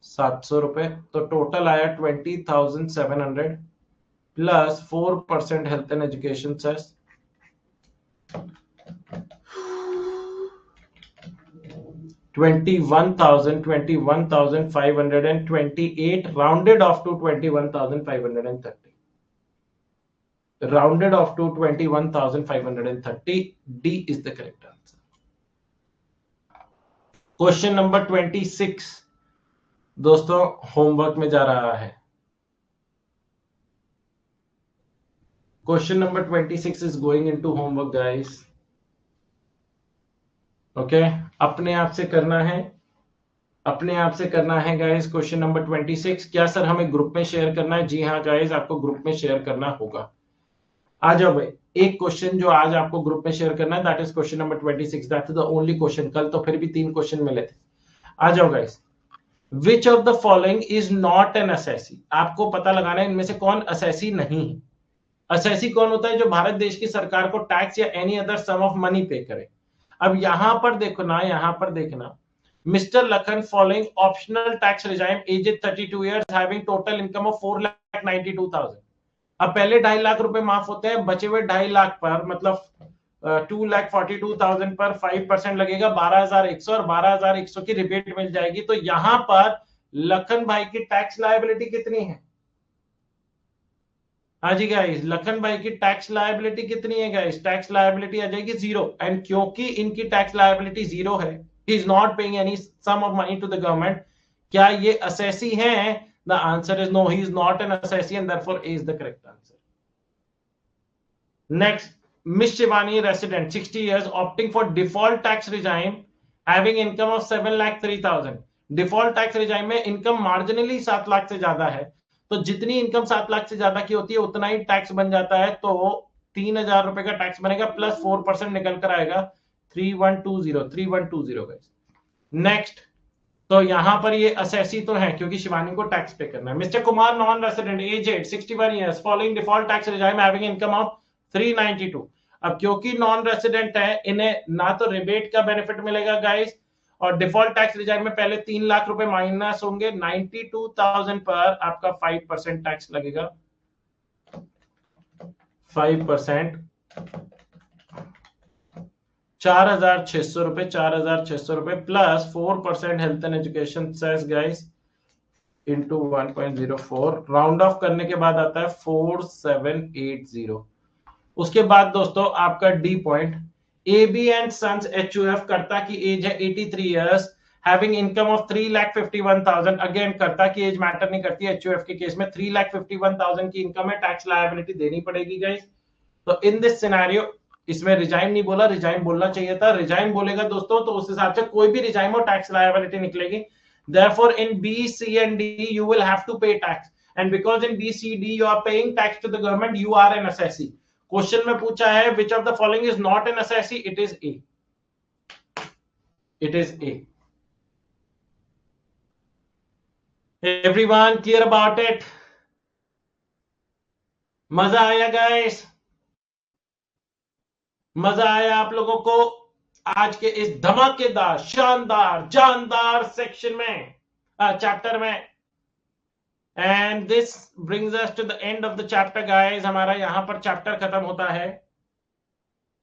700 रुपए. तो टोटल आया 20,700 plus 4% health and education cess, 21,528 rounded off to 21,530. Rounded off to 21,530. D is the correct answer. Question number 26 दोस्तों होमवर्क में जा रहा है. Question number 26 is going into homework, guys. Okay, अपने आप से करना है guys. Question number 26. क्या सर हमें ग्रुप में शेयर करना है? जी हाँ guys, आपको ग्रुप में शेयर करना होगा. आ जाओ भाई, एक क्वेश्चन जो आज आपको ग्रुप में शेयर करना है, that is question number 26. That is the only question. कल तो फिर भी 3 क्वेश्चन मिले थे. आ जाओ guys. Which of the following is not an assessee? आपको पता लगाना है इनमें से कौन असेसी नहीं है. असेसी कौन होता है? जो भारत देश की सरकार को टैक्स या any other sum of money pay करे. अब यहां पर देखना, mister Lakhan following optional tax regime, aged 32 years, having total income of 4,92,000. अब पहले 2.5 लाख रुपए माफ होते हैं, बचे हुए 2.5 लाख पर मतलब 2,42,000 पर 5% लगेगा 12,100 और 12,100 की रिबेट मिल जाएगी. तो यहां पर लखन भाई की टैक्स लायबिलिटी कितनी है? हाँ जी गाइस, लखन भाई की टैक्स लायबिलिटी कितनी है गाइस? टैक्स लायबिलिटी आ जाएगी 0. एंड क्योंकि इनकी टैक्स लायबिलिटी 0 है, he is not paying any sum of money to the government. क्या ये असेसी हैं? The answer is no, he is not an assessee and therefore A is the correct answer. Next, Miss Shivani, resident, 60 years, opting for default tax regime, having income of 7,03,000. Default tax regime में income marginally 7 लाख से ज्यादा है, तो जितनी income 7 लाख से ज्यादा की होती है उतना ही टैक्स बन जाता है. तो 3,000 रुपए का टैक्स बनेगा प्लस 4% निकल कर आएगा 3120 गाइस. नेक्स्ट, तो यहां पर ये असेसी तो है क्योंकि शिवानी को टैक्स पे करना है. Mister Kumar, non resident, aged 61 years, following default tax regime, having income of 392. अब क्योंकि नॉन रेसिडेंट है, इन्हें ना तो रिबेट का बेनिफिट मिलेगा गाइस, और डिफॉल्ट टैक्स रिजाइम में पहले 3 लाख रुपए माइनस होंगे. 92,000 पर आपका 5% टैक्स लगेगा. 5% 4,600 रुपए, 4,600 रुपए plus 4% health and education cess guys into 1.04. Round off करने के बाद आता है 4,780. उसके बाद दोस्तों आपका D point, AB and sons HUF, करता की एज है 83 years, having income of 3,51,000. Again करता की एज मैटर नहीं करती. HUF के केस में 3,51,000 की इनकम है, टैक्स लायबिलिटी देनी पड़ेगी गाइस. तो इन दिस सिनेरियो, इसमें रिजाइम नहीं बोला, रिजाइम बोलना चाहिए था. रिजाइम बोलेगा दोस्तों तो उस हिसाब से कोई भी रिजाइम और टैक्स लायबिलिटी निकलेगी. Therefore in B, C and D you will have to pay tax, and because in B, C, D you are paying tax to the government, you are an assessee. Question में पूछा है which of the following is not an assessee? It is A. It is A. Everyone clear about it? मजा आया गाइस? मजा आया आप लोगों को आज के इस धमाकेदार, शानदार, जानदार सेक्शन में, चैप्टर में? And this brings us to the end of the chapter guys. हमारा यहां पर चैप्टर खत्म होता है.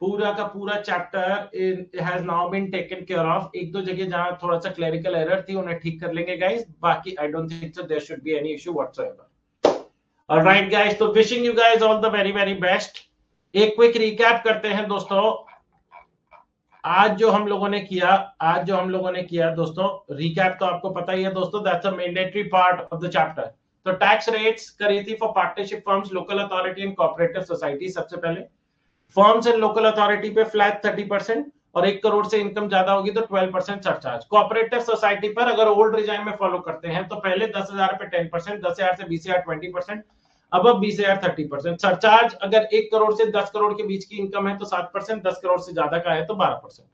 पूरा का पूरा chapter has now been taken care of. एक दो जगह जहां थोड़ा सा क्लरिकल एरर थी उन्हें ठीक कर लेंगे गाइस. बाकी I don't think so there should be any issue whatsoever. Alright guys, तो wishing you guys all the very very best. एक क्विक रिकैप करते हैं दोस्तों. आज जो हम लोगों ने किया दोस्तों, रिकैप तो आपको पता ही है दोस्तों. That's a mandatory part of the chapter. तो टैक्स रेट्स करी थी for partnership firms, local authority and cooperative society. सबसे पहले फर्म्स एंड लोकल अथॉरिटी पे फ्लैट 30%, और 1 करोड़ से इनकम ज्यादा होगी तो 12% सरचार्ज. कोऑपरेटिव सोसाइटी पर अगर ओल्ड रिजाइम में फॉलो करते हैं तो पहले 10,000 पे 10%, 10,000 से 20,000 20%, अब 20,000 30%. सरचार्ज अगर 1 करोड़ से 10 करोड़ के बीच की इनकम है तो 7%, 10 करोड़ से ज्यादा का है तो 12%.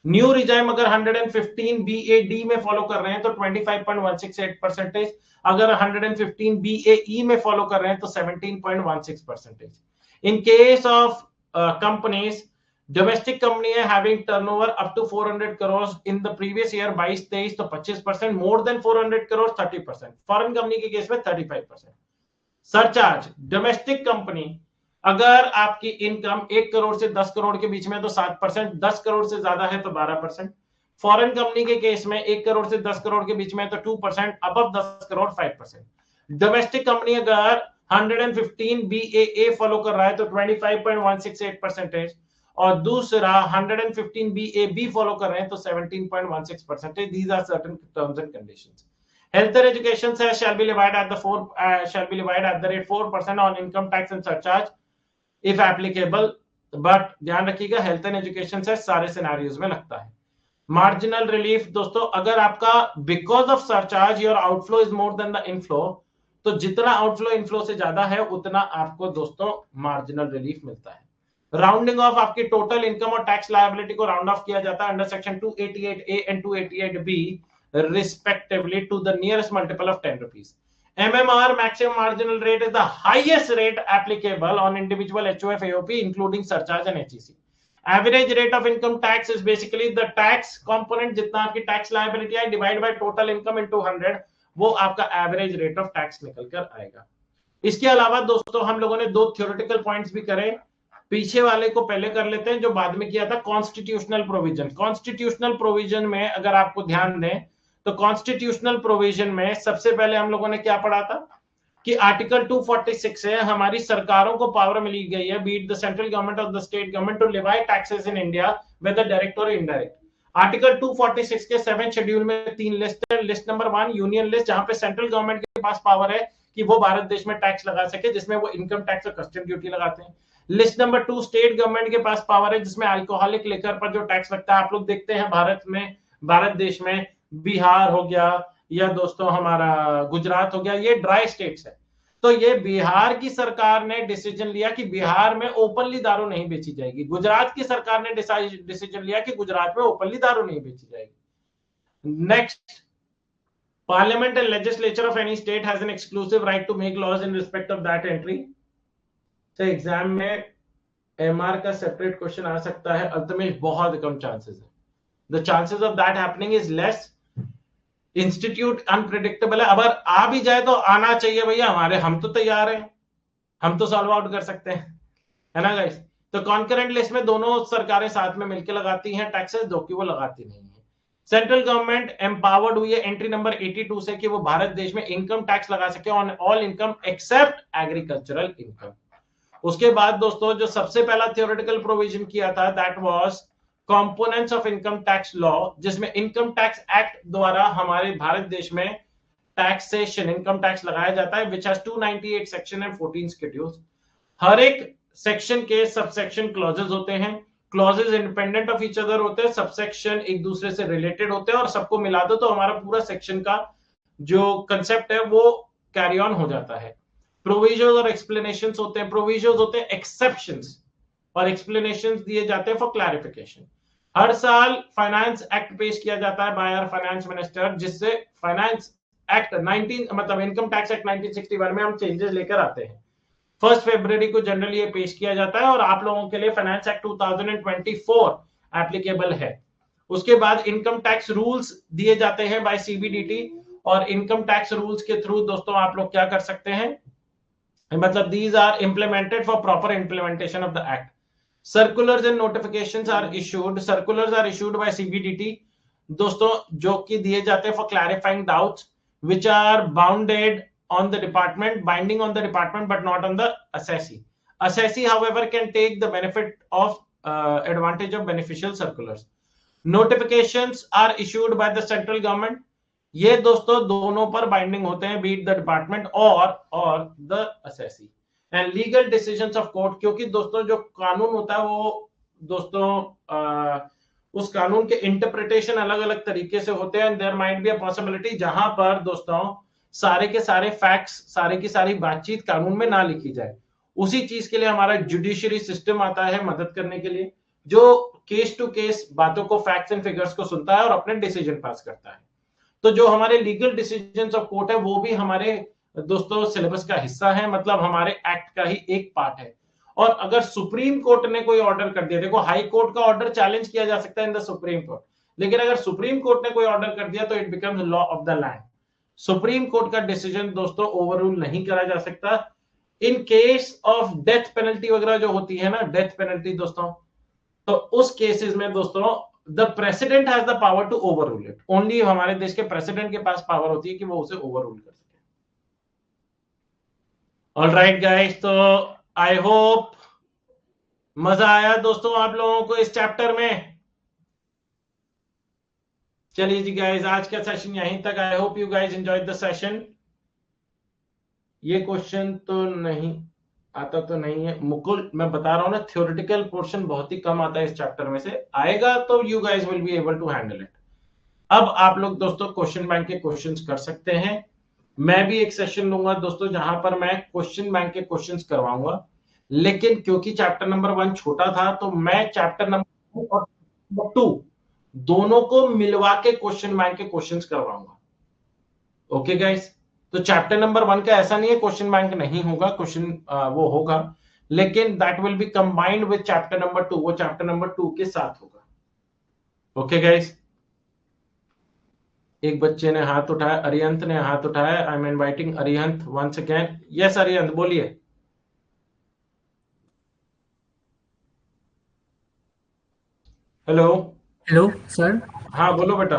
न्यू रिजाइम अगर 115 BAD में फॉलो कर रहे हैं तो 25.168%, अगर 115 BAE में फॉलो कर रहे हैं तो 17.16%. In case of companies, domestic company है having turnover up to 400 crores in the previous year 22-23 तो 25%, more than 400 crores 30%, foreign company के केस में 35%. सरचार्ज, डोमेस्टिक कंपनी अगर आपकी इनकम 1 करोड़ से 10 करोड़ के बीच में तो 7%, 10 करोड़ से ज्यादा है तो 12%. फॉरेन कंपनी के केस में 1 करोड़ से 10 करोड़ के बीच में तो 2%, अबव 10 करोड़ 5%. डोमेस्टिक कंपनी अगर 115 BAA फॉलो कर रहा है तो 25.168%, और दूसरा 115 BAB फॉलो कर रहे हैं तो 17.16%. These are certain terms and conditions. Health and education shall be levied at the rate 4% on income tax and surcharge if applicable. But ध्यान रखिएगा हेल्थ एंड एजुकेशन से सारे सिनेरियोज में लगता है. मार्जिनल रिलीफ दोस्तों, अगर आपका because of surcharge your outflow is more than the inflow, तो जितना आउटफ्लो इनफ्लो से ज्यादा है उतना आपको दोस्तों मार्जिनल रिलीफ मिलता है. राउंडिंग ऑफ आपकी टोटल इनकम और टैक्स लायबिलिटी को राउंड ऑफ किया जाता है under section 288A and 288B respectively to the nearest multiple of 10 rupees. MMR, maximum marginal rate, is the highest rate applicable on individual HOF AOP including surcharge and HEC. Average rate of income tax is basically the tax component, जितना आपकी tax liability है divide by total income into 100, वो आपका average rate of tax निकल कर आएगा. इसके अलावा दोस्तों हम लोगों ने दो theoretical points भी करे, पीछे वाले को पहले कर लेते हैं जो बाद में किया था. कॉन्स्टिट्यूशनल प्रोविजन, कॉन्स्टिट्यूशनल प्रोविजन में अगर आपको ध्यान दें तो कॉन्स्टिट्यूशनल प्रोविजन में सबसे पहले हम लोगों ने क्या पढ़ा था कि आर्टिकल 246 से हमारी सरकारों को पावर मिली गई है, be it the central government of the state government, to levy taxes in India whether direct और इनडायरेक्ट. आर्टिकल 246 के 7 शेड्यूल में 3 लिस्ट है. लिस्ट नंबर 1 यूनियन लिस्ट, जहां पे सेंट्रल गवर्नमेंट के पास पावर है कि वो भारत देश में टैक्स लगा सके, जिसमें वो इनकम टैक्स और कस्टम ड्यूटी लगाते हैं. लिस्ट नंबर 2 स्टेट गवर्नमेंट के पास पावर है, जिसमें अल्कोहलिक लिकर पर जो टैक्स लगता है. आप लोग देखते हैं भारत देश में बिहार हो गया या दोस्तों हमारा गुजरात हो गया, ये ड्राई स्टेट्स है. तो ये बिहार की सरकार ने डिसीजन लिया कि बिहार में ओपनली दारू नहीं बेची जाएगी. गुजरात की सरकार ने डिसीजन लिया कि गुजरात में ओपनली दारू नहीं बेची जाएगी. Next, parliament and legislature of any state has an exclusive right to make laws in respect of that entry. तो एग्जाम में एमआर का सेपरेट क्वेश्चन आ सकता है, अल्तमेश बहुत कम चांसेस है. The chances of that happening is less. Institute unpredictable है, अगर आ भी जाए तो आना चाहिए भैया हमारे, हम तो तैयार हैं, हम तो सॉल्व आउट कर सकते हैं, है ना गाइस. तो कॉन्करेंट लिस्ट में दोनों सरकारें साथ में मिलकर लगाती हैं टैक्सेस, जो कि वो लगाती नहीं है. सेंट्रल गवर्नमेंट एम्पावर्ड हुई है एंट्री नंबर 82 से कि वो भारत देश में इनकम टैक्स लगा सके on all income except agricultural income. उसके बाद दोस्तों जो सबसे पहला थियोरेटिकल प्रोविजन किया था that was components of income tax law, जिसमें इनकम टैक्स एक्ट द्वारा हमारे भारत देश में टैक्सेशन इनकम टैक्स लगाया जाता है, which has 298 section and 14 schedules. हर एक सेक्शन के सबसेक्शन क्लॉजेस होते हैं. Clauses independent of each other होते हैं, सबसेक्शन एक दूसरे से रिलेटेड होते हैं, और सबको मिला दो तो हमारा पूरा सेक्शन का जो कंसेप्ट है वो कैरी ऑन हो जाता है. प्रोविजंस और एक्सप्लेनेशंस होते हैं. प्रोविजंस होते हैं एक्सेप्शंस और एक्सप्लेनेशंस दिए जाते हैं फॉर क्लैरिफिकेशन. हर साल फाइनेंस एक्ट पेश किया जाता है बाय आवर फाइनेंस मिनिस्टर, जिससे फाइनेंस एक्ट 19 मतलब इनकम टैक्स एक्ट 1961 में हम चेंजेस लेकर आते हैं. 1 फरवरी को जनरली ये पेश किया जाता है और आप लोगों के लिए फाइनेंस एक्ट 2024 एप्लीकेबल है. उसके बाद इनकम टैक्स रूल्स दिए जाते हैं बाय सीबीडीटी, और इनकम टैक्स रूल्स के थ्रू दोस्तों आप लोग क्या कर सकते हैं, मतलब these are implemented for proper implementation of the act. Circulars and notifications are issued. Circulars are issued by CBDT दोस्तों, जो कि दिए जाते हैं for clarifying doubts which are bounded on the department, binding on the department but not on the assessee. Assessee however can take the benefit of advantage of beneficial circulars. Notifications are issued by the central government. ये दोस्तों दोनों पर बाइंडिंग होते हैं, बीट द डिपार्टमेंट और the assessee. And legal decisions of court, क्योंकि दोस्तों जो कानून होता है वो दोस्तों उस कानून के इंटरप्रिटेशन अलग अलग तरीके से होते हैं. There might be a possibility जहां पर दोस्तों सारे के सारे फैक्ट्स, सारी की सारी बातचीत कानून में ना लिखी जाए. उसी चीज के लिए हमारा जुडिशरी सिस्टम आता है मदद करने के लिए. जो केस टू केस बातों को, फैक्ट्स एंड फिगर्स को सुनता है और अपने डिसीजन पास करता है। तो जो हमारे लीगल डिसीजंस ऑफ कोर्ट है वो भी हमारे दोस्तों सिलेबस का हिस्सा है, मतलब हमारे एक्ट का ही एक पार्ट है। और अगर सुप्रीम कोर्ट ने कोई ऑर्डर कर दिया, देखो हाई कोर्ट का ऑर्डर चैलेंज किया जा सकता है इन द सुप्रीम कोर्ट, लेकिन अगर सुप्रीम कोर्ट ने कोई ऑर्डर कर दिया तो it becomes law of the land. Supreme court का डिसीजन दोस्तों ओवररूल नहीं करा जा सकता। इन केस ऑफ डेथ पेनल्टी वगैरह जो होती है ना, डेथ पेनल्टी दोस्तों, तो उस केसेस में दोस्तों the president has the power to overrule it. Only हमारे देश के प्रेसिडेंट के पास पावर होती है कि वो उसे ओवररूल कर सके। ऑलराइट गाइस, तो आई होप मजा आया दोस्तों आप लोगों को इस चैप्टर में। चलिए जी गाइस, आज का सेशन यहीं तक। I hope you guys enjoyed the session. ये क्वेश्चन तो नहीं आता, तो नहीं है मुकुल, मैं बता रहा हूं ना, थ्योरेटिकल पोर्शन बहुत ही कम आता है इस चैप्टर में से, आएगा तो you guys will be able to handle it. अब आप लोग दोस्तों क्वेश्चन बैंक के क्वेश्चंस कर सकते हैं। मैं भी एक सेशन लूंगा दोस्तों जहां पर मैं क्वेश्चन बैंक के क्वेश्चंस करवाऊंगा, लेकिन क्योंकि चैप्टर नंबर 1 छोटा था तो मैं चैप्टर नंबर 1 और 2 दोनों को मिलवा के क्वेश्चन बैंक के क्वेश्चंस करवाऊंगा। ओके गाइस, तो चैप्टर नंबर 1 का ऐसा नहीं है क्वेश्चन बैंक नहीं होगा, क्वेश्चन वो होगा, लेकिन that will B combined with chapter number 2, वो चैप्टर नंबर 2 के साथ होगा। ओके गाइस, एक बच्चे ने हाथ उठाया, अरिहंत ने हाथ उठाया। I am inviting Arihant once again. Yes Arihant, बोलिए। हेलो। Hello sir. हाँ बोलो बेटा।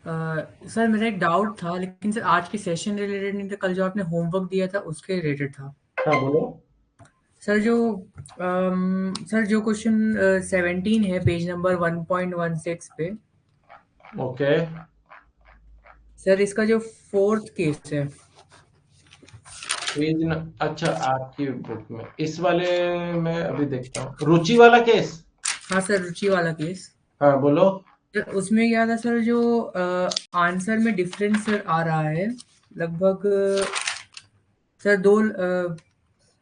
सर मेरा एक डाउट था, लेकिन सर आज के सेशन रिलेटेड नहीं था, कल जो आपने होमवर्क दिया था उसके रिलेटेड था। हाँ बोलो। सर जो क्वेश्चन 17 है पेज नंबर 1.16 पे। ओके सर इसका जो फोर्थ केस है। पेज न, अच्छा आपकी बुक में इस वाले में अभी देखता हूँ, रुचि वाला केस। हाँ सर, रुचि वाला केस। हाँ बोलो। सर उसमें क्या था सर, जो आंसर में डिफरेंस सर आ रहा है लगभग सर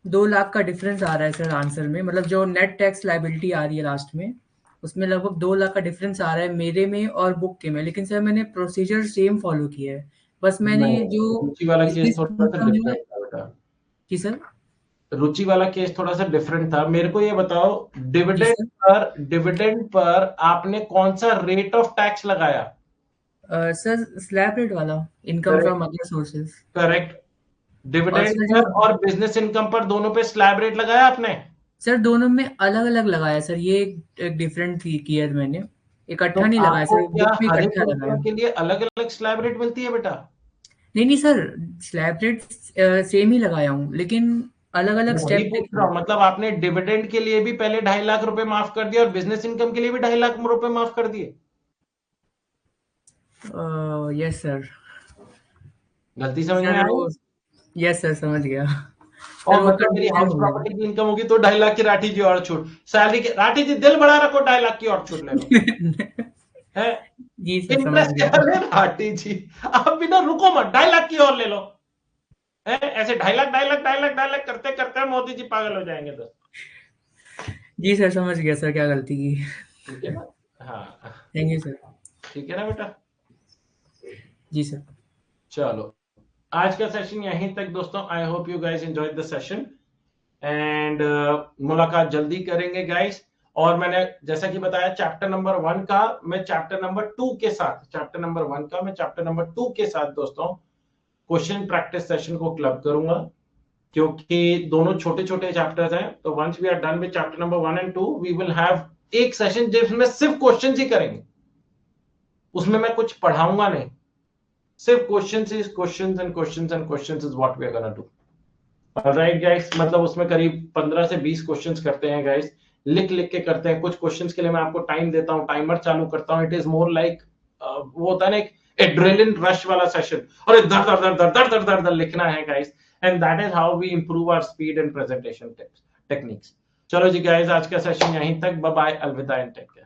2 लाख का डिफरेंस आ रहा है सर आंसर में, मतलब जो नेट टैक्स लाइबिलिटी आ रही है लास्ट में, उसमें लगभग 2 लाख का डिफरेंस आ रहा है मेरे में और बुक के में। लेकिन सर मैंने प्रोसीजर सेम फॉलो किया है, बस मैंने नहीं, जो रुचि वाला केस बिजनेस थोड़ा सा इनकम है। डिफरेंट था बेटा। जी सर। रुचि वाला केस थोड़ा सा डिफरेंट था। मेरे को ये बताओ, जी सर। डिविडेंड पर आपने कौन सा रेट ऑफ टैक्स लगाया? सर स्लैब रेट वाला, income correct. From other sources. Correct. और डिविडेंड सर जो पर और बिजनेस इनकम पर दोनों पे स्लैब रेट लगाया आपने? सर दोनों में अलग अलग लगाया सर, ये एक डिफरेंट किया है मैंने, तो इकट्ठा नहीं लगाया आपको सर, क्या बुक में हर एक इकट्ठा कंपनी लगाया। के लिए अलग अलग स्लैब रेट मिलती है बेटा? नहीं नहीं सर, स्लैब रेट सेम ही लगाया हूँ, लेकिन अलग अलग मैं वही स्टेप पूछ थे। रहा हूँ, मतलब आपने डिविडेंड के लिए भी पहले 2.5 लाख रुपए माफ कर दिया और बिजनेस इनकम के लिए भी 2.5 लाख रुपए माफ कर दिए? Yes sir. गलती समझ में सर आई? वो, यस सर समझ गया। सर और वो मतलब मेरी कंफ्यूजन हाउस हो प्रॉपर्टी की इनकम होगी तो 2.5 लाख की राठी जी और छूट, सैलरी की राठी जी दिल बड़ा रखो, 2.5 लाख की और छूट ले लो। गया। है जी सर समझ इंटरेस्ट गया। क्या ले राठी जी, आप बिना रुको मत, 2.5 लाख की और ले लो। है ऐसे 2.5 लाख 2.5 लाख 2.5 लाख 2.5 लाख करते करते मोदी जी पागल हो जाएंगे दोस्त। जी सर समझ गया सर, क्या गलती की। ठीक है ना? हाँ थैंक यू सर। ठीक है ना बेटा। जी सर। चलो, आज का सेशन यहीं तक दोस्तों। I hope you guys enjoyed the session and मुलाकात जल्दी करेंगे गाइस। और मैंने जैसा कि बताया चैप्टर नंबर 1 का मैं चैप्टर नंबर 2 के साथ, चैप्टर नंबर 1 का मैं चैप्टर नंबर 2 के साथ दोस्तों क्वेश्चन प्रैक्टिस सेशन को क्लब करूंगा, क्योंकि दोनों छोटे छोटे चैप्टर्स हैं। तो once we are done with chapter number 1 and 2 we will have एक सेशन जिसमें सिर्फ क्वेश्चंस ही करेंगे, उसमें मैं कुछ पढ़ाऊंगा नहीं, सिर्फ questions is questions and questions and questions is what we are gonna do. Alright guys, मतलब उसमें करीब 15 से 20 क्वेश्चंस करते हैं गाइस, लिख लिख के करते हैं। कुछ क्वेश्चंस के लिए मैं आपको टाइम देता हूं, टाइमर चालू करता हूं। इट इज मोर लाइक वो होता है ना एक एड्रेनलिन रश वाला सेशन, और दर दर दर दर दर दर दर दर लिखना है guys, and that is how we improve our speed and presentation techniques. चलो जी गाइस, आज का सेशन यहीं तक। बाय बाय, अलविदा एंड टेक केयर।